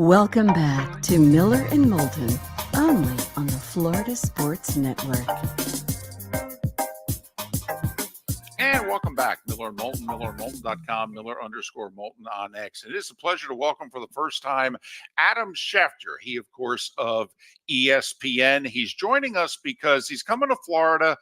Welcome back to Miller and Moulton, only on the Florida Sports Network. And welcome back, Miller and Moulton, MillerandMoulton.com, Miller_Moulton on X. It is a pleasure to welcome for the first time Adam Schefter. He, of course, of ESPN. He's joining us because he's coming to Florida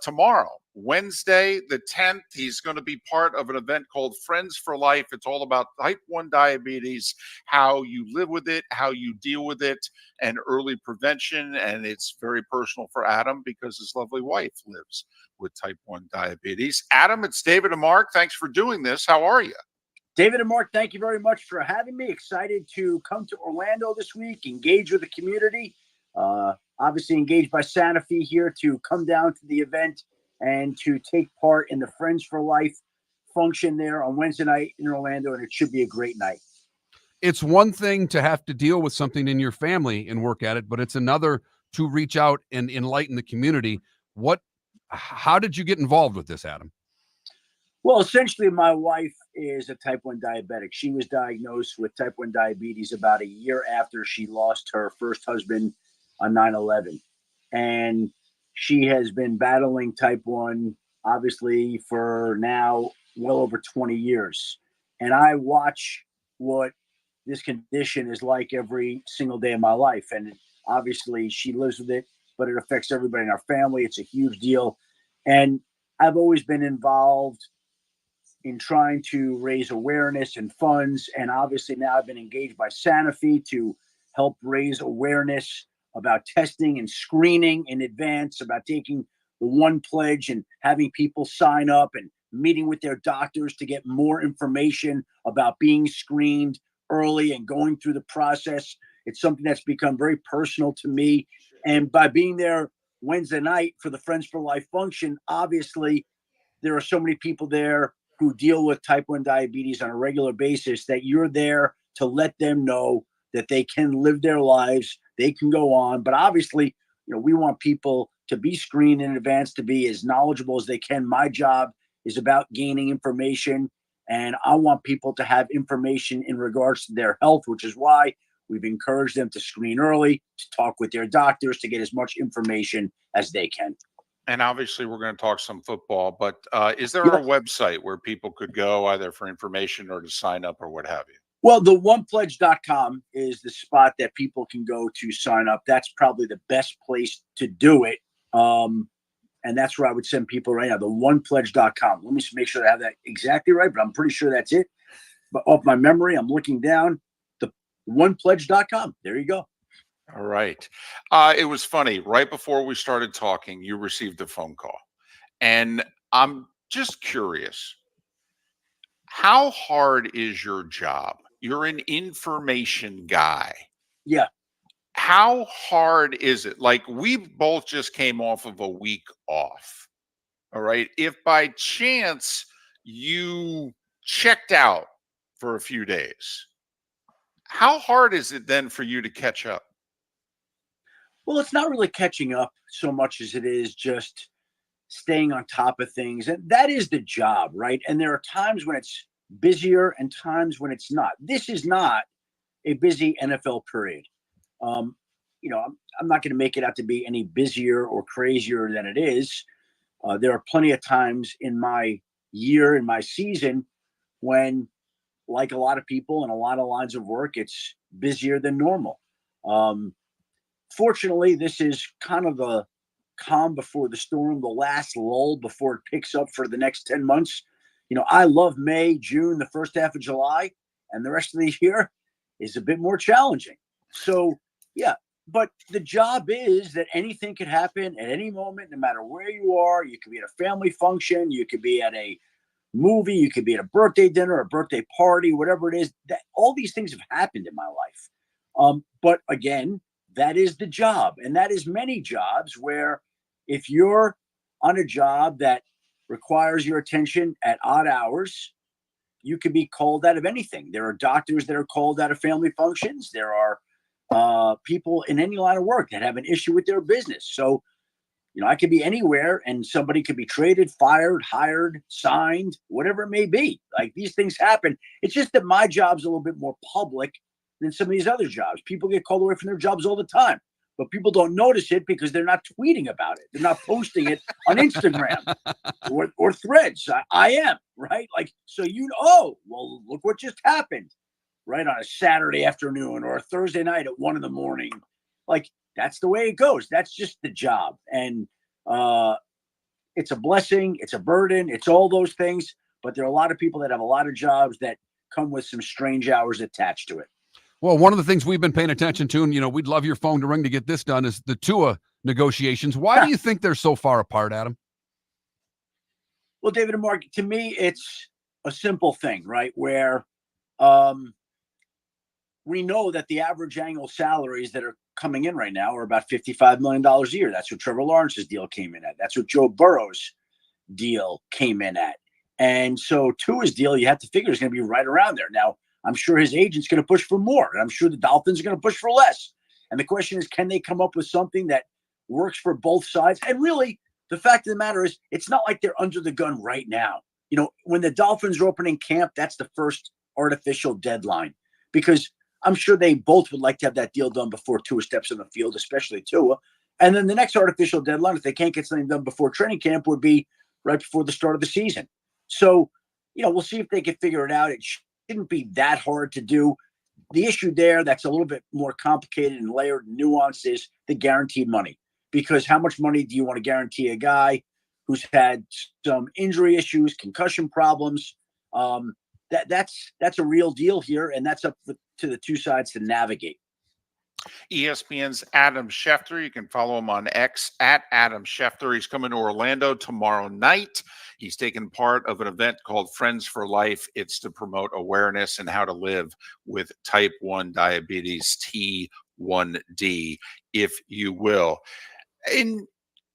tomorrow, Wednesday, the 10th. He's going to be part of an event called Friends for Life. It's all about type 1 diabetes, how you live with it, how you deal with it, and early prevention. And it's very personal for Adam because his lovely wife lives with type 1 diabetes. Adam, it's David and Mark. Thanks for doing this. How are you? David and Mark, thank you very much for having me. Excited to come to Orlando this week, engage with the community. Obviously engaged by Santa Fe here to come down to the event and to take part in the Friends for Life function there on Wednesday night in Orlando, and it should be a great night. It's one thing to have to deal with something in your family and work at it, but it's another to reach out and enlighten the community. How did you get involved with this, Adam? Well, essentially, my wife is a type 1 diabetic. She was diagnosed with type 1 diabetes about a year after she lost her first husband on 9/11. And she has been battling type 1, obviously, for now well over 20 years. And I watch what this condition is like every single day of my life. And obviously, she lives with it, but it affects everybody in our family. It's a huge deal. And I've always been involved in trying to raise awareness and funds. And obviously now I've been engaged by Santa Fe to help raise awareness about testing and screening in advance, about taking the one pledge and having people sign up and meeting with their doctors to get more information about being screened early and going through the process. It's something that's become very personal to me. And by being there Wednesday night for the Friends for Life function, obviously there are so many people there who deal with type 1 diabetes on a regular basis that you're there to let them know that they can live their lives, they can go on. But obviously, we want people to be screened in advance, to be as knowledgeable as they can. My job is about gaining information, and I want people to have information in regards to their health, which is why we've encouraged them to screen early, to talk with their doctors, to get as much information as they can. And obviously, we're going to talk some football, but is there a website where people could go either for information or to sign up or what have you? Well, the onepledge.com is the spot that people can go to sign up. That's probably the best place to do it. And that's where I would send people right now, the onepledge.com. Let me just make sure I have that exactly right, but I'm pretty sure that's it. But off my memory, I'm looking down, the onepledge.com. There you go. All right. It was funny. Right before we started talking, you received a phone call. And I'm just curious, how hard is your job? You're an information guy. Yeah. How hard is it? Like, we both just came off of a week off. All right. If by chance you checked out for a few days, how hard is it then for you to catch up? Well, it's not really catching up so much as it is just staying on top of things. And that is the job, right? And there are times when it's busier and times when it's not. This is not a busy NFL period. I'm not going to make it out to be any busier or crazier than it is. There are plenty of times in my year, in my season, when, like a lot of people in a lot of lines of work, it's busier than normal. Fortunately, this is kind of the calm before the storm, the last lull before it picks up for the next 10 months. I love May, June, the first half of July, and the rest of the year is a bit more challenging. So, yeah, but the job is that anything could happen at any moment, no matter where you are. You could be at a family function, you could be at a movie, you could be at a birthday dinner, a birthday party, whatever it is. That all these things have happened in my life. But again, that is the job. And that is many jobs where if you're on a job that requires your attention at odd hours, you could be called out of anything. There are doctors that are called out of family functions. There are people in any line of work that have an issue with their business. So, I could be anywhere and somebody could be traded, fired, hired, signed, whatever it may be. Like, these things happen. It's just that my job's a little bit more public than some of these other jobs. People get called away from their jobs all the time, but people don't notice it because they're not tweeting about it. They're not posting it on Instagram or Threads. I am, right? Like, so well, look what just happened, right? On a Saturday afternoon or a Thursday night at 1 a.m. Like, that's the way it goes. That's just the job. And it's a blessing. It's a burden. It's all those things. But there are a lot of people that have a lot of jobs that come with some strange hours attached to it. Well, one of the things we've been paying attention to, and, we'd love your phone to ring to get this done, is the Tua negotiations. Why do you think they're so far apart, Adam? Well, David and Mark, to me, it's a simple thing, right? Where we know that the average annual salaries that are coming in right now are about $55 million a year. That's what Trevor Lawrence's deal came in at. That's what Joe Burrow's deal came in at. And so Tua's deal, you have to figure, is going to be right around there. Now, I'm sure his agent's going to push for more, and I'm sure the Dolphins are going to push for less. And the question is, can they come up with something that works for both sides? And really, the fact of the matter is, it's not like they're under the gun right now. When the Dolphins are opening camp, that's the first artificial deadline, because I'm sure they both would like to have that deal done before Tua steps on the field, especially Tua. And then the next artificial deadline, if they can't get something done before training camp, would be right before the start of the season. So, we'll see if they can figure it out. It shouldn't be that hard to do. The issue there that's a little bit more complicated and layered and nuanced is the guaranteed money. Because how much money do you want to guarantee a guy who's had some injury issues, concussion problems? That's a real deal here, and that's up to the two sides to navigate. ESPN's Adam Schefter. You can follow him on X at Adam Schefter. He's coming to Orlando tomorrow night. He's taking part of an event called Friends for Life. It's to promote awareness and how to live with type 1 diabetes, T1D, if you will. In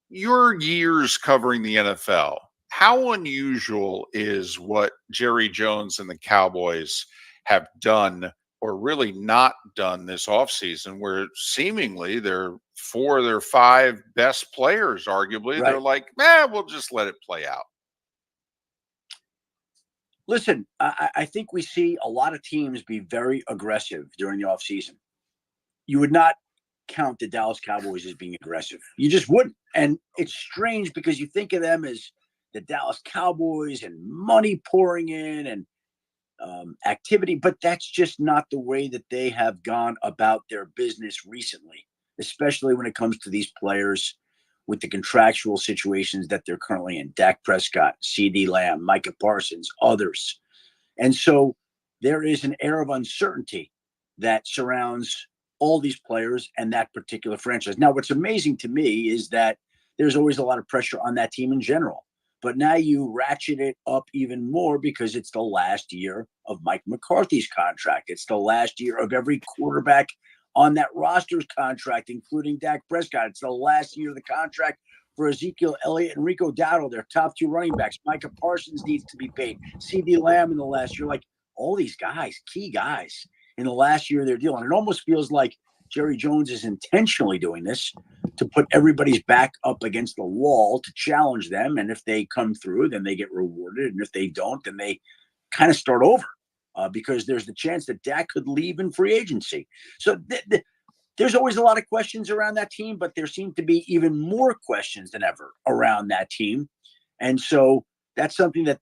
your years covering the NFL, how unusual is what Jerry Jones and the Cowboys have done or really not done this offseason, where seemingly they're 4 of their 5 best players, arguably, Right. They're like, we'll just let it play out. Listen, I think we see a lot of teams be very aggressive during the offseason. You would not count the Dallas Cowboys as being aggressive. You just wouldn't. And it's strange because you think of them as the Dallas Cowboys and money pouring in and activity, but that's just not the way that they have gone about their business recently, especially when it comes to these players with the contractual situations that they're currently in. Dak Prescott, CeeDee Lamb, Micah Parsons, others. And so there is an air of uncertainty that surrounds all these players and that particular franchise. Now, what's amazing to me is that there's always a lot of pressure on that team in general. But now you ratchet it up even more because it's the last year of Mike McCarthy's contract. It's the last year of every quarterback on that roster's contract, including Dak Prescott. It's the last year of the contract for Ezekiel Elliott and Rico Dowdle, their top 2 running backs. Micah Parsons needs to be paid. CeeDee Lamb in the last year. Like, all these guys, key guys, in the last year of their deal. And it almost feels like Jerry Jones is intentionally doing this to put everybody's back up against the wall to challenge them. And if they come through, then they get rewarded. And if they don't, then they kind of start over because there's the chance that Dak could leave in free agency. So there's always a lot of questions around that team, but there seem to be even more questions than ever around that team. And so that's something that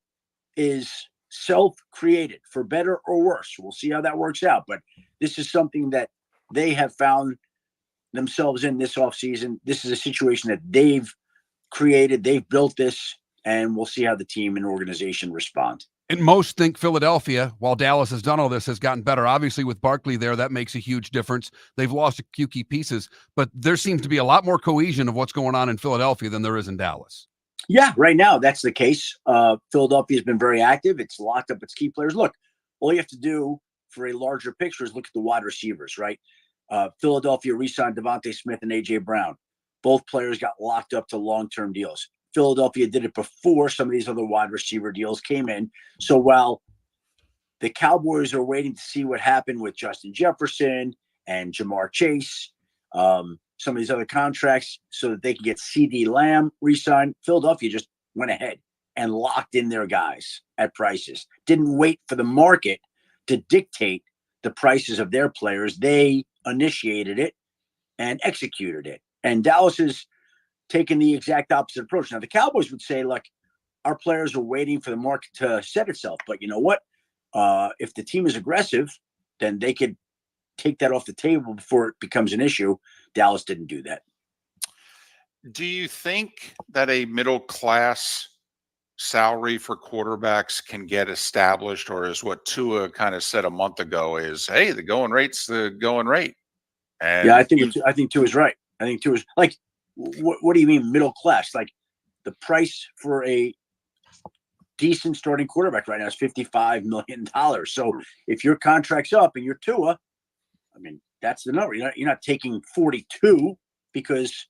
is self-created, for better or worse. We'll see how that works out. But this is something that they have found themselves in this offseason. This is a situation that they've created. They've built this, and we'll see how the team and organization respond. And most think Philadelphia, while Dallas has done all this, has gotten better. Obviously, with Barkley there, that makes a huge difference. They've lost a few key pieces, but there seems to be a lot more cohesion of what's going on in Philadelphia than there is in Dallas. Yeah, right now that's the case. Philadelphia has been very active. It's locked up its key players. Look, all you have to do for a larger picture is look at the wide receivers, right? Philadelphia re-signed Devontae Smith and A.J. Brown. Both players got locked up to long-term deals. Philadelphia did it before some of these other wide receiver deals came in. So while the Cowboys are waiting to see what happened with Justin Jefferson and Jamar Chase, some of these other contracts, so that they can get CeeDee Lamb re-signed, Philadelphia just went ahead and locked in their guys at prices. Didn't wait for the market to dictate the prices of their players. They initiated it and executed it. And Dallas has taken the exact opposite approach. Now, the Cowboys would say, look, our players are waiting for the market to set itself. But you know what? If the team is aggressive, then they could take that off the table before it becomes an issue. Dallas didn't do that. Do you think that a middle class salary for quarterbacks can get established, or is what Tua kind of said a month ago is, hey, the going rate's the going rate? And yeah, I think Tua is right. I think Tua is like, what do you mean middle class? Like the price for a decent starting quarterback right now is $55 million. So if your contract's up and you're Tua, I mean, that's the number. You're not taking 42 because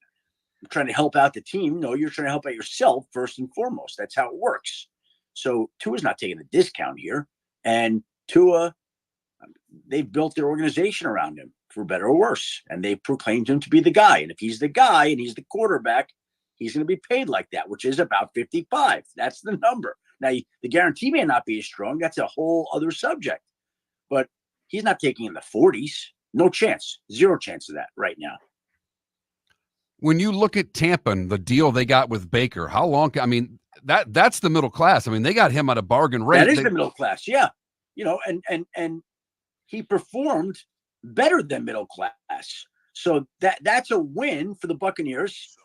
you're trying to help out the team. No, you're trying to help out yourself first and foremost. That's how it works. So Tua's not taking a discount here. And Tua, they've built their organization around him, for better or worse. And they proclaimed him to be the guy. And if he's the guy and he's the quarterback, he's going to be paid like that, which is about 55. That's the number. Now, the guarantee may not be as strong. That's a whole other subject. But he's not taking in the 40s. No chance. Zero chance of that right now. When you look at Tampa and the deal they got with Baker, how long? I mean, that's the middle class. I mean, they got him at a bargain rate. That is the middle class. Yeah. You know, and he performed better than middle class. So that's a win for the Buccaneers.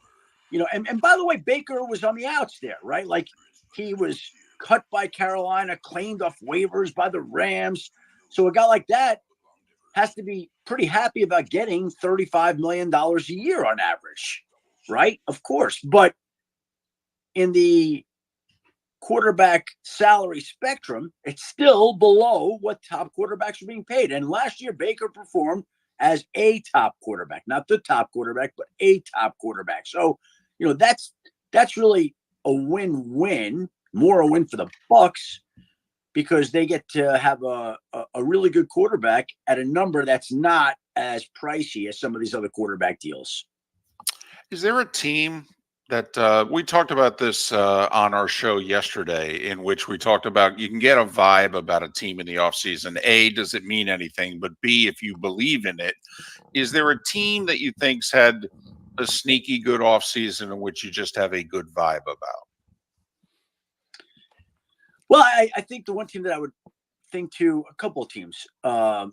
You know, and by the way, Baker was on the outs there, right? Like he was cut by Carolina, claimed off waivers by the Rams. So a guy like that has to be pretty happy about getting $35 million a year on average, right? Of course. But in the quarterback salary spectrum, it's still below what top quarterbacks are being paid. And last year, Baker performed as a top quarterback, not the top quarterback, but a top quarterback. So, you know, that's really a win-win, more a win for the Bucs, because they get to have a really good quarterback at a number that's not as pricey as some of these other quarterback deals. Is there a team that we talked about this on our show yesterday, in which we talked about you can get a vibe about a team in the offseason? A, does it mean anything? But B, if you believe in it, is there a team that you think's had a sneaky good offseason in which you just have a good vibe about? Well, I think the one team that I would think to, a couple of teams, I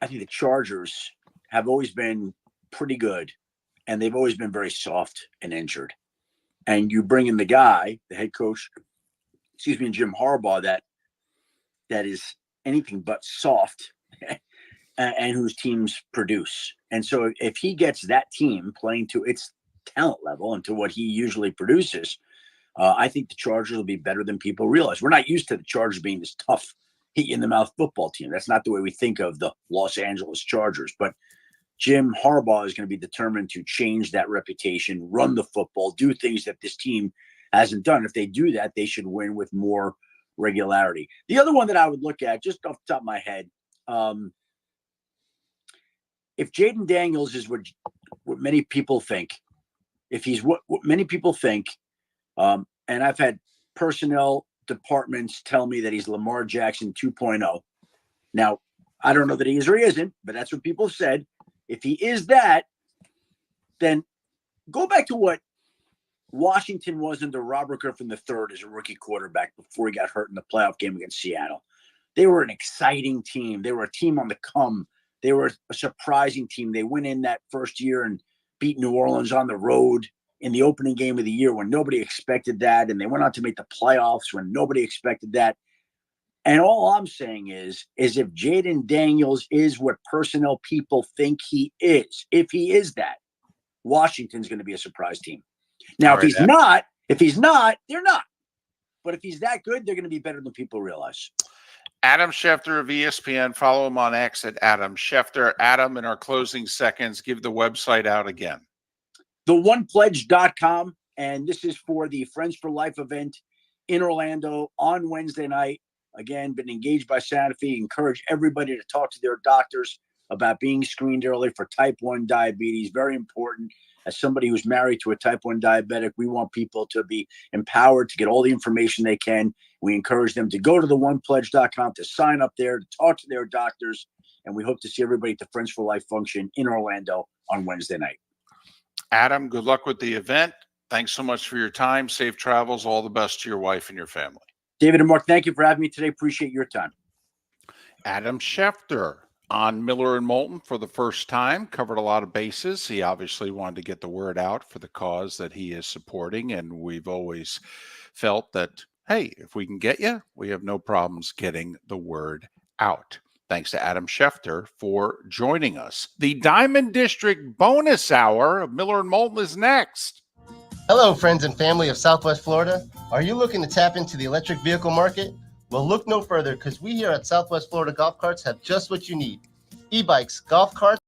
think the Chargers have always been pretty good, and they've always been very soft and injured. And you bring in the guy, the head coach, and Jim Harbaugh, that is anything but soft and whose teams produce. And so if he gets that team playing to its talent level and to what he usually produces, I think the Chargers will be better than people realize. We're not used to the Chargers being this tough, hit-you-in-the-mouth football team. That's not the way we think of the Los Angeles Chargers. But Jim Harbaugh is going to be determined to change that reputation, run the football, do things that this team hasn't done. If they do that, they should win with more regularity. The other one that I would look at, just off the top of my head, if Jaden Daniels is what many people think, if he's what many people think, and I've had personnel departments tell me that he's Lamar Jackson 2.0. Now, I don't know that he is or he isn't, but that's what people said. If he is that, then go back to what Washington was under Robert Griffin III as a rookie quarterback before he got hurt in the playoff game against Seattle. They were an exciting team. They were a team on the come. They were a surprising team. They went in that first year and beat New Orleans on the road in the opening game of the year when nobody expected that. And they went on to make the playoffs when nobody expected that. And all I'm saying is if Jaden Daniels is what personnel people think he is, if he is that, Washington's going to be a surprise team. Now, if he's not, they're not. But if he's that good, they're going to be better than people realize. Adam Schefter of ESPN. Follow him on X at Adam Schefter. Adam, in our closing seconds, give the website out again. TheOnePledge.com. And this is for the Friends for Life event in Orlando on Wednesday night. Again, been engaged by Santa Fe. Encourage everybody to talk to their doctors about being screened early for type 1 diabetes. Very important. As somebody who's married to a type 1 diabetic, we want people to be empowered to get all the information they can. We encourage them to go to theonepledge.com to sign up there, to talk to their doctors. And we hope to see everybody at the Friends for Life function in Orlando on Wednesday night. Adam, good luck with the event. Thanks so much for your time. Safe travels. All the best to your wife and your family. David and Mark, thank you for having me today. Appreciate your time. Adam Schefter on Miller and Moulton for the first time, covered a lot of bases. He obviously wanted to get the word out for the cause that he is supporting. And we've always felt that, hey, if we can get you, we have no problems getting the word out. Thanks to Adam Schefter for joining us. The Diamond District bonus hour of Miller and Moulton is next. Hello, friends and family of Southwest Florida. Are you looking to tap into the electric vehicle market? Well, look no further, because we here at Southwest Florida Golf Carts have just what you need. E-bikes, golf carts.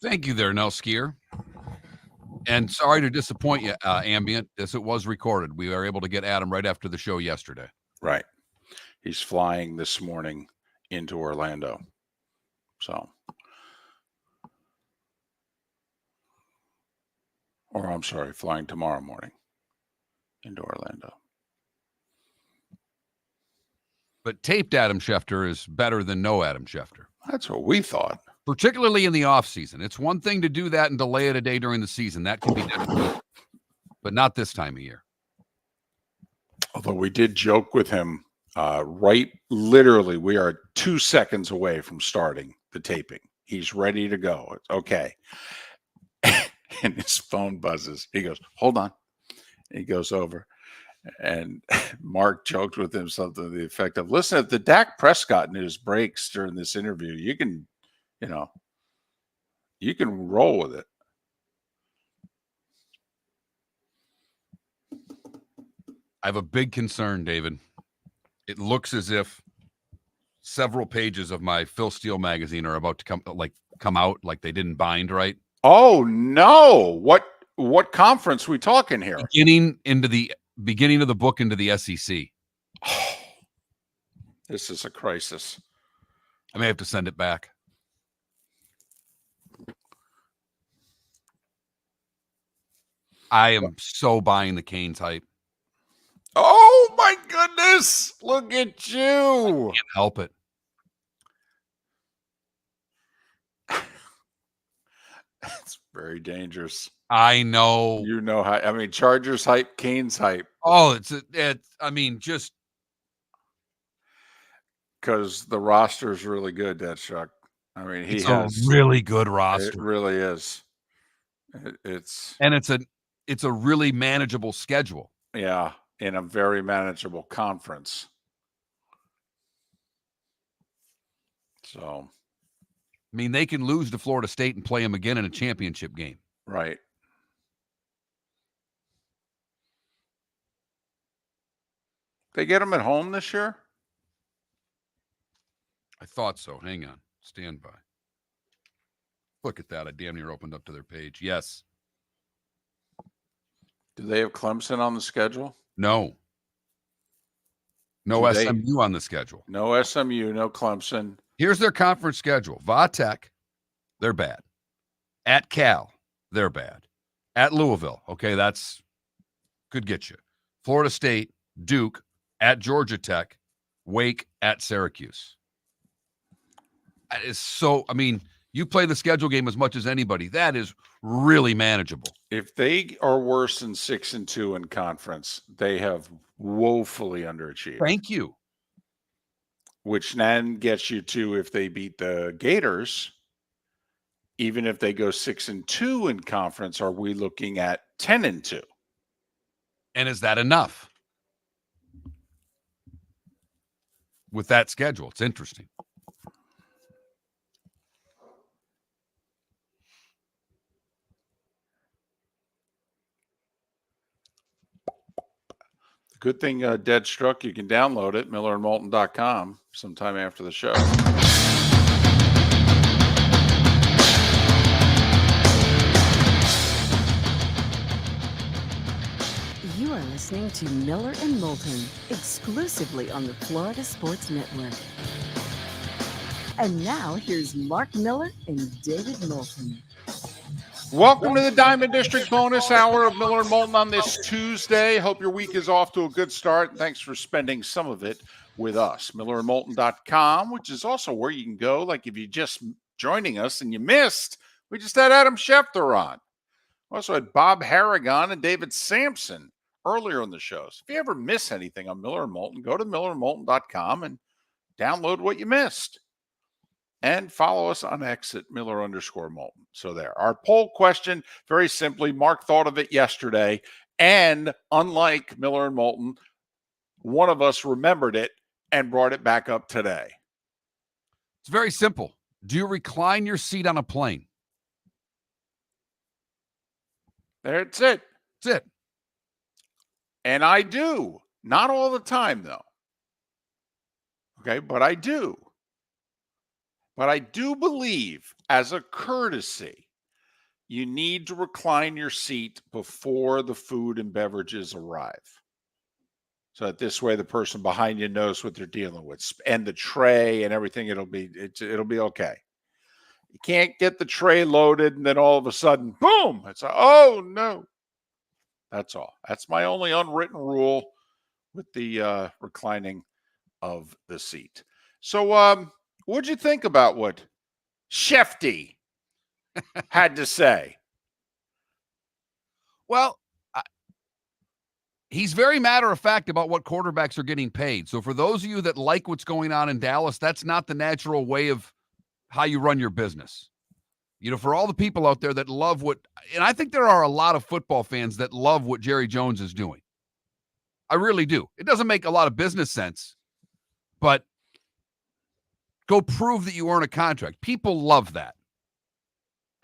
Thank you there, Nell Skier. And sorry to disappoint you, Ambient, as it was recorded. We were able to get Adam right after the show yesterday. Right. He's flying this morning into Orlando. So, or I'm sorry, flying tomorrow morning into Orlando. But taped Adam Schefter is better than no Adam Schefter. That's what we thought. Particularly in the off season. It's one thing to do that and delay it a day during the season. That can be difficult, but not this time of year. Although we did joke with him, right? Literally, we are 2 seconds away from starting the taping. He's ready to go. It's okay. And his phone buzzes. He goes, hold on. He goes over. And Mark joked with him something to the effect of, listen, if the Dak Prescott news breaks during this interview, you can roll with it. I have a big concern, David. It looks as if several pages of my Phil Steele magazine are about to come out, like they didn't bind right. Oh no! What conference we talking here? Beginning of the book into the SEC. Oh, this is a crisis. I may have to send it back. I am so buying the Canes hype. Oh my goodness! Look at you. I can't help it. It's very dangerous. I know. You know how, I mean, Chargers hype, Canes hype. Oh, just because the roster is really good, that's Chuck. I mean, it's a really good roster. It really is. It's a really manageable schedule. Yeah, in a very manageable conference. So, I mean, they can lose to Florida State and play them again in a championship game. Right. They get them at home this year? I thought so. Hang on. Stand by. Look at that. I damn near opened up to their page. Yes. Do they have Clemson on the schedule? No. No SMU on the schedule. No SMU, no Clemson. Here's their conference schedule. Va-Tech, they're bad. At Cal, they're bad. At Louisville, okay, that's could get you. Florida State, Duke, at Georgia Tech, Wake, at Syracuse. That is so, I mean, you play the schedule game as much as anybody. That is really manageable. If they are worse than 6-2 in conference, they have woefully underachieved. Thank you. Which then gets you to, if they beat the Gators, even if they go 6-2 in conference, are we looking at 10-2? And is that enough? With that schedule, it's interesting. Good thing Dead Struck, you can download it, millerandmoulton.com, sometime after the show. You are listening to Miller and Moulton, exclusively on the Florida Sports Network. And now here's Mark Miller and David Moulton. Welcome to the Diamond District bonus hour of Miller and Moulton on this Tuesday. Hope your week is off to a good start. Thanks for spending some of it with us. millerandmoulton.com, which is also where you can go. Like if you're just joining us and you missed, we just had Adam Schefter on. We also had Bob Harig on and David Samson earlier in the shows. If you ever miss anything on Miller and Moulton, go to millerandmoulton.com and download what you missed. And follow us on X at Miller_Moulton. So there. Our poll question, very simply, Mark thought of it yesterday. And unlike Miller and Moulton, one of us remembered it and brought it back up today. It's very simple. Do you recline your seat on a plane? That's it. That's it. And I do. Not all the time, though. Okay, but I do. But I do believe, as a courtesy, you need to recline your seat before the food and beverages arrive. So that this way the person behind you knows what they're dealing with. And the tray and everything, it'll be okay. You can't get the tray loaded and then all of a sudden, boom, it's oh no. That's all. That's my only unwritten rule with the reclining of the seat. So what'd you think about what Schefter had to say? Well, he's very matter-of-fact about what quarterbacks are getting paid. So for those of you that like what's going on in Dallas, that's not the natural way of how you run your business. For all the people out there that love and I think there are a lot of football fans that love what Jerry Jones is doing. I really do. It doesn't make a lot of business sense, but go prove that you earn a contract. People love that.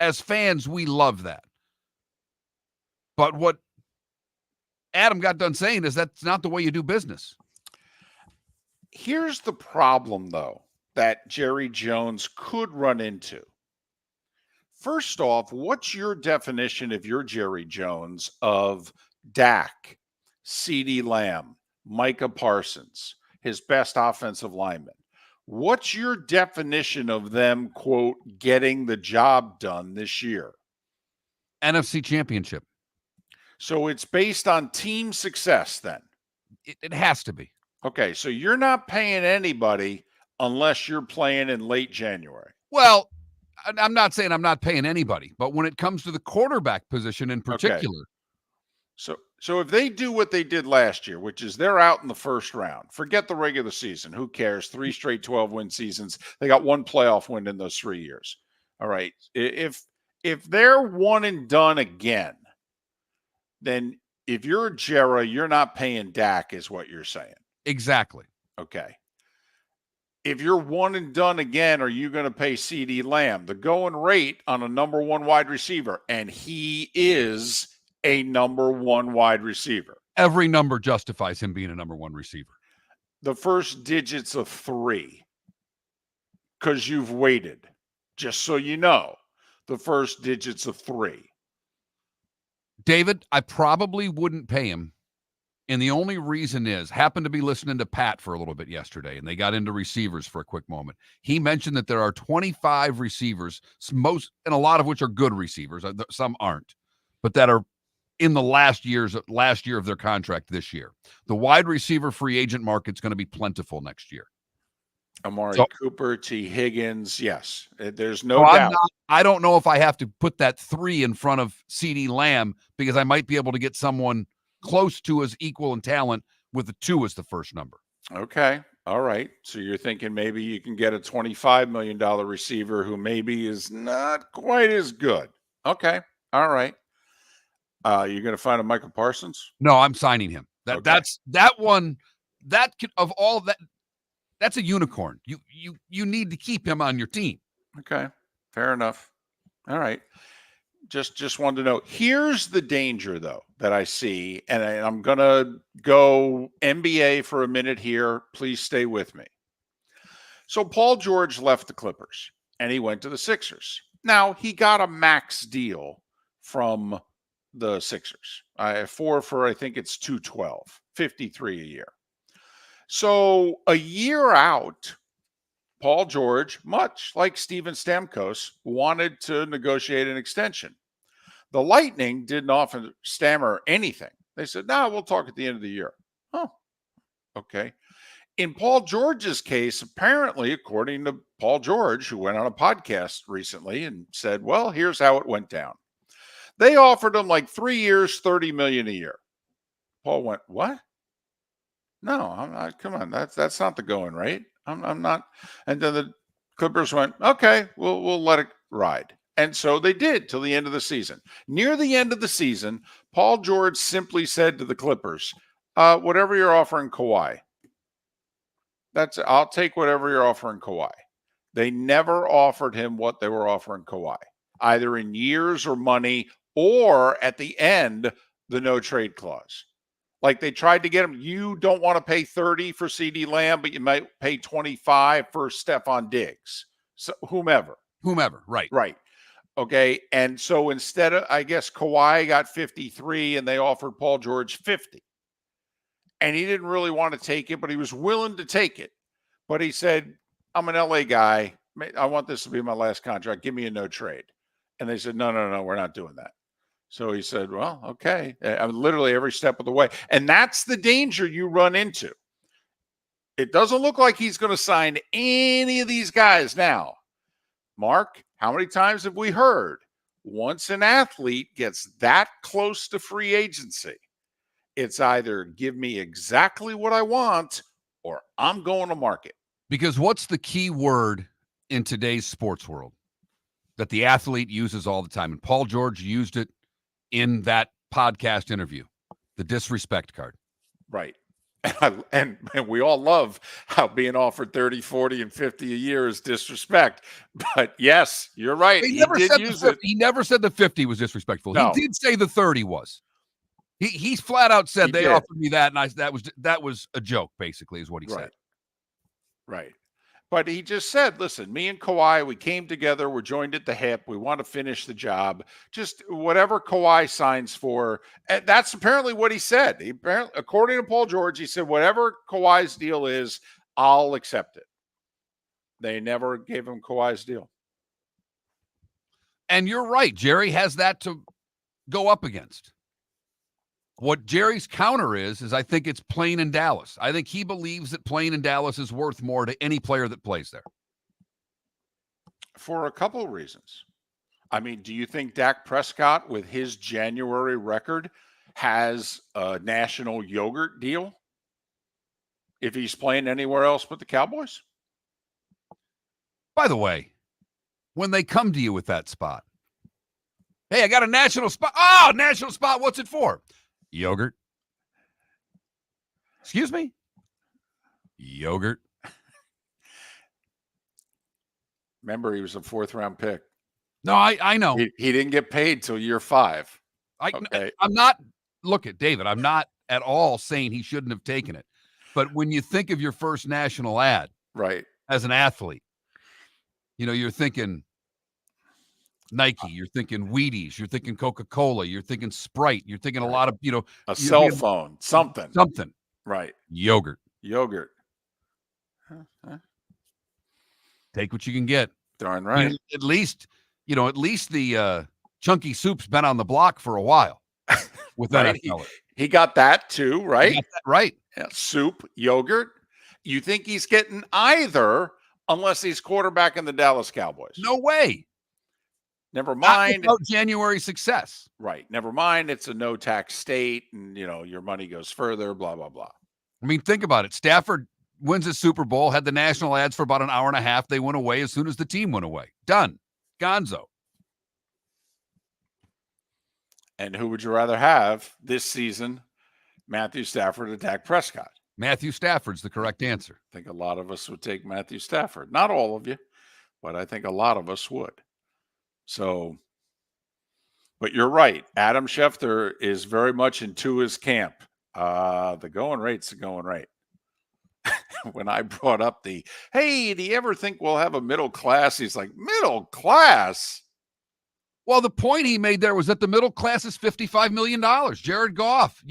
As fans, we love that. But what Adam got done saying is that's not the way you do business. Here's the problem, though, that Jerry Jones could run into. First off, what's your definition, if you're Jerry Jones, of Dak, CeeDee Lamb, Micah Parsons, his best offensive lineman? What's your definition of them, quote, getting the job done this year? NFC Championship. So it's based on team success then? It has to be. Okay, so you're not paying anybody unless you're playing in late January. Well, I'm not saying I'm not paying anybody, but when it comes to the quarterback position in particular. Okay. So if they do what they did last year, which is they're out in the first round, forget the regular season. Who cares? 3 straight 12-win seasons. They got 1 playoff win in those 3 years. All right. If they're one and done again, then if you're Jera, you're not paying Dak, is what you're saying. Exactly. Okay. If you're one and done again, are you going to pay CeeDee Lamb the going rate on a number 1 wide receiver? And he is a number 1 wide receiver. Every number justifies him being a number 1 receiver. The first digits of 3, because you've waited. Just so you know, the first digits of 3. David, I probably wouldn't pay him. And the only reason is, happened to be listening to Pat for a little bit yesterday, and they got into receivers for a quick moment. He mentioned that there are 25 receivers, and a lot of which are good receivers. Some aren't, but that are in the last year of their contract this year. The wide receiver free agent market's going to be plentiful next year. Amari Cooper, T. Higgins, yes. There's no doubt. I don't know if I have to put that 3 in front of CeeDee Lamb, because I might be able to get someone close to as equal in talent with a 2 as the first number. Okay. All right. So you're thinking maybe you can get a $25 million receiver who maybe is not quite as good. Okay. All right. You're going to find a Michael Parsons? No, I'm signing him. That's a unicorn. You need to keep him on your team. Okay. Fair enough. All right. Just wanted to know. Here's the danger, though, that I see, and I'm going to go NBA for a minute here. Please stay with me. So Paul George left the Clippers, and he went to the Sixers. Now, he got a max deal from the Sixers. For I think it's $212, $53 a year. So a year out, Paul George, much like Steven Stamkos, wanted to negotiate an extension. The Lightning didn't often stammer anything. They said, no, we'll talk at the end of the year. Oh, okay. In Paul George's case, apparently, according to Paul George, who went on a podcast recently and said, well, here's how it went down. They offered him like 3 years, $30 million a year. Paul went, what? No, I'm not. Come on, that's not the going rate. I'm not. And then the Clippers went, okay, we'll let it ride. And so they did till the end of the season. Near the end of the season, Paul George simply said to the Clippers, whatever you're offering Kawhi, I'll take whatever you're offering Kawhi. They never offered him what they were offering Kawhi, either in years or money, or at the end, the no trade clause. Like they tried to get him. You don't want to pay 30 for CeeDee Lamb, but you might pay 25 for Stephon Diggs. So whomever, right. Right. Okay. And so instead of, I guess Kawhi got 53 and they offered Paul George 50. And he didn't really want to take it, but he was willing to take it. But he said, I'm an LA guy. I want this to be my last contract. Give me a no trade. And they said, no, we're not doing that. So he said, well, okay. Literally every step of the way. And that's the danger you run into. It doesn't look like he's going to sign any of these guys now. Mark, how many times have we heard once an athlete gets that close to free agency, it's either give me exactly what I want or I'm going to market. Because what's the key word in today's sports world that the athlete uses all the time. And Paul George used it in that podcast interview, the disrespect card. Right. And we all love how being offered 30, 40, and 50 a year is disrespect. But yes, you're right. He He never did said use the it. 50, he never said the 50 was disrespectful. No. He did say the 30 was. He flat out said He they did. offered me that, and that was a joke, basically, is what he said. Right. But he just said, listen, me and Kawhi, we came together. We're joined at the hip. We want to finish the job. Just whatever Kawhi signs for. And that's apparently what he said. According to Paul George, he said, whatever Kawhi's deal is, I'll accept it. They never gave him Kawhi's deal. And you're right. Jerry has that to go up against. What Jerry's counter is I think it's playing in Dallas. I think he believes that playing in Dallas is worth more to any player that plays there. For a couple of reasons. I mean, do you think Dak Prescott, with his January record, has a national yogurt deal if he's playing anywhere else but the Cowboys? By the way, when they come to you with that spot, hey, I got a national spot. Oh, national spot. What's it for? Yogurt. Excuse me? Yogurt. Remember, he was a 4th-round pick. No, I know. He didn't get paid till year 5. Okay. I'm not, look at David, I'm not at all saying he shouldn't have taken it. But when you think of your first national ad, right, as an athlete, you're thinking Nike, you're thinking Wheaties, you're thinking Coca-Cola, you're thinking Sprite, you're thinking a lot of, a cell phone, something. Right. Yogurt. Take what you can get. Darn right. At least the Chunky Soup's been on the block for a while with that. He got that too, right? Right. Yeah, soup, yogurt. You think he's getting either unless he's quarterback in the Dallas Cowboys? No way. Never mind. Not January success. Right. Never mind. It's a no tax state and, your money goes further, blah, blah, blah. I mean, think about it. Stafford wins a Super Bowl, had the national ads for about an hour and a half. They went away as soon as the team went away. Done. Gonzo. And who would you rather have this season, Matthew Stafford or Dak Prescott? Matthew Stafford's the correct answer. I think a lot of us would take Matthew Stafford. Not all of you, but I think a lot of us would. So, but you're right. Adam Schefter is very much into his camp. The going rate's the going rate. When I brought up hey, do you ever think we'll have a middle class? He's like, middle class? Well, the point he made there was that the middle class is $55 million. Jared Goff,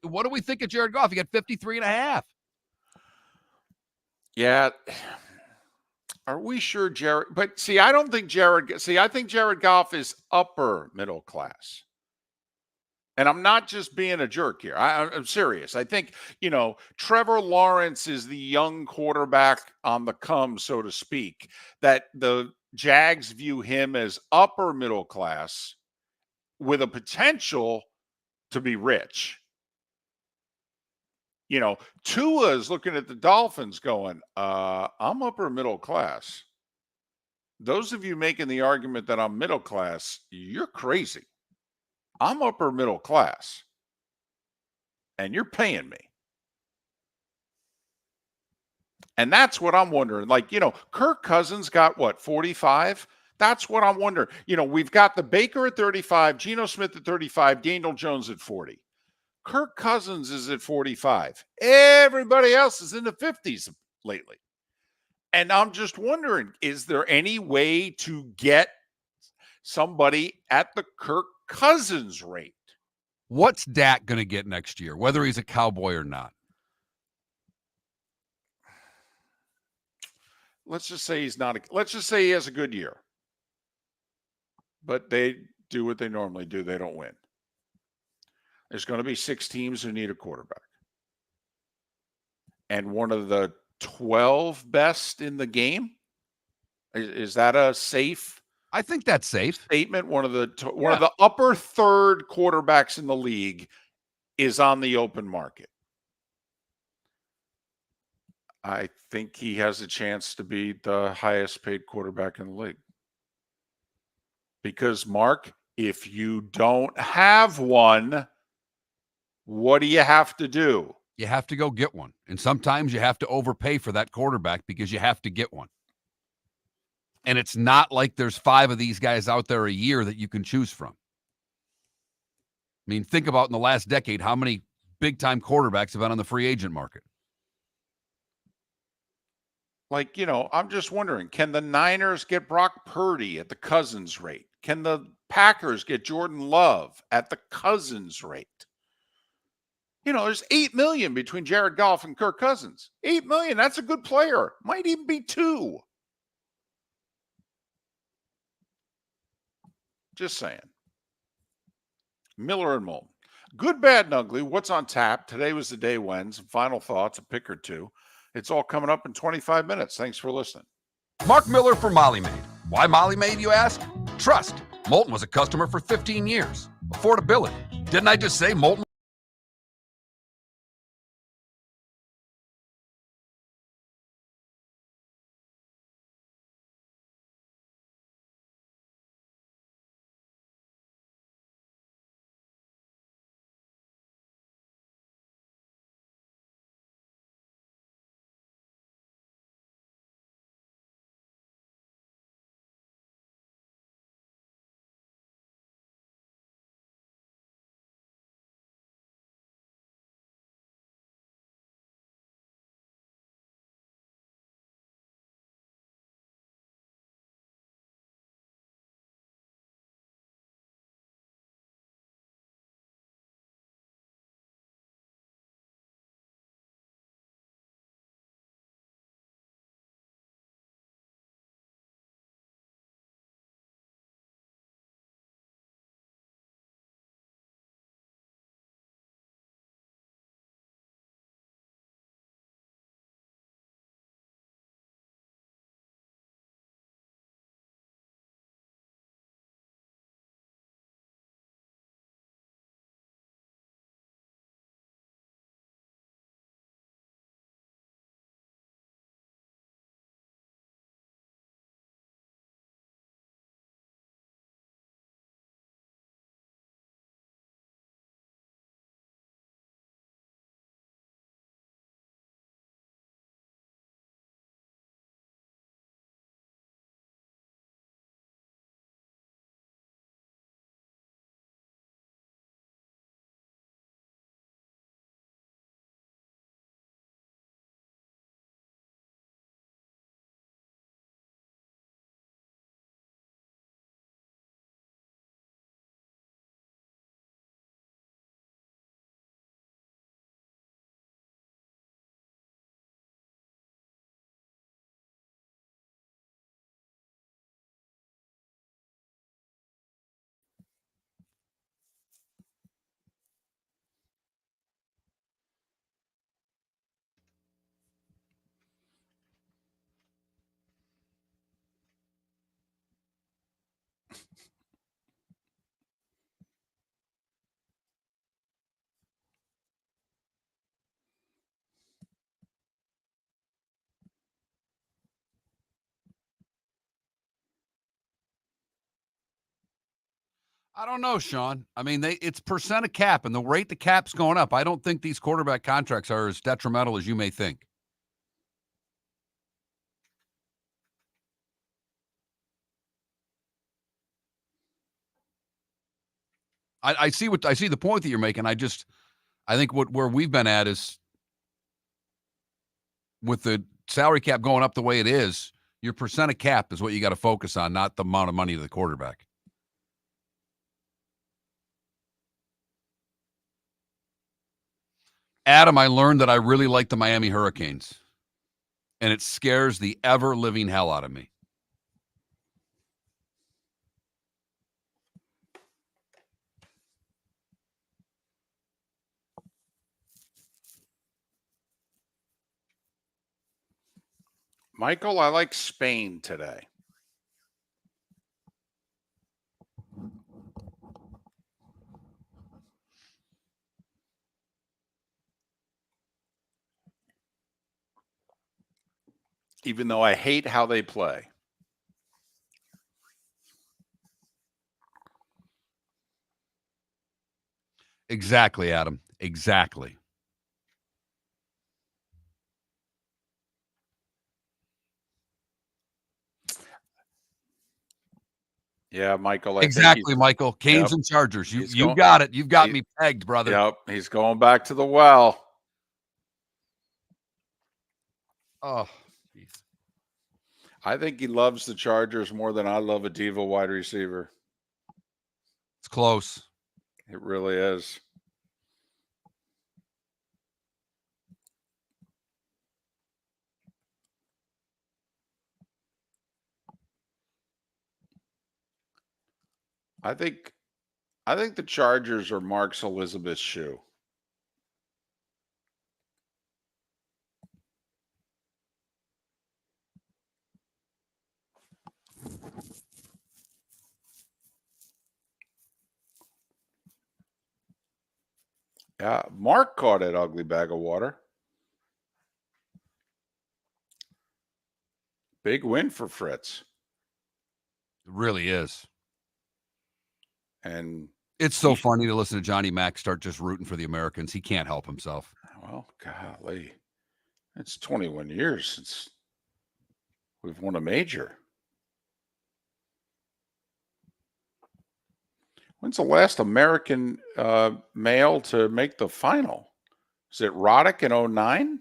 what do we think of Jared Goff? He got 53.5. Yeah. Are we sure Jared? But see, I think Jared Goff is upper middle class. And I'm not just being a jerk here. I'm serious. I think, Trevor Lawrence is the young quarterback on the come, so to speak, that the Jags view him as upper middle class with a potential to be rich. Tua is looking at the Dolphins going, I'm upper middle class. Those of you making the argument that I'm middle class, you're crazy. I'm upper middle class. And you're paying me. And that's what I'm wondering. Kirk Cousins got what, 45? That's what I'm wondering. We've got the Baker at 35, Geno Smith at 35, Daniel Jones at 40. Kirk Cousins is at 45. Everybody else is in the 50s lately. And I'm just wondering, is there any way to get somebody at the Kirk Cousins rate? What's Dak going to get next year, whether he's a Cowboy or not? Let's just say let's just say he has a good year. But they do what they normally do. They don't win. There's going to be 6 teams who need a quarterback. And one of the 12 best in the game? Is that a safe? I think that's safe statement. One of the upper third quarterbacks in the league is on the open market. I think he has a chance to be the highest paid quarterback in the league. Because, Mark, if you don't have one, what do you have to do? You have to go get one. And sometimes you have to overpay for that quarterback because you have to get one. And it's not like there's 5 of these guys out there a year that you can choose from. I mean, think about in the last decade, how many big-time quarterbacks have been on the free agent market? Like, I'm just wondering, can the Niners get Brock Purdy at the Cousins rate? Can the Packers get Jordan Love at the Cousins rate? There's $8 million between Jared Goff and Kirk Cousins. $8 million, that's a good player. Might even be 2. Just saying. Miller and Moulton. Good, bad, and ugly. What's on tap? Today was the day when. Some final thoughts, a pick or two. It's all coming up in 25 minutes. Thanks for listening. Mark Miller for Molly Maid. Why Molly Maid, you ask? Trust. Moulton was a customer for 15 years. Affordability. Didn't I just say Moulton? I don't know, Sean. I mean, it's percent of cap, and the rate the cap's going up. I don't think these quarterback contracts are as detrimental as you may think. I see the point that you're making. I think where we've been at is with the salary cap going up the way it is, your percent of cap is what you got to focus on, not the amount of money to the quarterback. Adam, I learned that I really like the Miami Hurricanes, and it scares the ever-living hell out of me. Michael, I like Spain today. even though I hate how they play. Exactly, Adam. Exactly. Yeah, Michael. I think Exactly, Michael. Canes Yep. and Chargers. He's You going- got it. You've got me pegged, brother. Yep, he's going back to the well. Oh, geez. I think he loves the Chargers more than I love a diva wide receiver. It's close. It really is. I think the Chargers are Mark's Elizabeth's shoe. Yeah, Mark caught that ugly bag of water. Big win for Fritz. It really is. And it's so funny to listen to Johnny Mack start just rooting for the Americans. He can't help himself. Well, golly. It's 21 years since we've won a major. When's the last American male to make the final? Is it Roddick in 2009?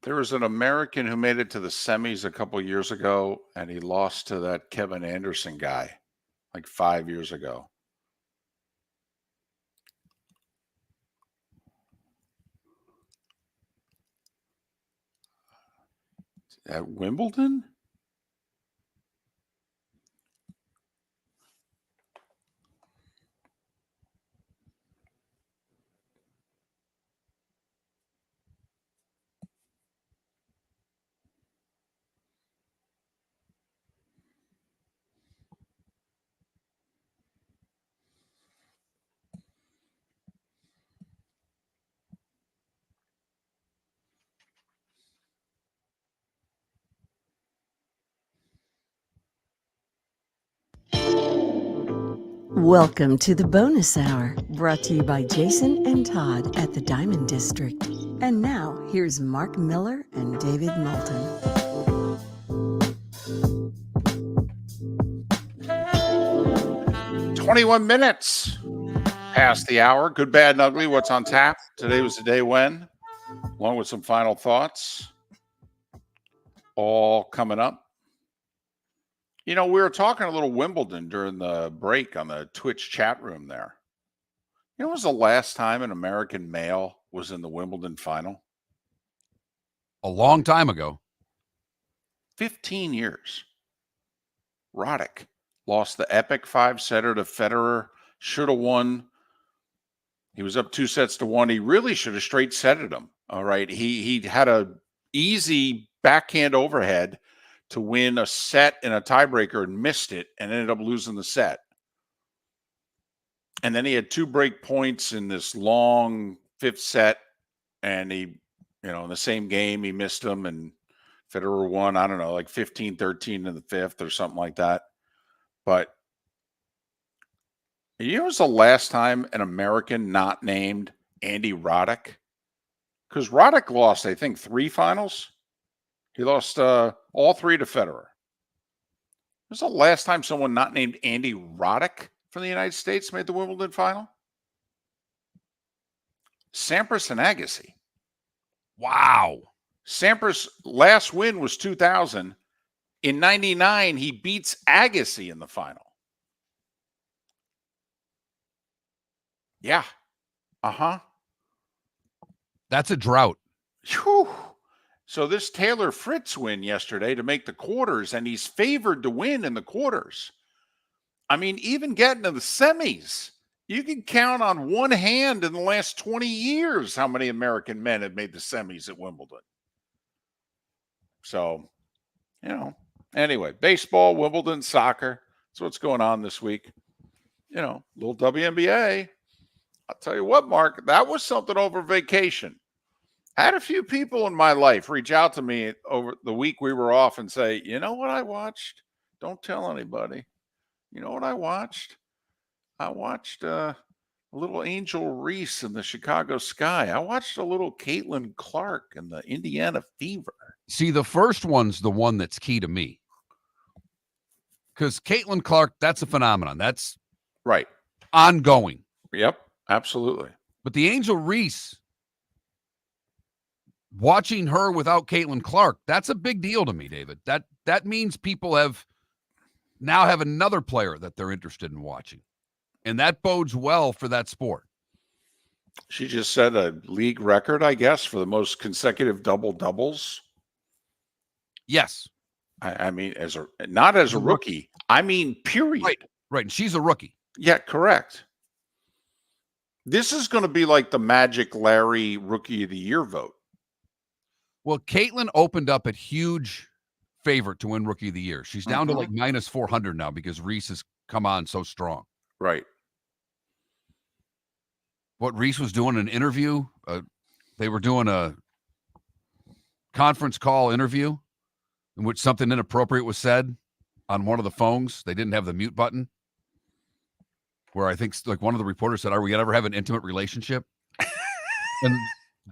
There was an American who made it to the semis a couple years ago, and he lost to that Kevin Anderson guy like 5 years ago. At Wimbledon? Welcome to the bonus hour, brought to you by Jason and Todd at the Diamond District. And now, here's Mark Miller and David Moulton. 21 minutes past the hour. Good, bad, and ugly. What's on tap? Today was the day when, along with some final thoughts, all coming up. You know, we were talking a little Wimbledon during the break on the Twitch chat room there. You know, when was the last time an American male was in the Wimbledon final? A long time ago. 15 years. Roddick lost the epic 5-setter to Federer. Should have won. He was up 2-1. He really should have straight setted him. All right. He had a easy backhand overhead to win a set in a tiebreaker and missed it and ended up losing the set. And then he had 2 break points in this long 5th set. And he, you know, in the same game, he missed them and Federer won, I don't know, like 15-13 in the 5th or something like that. But you know, it was the last time an American not named Andy Roddick? Because Roddick lost, I think, 3 finals. He lost all 3 to Federer. This is the last time someone not named Andy Roddick from the United States made the Wimbledon final. Sampras and Agassi. Wow. Sampras' last win was 2000. In 99, he beats Agassi in the final. Yeah. Uh-huh. That's a drought. Whew. So this Taylor Fritz win yesterday to make the quarters, and he's favored to win in the quarters. I mean, even getting to the semis, you can count on one hand in the last 20 years how many American men have made the semis at Wimbledon. So, anyway, baseball, Wimbledon, soccer. That's what's going on this week. Little WNBA. I'll tell you what, Mark, that was something over vacation. Had a few people in my life reach out to me over the week we were off and say, you know what I watched? Don't tell anybody. You know what I watched? I watched a little Angel Reese in the Chicago Sky. I watched a little Caitlin Clark in the Indiana Fever. See, the first one's the one that's key to me. Because Caitlin Clark, that's a phenomenon. That's right. Ongoing. Yep, absolutely. But the Angel Reese, watching her without Caitlin Clark, that's a big deal to me, David. That means people now have another player that they're interested in watching. And that bodes well for that sport. She just set a league record, I guess, for the most consecutive double-doubles. Yes. I mean, not as a rookie. I mean, period. Right. And she's a rookie. Yeah, correct. This is going to be like the Magic Larry Rookie of the Year vote. Well, Caitlin opened up at huge favorite to win Rookie of the Year. She's down to like minus 400 now because Reese has come on so strong. Right. What Reese was doing an interview, they were doing a conference call interview in which something inappropriate was said on one of the phones. They didn't have the mute button. Where I think like one of the reporters said, "Are we gonna ever have an intimate relationship?" And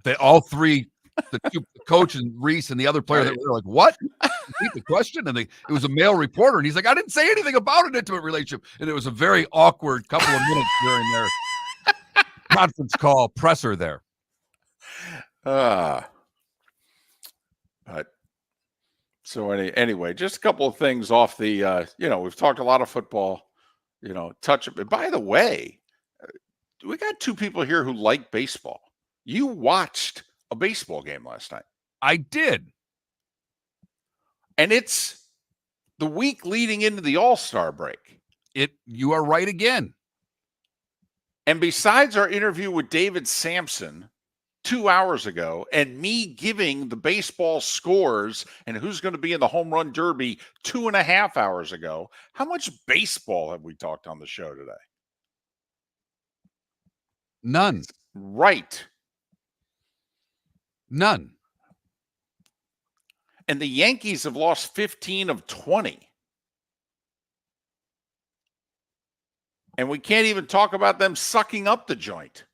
they all three, the coach and Reese and the other player, that were like, "What?" Repeat the question, and it was a male reporter, and he's like, "I didn't say anything about an intimate relationship," and it was a very awkward couple of minutes during their conference call presser there. But so anyway, just a couple of things off the. We've talked a lot of football. Touch it. By the way, we got two people here who like baseball. You watched a baseball game last night. I did. And it's the week leading into the All-Star break. You are right again. And besides our interview with David Samson 2 hours ago and me giving the baseball scores and who's going to be in the home run derby 2.5 hours ago, how much baseball have we talked on the show today? None. Right. None. And the Yankees have lost 15 of 20. And we can't even talk about them sucking up the joint.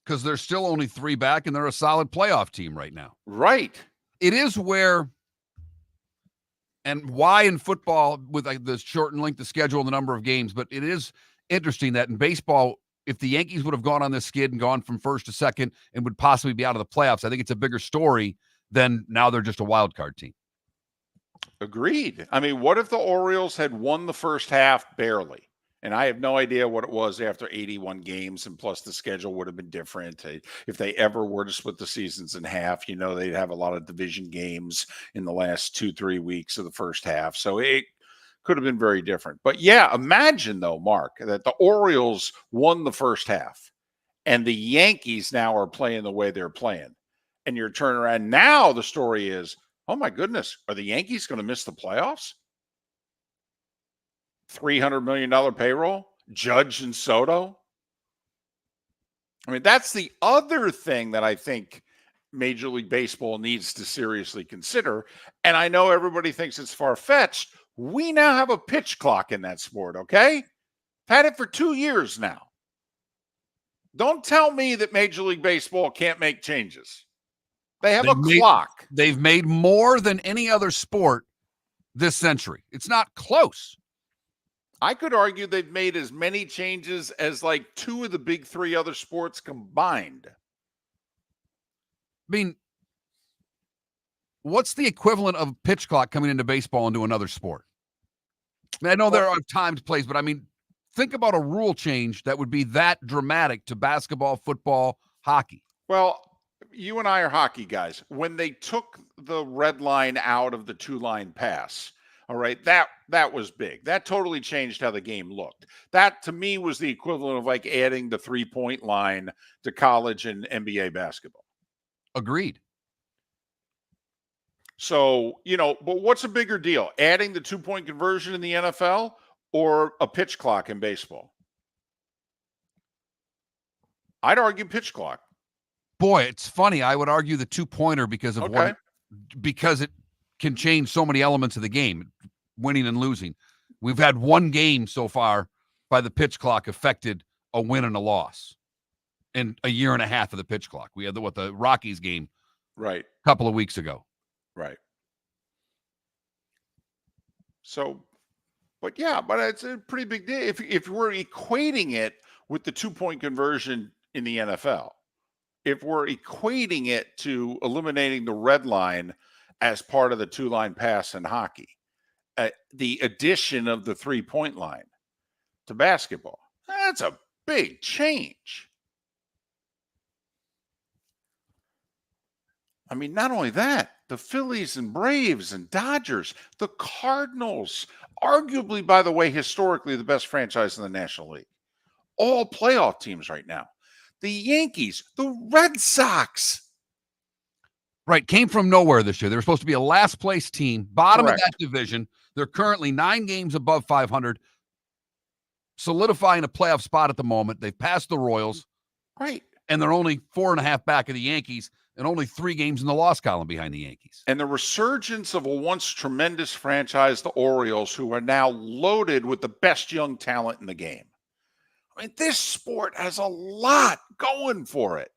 Because they're still only 3 back, and they're a solid playoff team right now. Right. It is where, and why in football with like the shortened length of schedule and the number of games, but it is interesting that in baseball, if the Yankees would have gone on this skid and gone from first to second and would possibly be out of the playoffs, I think it's a bigger story than now they're just a wild card team. Agreed. I mean, what if the Orioles had won the first half barely? And I have no idea what it was after 81 games, and plus the schedule would have been different. If they ever were to split the seasons in half, they'd have a lot of division games in the last 2-3 weeks of the first half. So it could have been very different. But yeah, imagine though, Mark, that the Orioles won the first half and the Yankees now are playing the way they're playing. And you're turning around. Now the story is, oh my goodness, are the Yankees going to miss the playoffs? $300 million payroll, Judge and Soto. I mean, that's the other thing that I think Major League Baseball needs to seriously consider. And I know everybody thinks it's far-fetched. We now have a pitch clock in that sport, okay? Had it for 2 years now. Don't tell me that Major League Baseball can't make changes. They have a clock. They've made more than any other sport this century. It's not close. I could argue they've made as many changes as like 2 of the big 3 other sports combined. I mean, what's the equivalent of a pitch clock coming into baseball into another sport? I know there are timed plays, but I mean, think about a rule change that would be that dramatic to basketball, football, Hockey. Well, you and I are hockey guys. When they took the red line out of the 2-line pass, all right, that was big. That totally changed how the game looked. That to me was the equivalent of like adding the 3-point line to college and NBA basketball. Agreed. So, but what's a bigger deal? Adding the 2-point conversion in the NFL or a pitch clock in baseball? I'd argue pitch clock. Boy, it's funny. I would argue the 2-pointer because of because it can change so many elements of the game, winning and losing. We've had one game so far by the pitch clock affected a win and a loss in a year and a half of the pitch clock. We had the Rockies game right a couple of weeks ago. Right. So, but it's a pretty big deal. If we're equating it with the 2-point conversion in the NFL, if we're equating it to eliminating the red line as part of the 2-line pass in hockey, the addition of the 3-point line to basketball, that's a big change. I mean, not only that, the Phillies and Braves and Dodgers, the Cardinals, arguably, by the way, historically the best franchise in the National League, all playoff teams right now. The Yankees, the Red Sox. Right, came from nowhere this year. They were supposed to be a last place team, bottom Correct. of that division. They're currently 9 games above 500, solidifying a playoff spot at the moment. They've passed the Royals. Right. And they're only 4.5 back of the Yankees and only 3 games in the loss column behind the Yankees. And the resurgence of a once tremendous franchise, the Orioles, who are now loaded with the best young talent in the game. I mean, this sport has a lot going for it.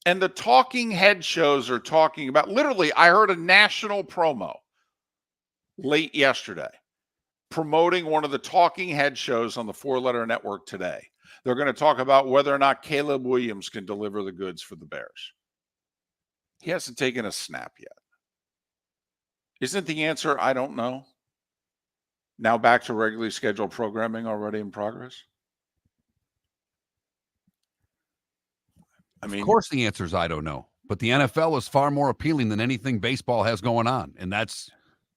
And the talking head shows are talking about, literally, I heard a national promo late yesterday promoting one of the talking head shows on the 4-letter network today. They're going to talk about whether or not Caleb Williams can deliver the goods for the Bears. He hasn't taken a snap yet. Isn't the answer, I don't know? Now back to regularly scheduled programming already in progress? I mean, of course the answer is I don't know. But the NFL is far more appealing than anything baseball has going on. And that's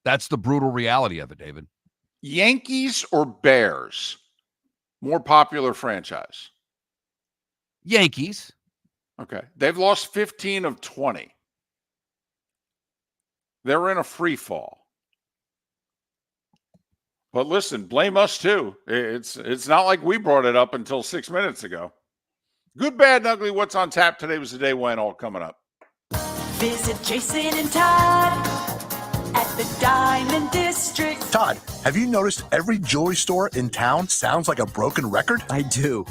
the brutal reality of it, David. Yankees or Bears? More popular franchise? Yankees. Okay. They've lost 15 of 20. They're in a free fall. But listen, blame us too. It's not like we brought it up until 6 minutes ago. Good, bad, and ugly. What's on tap? Today was the day when, all coming up. Visit Jason and Todd at the Diamond District. Todd, have you noticed every jewelry store in town sounds like a broken record? I do.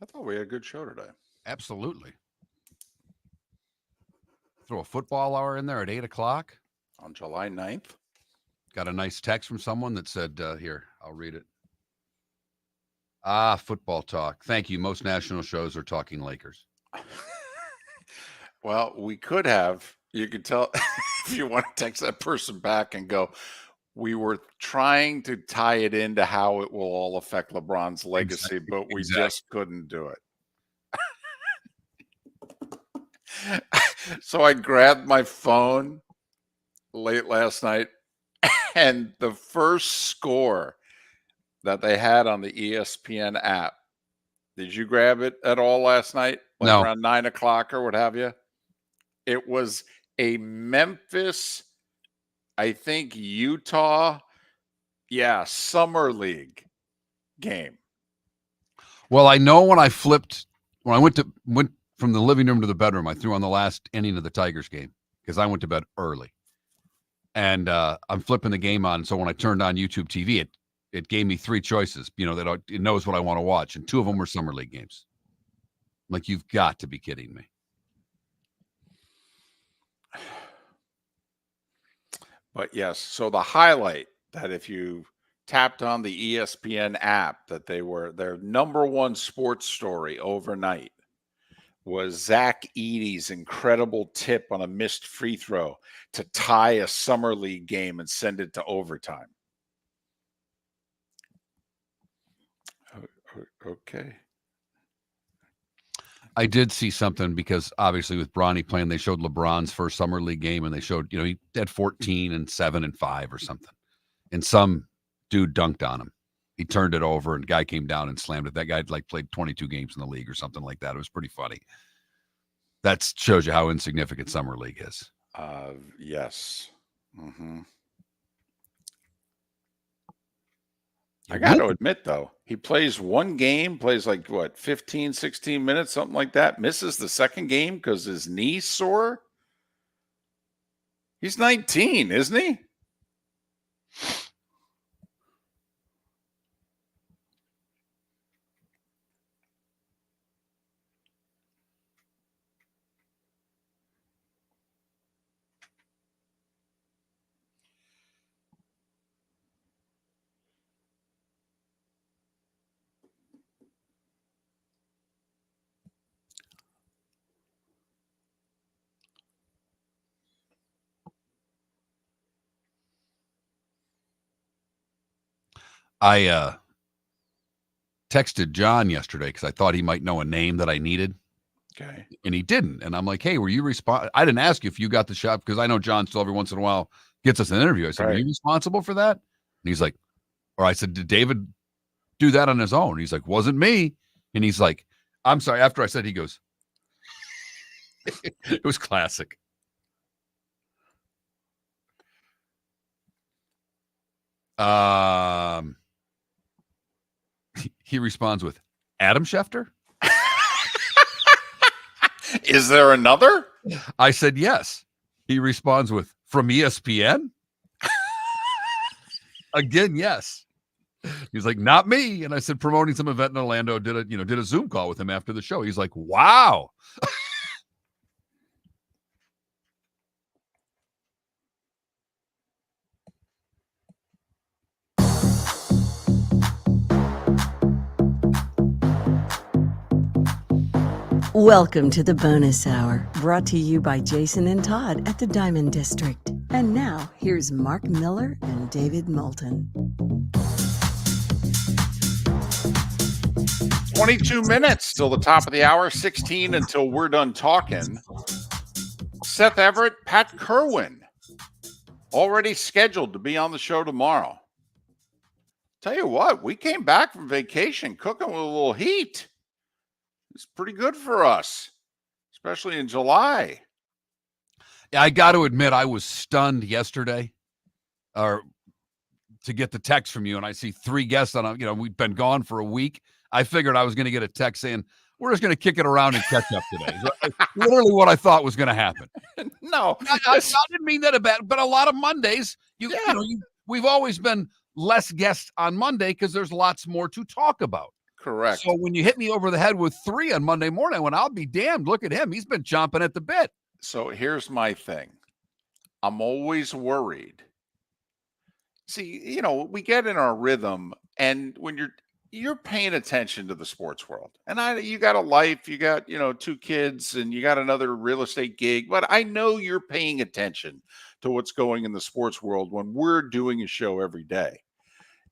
I thought we had a good show today. Absolutely. Throw a football hour in there at 8 o'clock. On July 9th. Got a nice text from someone that said, here, I'll read it. Football talk. Thank you. Most national shows are talking Lakers. Well, we could have. You could tell if you want to text that person back and go, we were trying to tie it into how it will all affect LeBron's legacy, but we just couldn't do it. So I grabbed my phone late last night, and the first score that they had on the ESPN app, did you grab it at all last night? Like No. around 9 o'clock or what have you? It was a Memphis, I think Utah, Summer League game. Well, I know when I went from the living room to the bedroom, I threw on the last inning of the Tigers game because I went to bed early. And I'm flipping the game on. So when I turned on YouTube TV, it gave me three choices, that it knows what I want to watch. And two of them were Summer League games. Like, you've got to be kidding me. But yes, so the highlight that if you tapped on the ESPN app, that their number one sports story overnight was Zach Edey's incredible tip on a missed free throw to tie a Summer League game and send it to overtime. Okay. I did see something because obviously with Bronny playing, they showed LeBron's first Summer League game, and they showed, he had 14 and 7 and 5 or something. And some dude dunked on him. He turned it over, and the guy came down and slammed it. That guy played 22 games in the league or something like that. It was pretty funny. That shows you how insignificant Summer League is. Yes. Mm-hmm. I got to admit, though, he plays one game, plays 15, 16 minutes, something like that, misses the second game because his knee's sore. He's 19, isn't he? I texted John yesterday because I thought he might know a name that I needed. Okay. And he didn't. And I'm like, hey, were you I didn't ask you if you got the shot because I know John still every once in a while gets us an interview. I said, Were you responsible for that? And he's like, or I said, did David do that on his own? He's like, wasn't me. And he's like, I'm sorry. After I said, he goes, it was classic. He responds with Adam Schefter. Is there another? I said, yes. He responds with from ESPN. Again, yes. He's like, not me. And I said, promoting some event in Orlando, did a Zoom call with him after the show. He's like, wow. Welcome to the bonus hour, brought to you by Jason and Todd at the Diamond District. And now, here's Mark Miller and David Moulton. 22 minutes till the top of the hour, 16 until we're done talking. Seth Everett, Pat Kerwin, already scheduled to be on the show tomorrow. Tell you what, we came back from vacation cooking with a little heat. It's pretty good for us, especially in July. Yeah, I got to admit, I was stunned yesterday to get the text from you, and I see 3 guests on, we've been gone for a week. I figured I was going to get a text saying, we're just going to kick it around and catch up today. Literally what I thought was going to happen. No, I didn't mean that bad, but a lot of Mondays, we've always been less guests on Monday because there's lots more to talk about. Correct. So when you hit me over the head with 3 on Monday morning, when I'll be damned, look at him. He's been chomping at the bit. So here's my thing. I'm always worried. See, we get in our rhythm, and when you're paying attention to the sports world, and you got a life, you got 2 kids, and you got another real estate gig, but I know you're paying attention to what's going in the sports world when we're doing a show every day.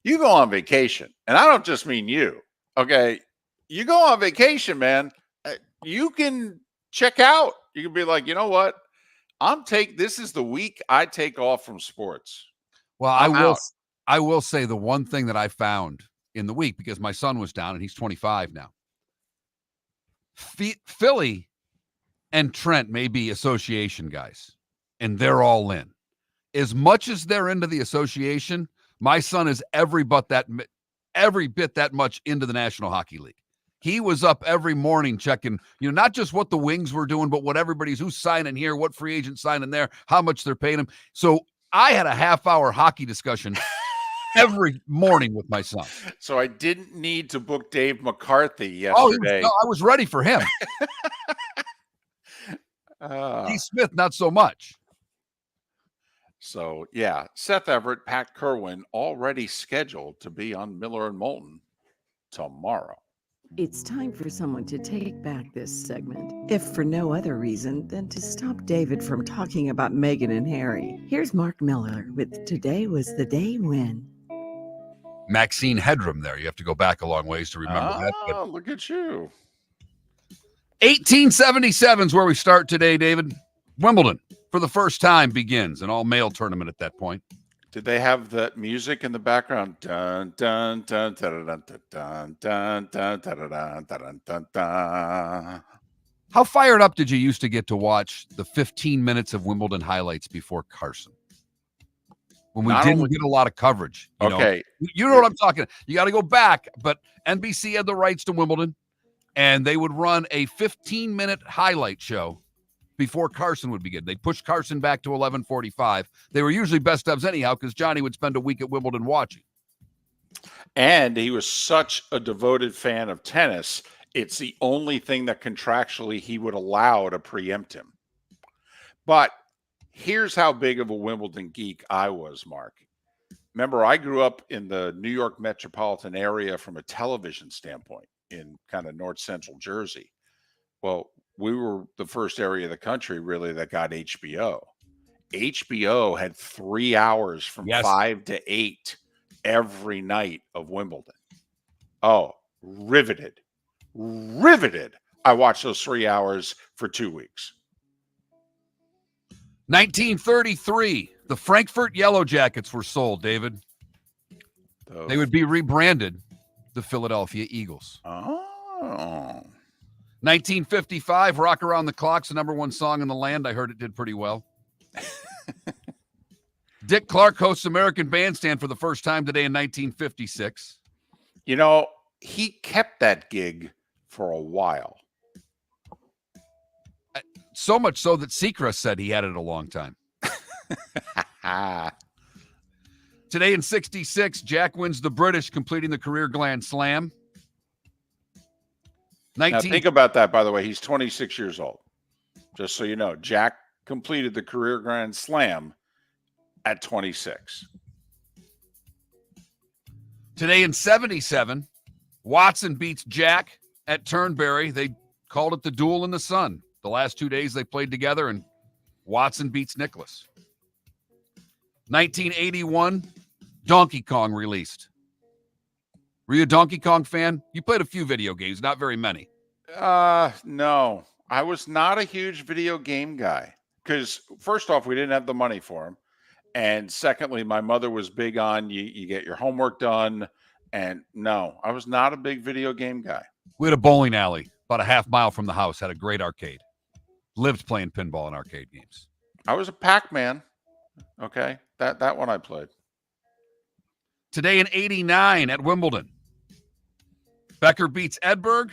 You go on vacation, and I don't just mean you. Okay, you go on vacation, man. You can check out. You can be like, you know what? This is the week I take off from sports. Well, I'm out. I will say the one thing that I found in the week, because my son was down and he's 25 now. Philly and Trent may be association guys, and they're all in. As much as they're into the association, my son is every bit that much into the National Hockey League. He was up every morning checking, not just what the Wings were doing, but what who's signing here, what free agent signing there, how much they're paying him. So I had a half-hour hockey discussion every morning with my son. So I didn't need to book Dave McCarthy yesterday. I was ready for him. Keith Smith, not so much. So, yeah, Seth Everett, Pat Kerwin already scheduled to be on Miller and Moulton tomorrow. It's time for someone to take back this segment, if for no other reason than to stop David from talking about Meghan and Harry. Here's Mark Miller with Today Was the Day When. Maxine Headroom there. You have to go back a long ways to remember that. Oh, look at you. 1877 is where we start today, David. Wimbledon, for the first time, begins, an all-male tournament at that point. Did they have that music in the background? Dun, dun, dun, dun, dun, dun, dun, dun, dun, dun, dun, dun. How fired up did you used to get to watch the 15 minutes of Wimbledon highlights before Carson? When we didn't get a lot of coverage. You know what I'm talking. You got to go back, but NBC had the rights to Wimbledon, and they would run a 15-minute highlight show before Carson would begin. They'd push Carson back to 11:45. They were usually best ofs anyhow, because Johnny would spend a week at Wimbledon watching. And he was such a devoted fan of tennis, it's the only thing that contractually he would allow to preempt him. But here's how big of a Wimbledon geek I was, Mark. Remember, I grew up in the New York metropolitan area from a television standpoint in kind of north central Jersey. Well, we were the first area of the country really that got HBO. HBO had 3 hours from 5 to 8 every night of Wimbledon. Oh, riveted. I watched those 3 hours for 2 weeks. 1933, the Frankfurt Yellow Jackets were sold, David. They would be rebranded the Philadelphia Eagles. Oh. 1955, Rock Around the Clock's the number one song in the land. I heard it did pretty well. Dick Clark hosts American Bandstand for the first time today in 1956. He kept that gig for a while. So much so that Seacrest said he had it a long time. Today in 66, Jack wins the British, completing the career Grand Slam. Now think about that, by the way. He's 26 years old. Just so you know, Jack completed the career Grand Slam at 26. Today in 77, Watson beats Jack at Turnberry. They called it the Duel in the Sun. The last 2 days they played together, and Watson beats Nicholas. 1981, Donkey Kong released. Were you a Donkey Kong fan? You played a few video games, not very many. No. I was not a huge video game guy because, first off, we didn't have the money for them. And secondly, my mother was big on you get your homework done. And no, I was not a big video game guy. We had a bowling alley about a half mile from the house, had a great arcade. Lived playing pinball and arcade games. I was a Pac-Man. Okay, that one I played. Today in 89 at Wimbledon, Becker beats Edberg.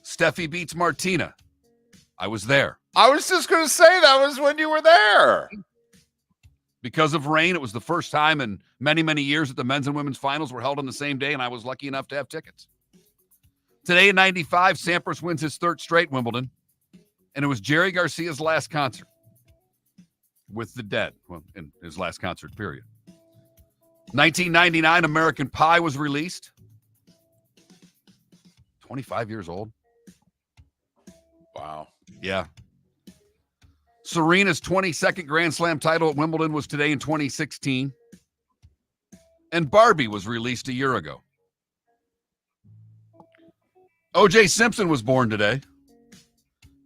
Steffi beats Martina. I was there. I was just going to say that was when you were there. Because of rain, it was the first time in many, many years that the men's and women's finals were held on the same day, and I was lucky enough to have tickets. Today in 95, Sampras wins his third straight Wimbledon, and it was Jerry Garcia's last concert with the Dead, well, in his last concert, period. 1999, American Pie was released. 25 years old. Wow. Yeah. Serena's 22nd Grand Slam title at Wimbledon was today in 2016. And Barbie was released a year ago. O.J. Simpson was born today.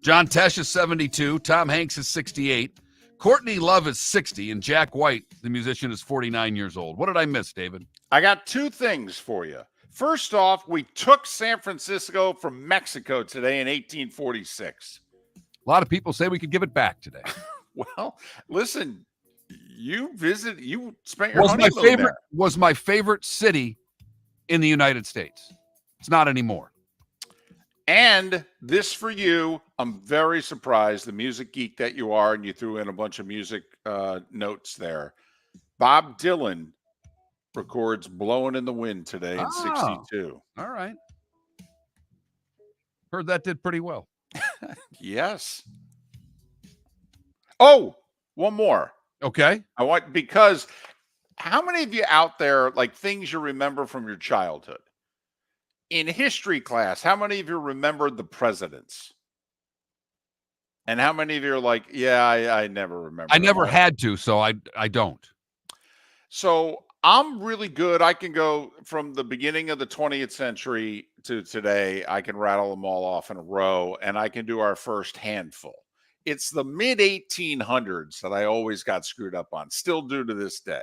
John Tesh is 72. Tom Hanks is 68. Courtney Love is 60. And Jack White, the musician, is 49 years old. What did I miss, David? I got two things for you. First off, we took San Francisco from Mexico today in 1846. A lot of people say we could give it back today. Well, listen, you spent your honeymoon there. Was my favorite city in the United States. It's not anymore. And this for you, I'm very surprised, the music geek that you are, and you threw in a bunch of music notes there. Bob Dylan records Blowing in the Wind today in 62. All right. Heard that did pretty well. Yes. Oh, one more. Okay. Because how many of you out there, like things you remember from your childhood? In history class, how many of you remembered the presidents? And how many of you are like, yeah, I never remember. I never had to, so I don't. So I'm really good. I can go from the beginning of the 20th century to today. I can rattle them all off in a row, and I can do our first handful. It's the mid 1800s that I always got screwed up on, still do to this day.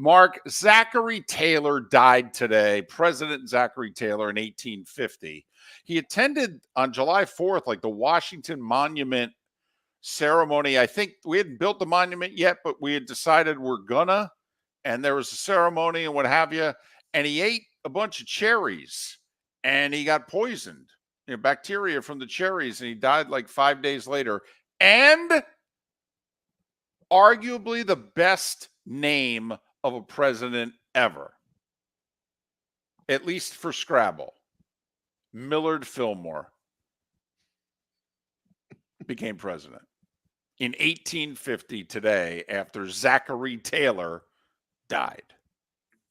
Mark, Zachary Taylor died today, President Zachary Taylor in 1850. He attended on July 4th, like the Washington Monument ceremony. I think we hadn't built the monument yet, but we had decided we're gonna, and there was a ceremony and what have you, and he ate a bunch of cherries and he got poisoned, bacteria from the cherries, and he died like 5 days later. And arguably the best name of a president ever, at least for Scrabble, Millard Fillmore became president in 1850 today after Zachary Taylor died.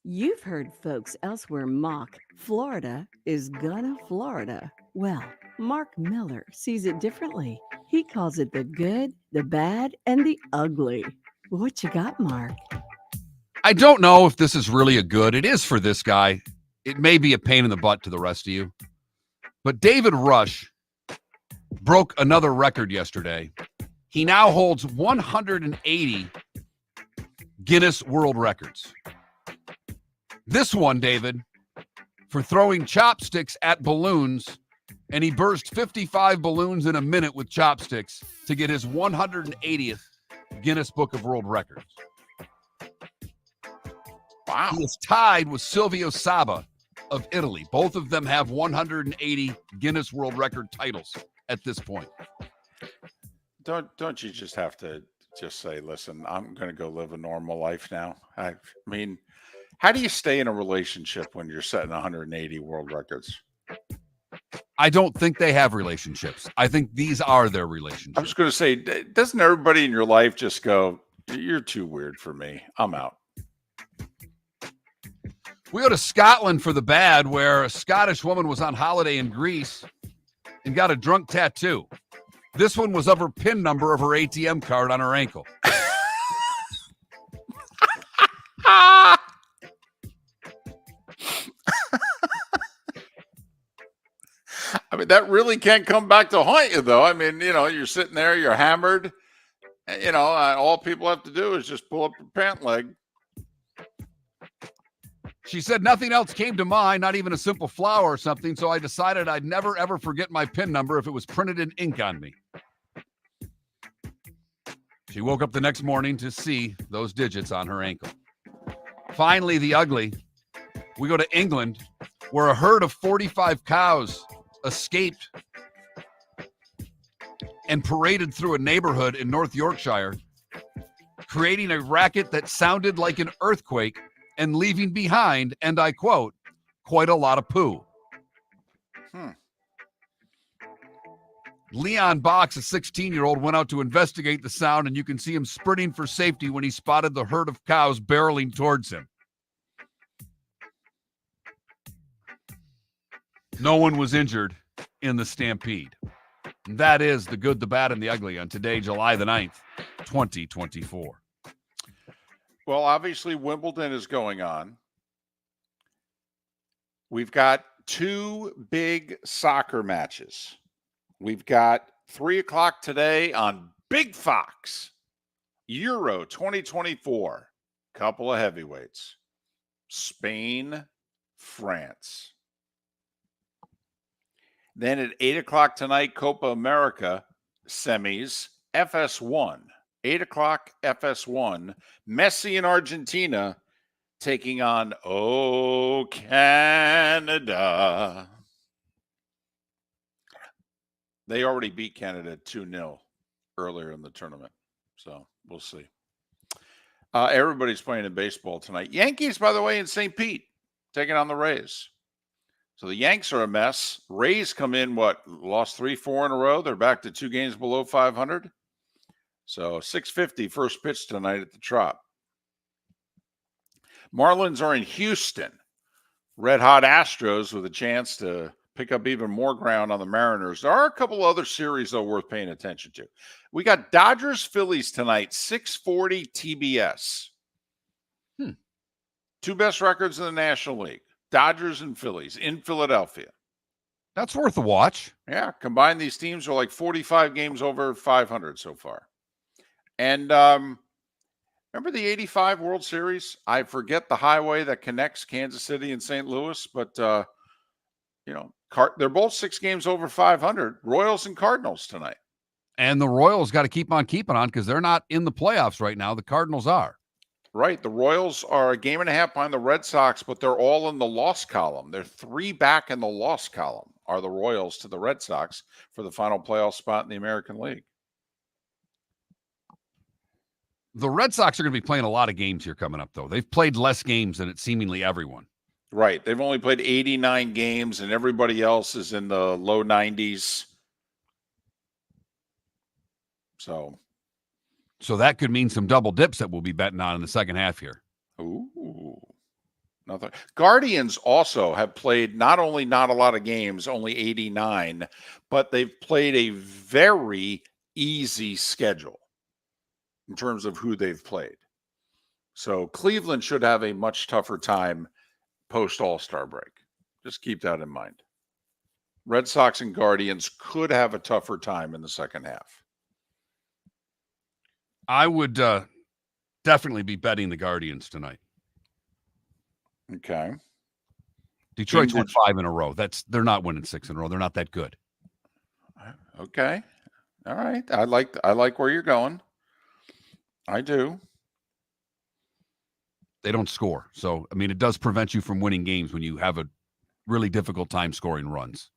You've heard folks elsewhere mock Florida is gonna Florida. Well, Mark Miller sees it differently. He calls it the good, the bad, and the ugly. What you got, Mark? I don't know if this is really a good. It is for this guy. It may be a pain in the butt to the rest of you. But David Rush broke another record yesterday. He now holds 180 Guinness World Records. This one, David, for throwing chopsticks at balloons, and he burst 55 balloons in a minute with chopsticks to get his 180th Guinness Book of World Records. Wow. He is tied with Silvio Saba of Italy. Both of them have 180 Guinness World Record titles at this point. Don't you just have to just say, listen, I'm going to go live a normal life now? I mean, how do you stay in a relationship when you're setting 180 world records? I don't think they have relationships. I think these are their relationships. I was going to say, doesn't everybody in your life just go, you're too weird for me, I'm out? We go to Scotland for the bad, where a Scottish woman was on holiday in Greece and got a drunk tattoo. This one was of her PIN number of her ATM card on her ankle. I mean, that really can't come back to haunt you, though. I mean, you're sitting there, you're hammered. All people have to do is just pull up your pant leg. She said nothing else came to mind, not even a simple flower or something, so I decided I'd never, ever forget my PIN number if it was printed in ink on me. She woke up the next morning to see those digits on her ankle. Finally, the ugly. We go to England, where a herd of 45 cows escaped and paraded through a neighborhood in North Yorkshire, creating a racket that sounded like an earthquake and leaving behind, and I quote, quite a lot of poo. Leon Box, a 16-year-old, went out to investigate the sound, and you can see him sprinting for safety when he spotted the herd of cows barreling towards him. No one was injured in the stampede. And that is the good, the bad, and the ugly on today, July the 9th, 2024. Well, obviously, Wimbledon is going on. We've got 2 big soccer matches. We've got 3 o'clock today on Big Fox, Euro 2024. Couple of heavyweights. Spain, France. Then at 8 o'clock tonight, Copa America semis, FS1. 8 o'clock, FS1. Messi in Argentina taking on, Canada. They already beat Canada 2-0 earlier in the tournament. So we'll see. Everybody's playing in baseball tonight. Yankees, by the way, in St. Pete, taking on the Rays. So the Yanks are a mess. Rays come in, lost 3-4 in a row. They're back to 2 games below 500. So 6:50 first pitch tonight at the Trop. Marlins are in Houston. Red hot Astros with a chance to pick up even more ground on the Mariners. There are a couple other series, though, worth paying attention to. We got Dodgers-Phillies tonight, 6:40 TBS. 2 best records in the National League. Dodgers and Phillies in Philadelphia. That's worth a watch. Yeah, combined, these teams are like 45 games over 500 so far. And remember the 85 World Series? I forget the highway that connects Kansas City and St. Louis, but, they're both 6 games over 500. Royals and Cardinals tonight. And the Royals got to keep on keeping on because they're not in the playoffs right now. The Cardinals are. Right. The Royals are a game and a half behind the Red Sox, but they're all in the loss column. They're 3 back in the loss column, are the Royals to the Red Sox for the final playoff spot in the American League. The Red Sox are going to be playing a lot of games here coming up, though. They've played less games than seemingly everyone. Right. They've only played 89 games, and everybody else is in the low 90s. So that could mean some double dips that we'll be betting on in the second half here. Ooh. Nothing. Guardians also have played not only not a lot of games, only 89, but they've played a very easy schedule in terms of who they've played. So Cleveland should have a much tougher time post All-Star break. Just keep that in mind. Red Sox and Guardians could have a tougher time in the second half. I would definitely be betting the Guardians tonight. Okay. Detroit's won 5 in a row. They're not winning 6 in a row. They're not that good. Okay. All right. I like where you're going. I do. They don't score. So, I mean, it does prevent you from winning games when you have a really difficult time scoring runs.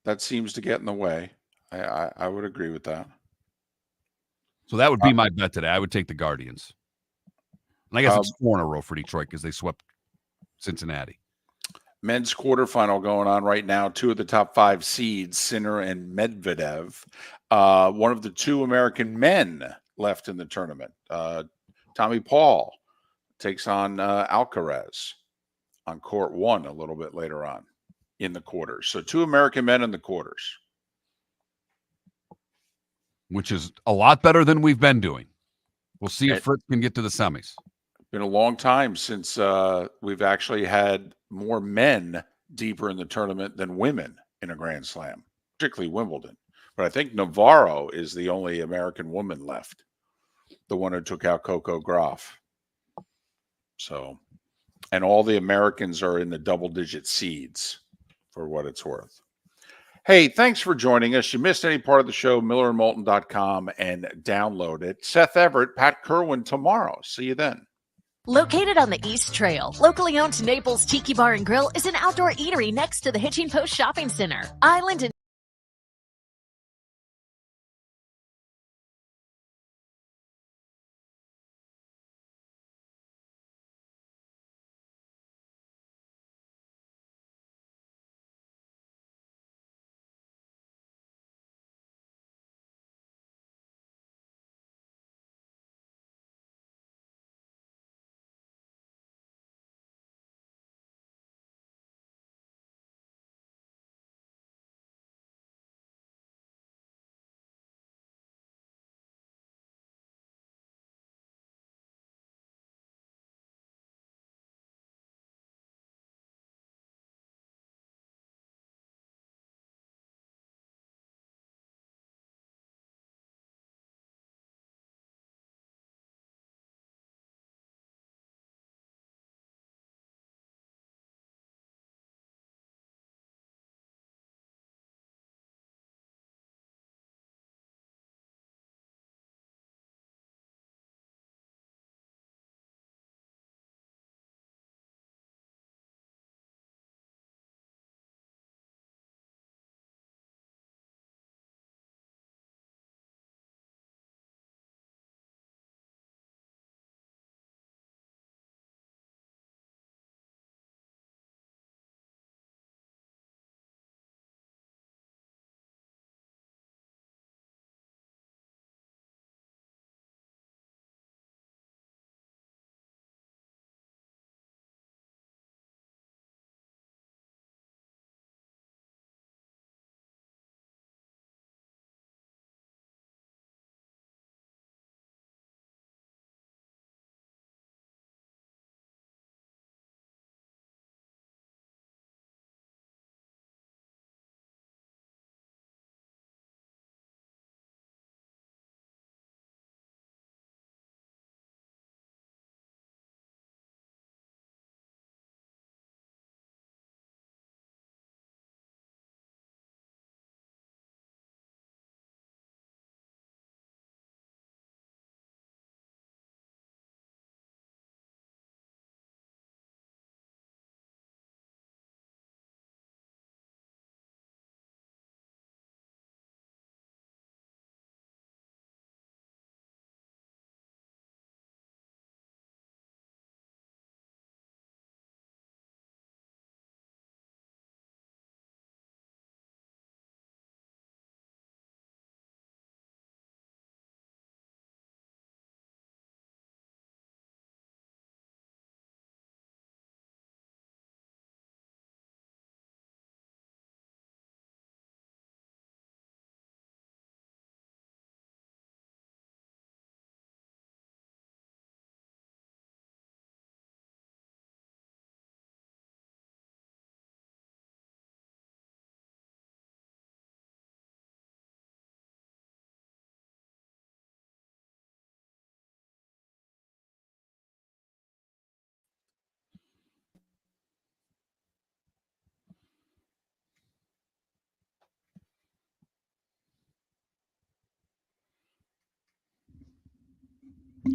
That seems to get in the way. I would agree with that. So that would be my bet today. I would take the Guardians. And I guess it's 4 in a row for Detroit because they swept Cincinnati. Men's quarterfinal going on right now. 2 of the top 5 seeds, Sinner and Medvedev. One of the 2 American men left in the tournament. Tommy Paul takes on Alcaraz on court 1 a little bit later on in the quarters. So 2 American men in the quarters. Which is a lot better than we've been doing. We'll see if Fritz can get to the semis. Been a long time since we've actually had more men deeper in the tournament than women in a Grand Slam, particularly Wimbledon. But I think Navarro is the only American woman left, the one who took out Coco Gauff. So, and all the Americans are in the double-digit seeds for what it's worth. Hey, thanks for joining us. You missed any part of the show, millerandmoulton.com, and download it. Seth Everett, Pat Kerwin tomorrow. See you then. Located on the East Trail, locally owned Naples Tiki Bar and Grill is an outdoor eatery next to the Hitching Post Shopping Center. Island and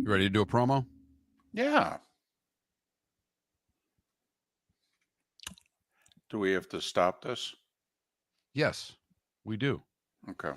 You ready to do a promo? Yeah. Do we have to stop this? Yes, we do. Okay.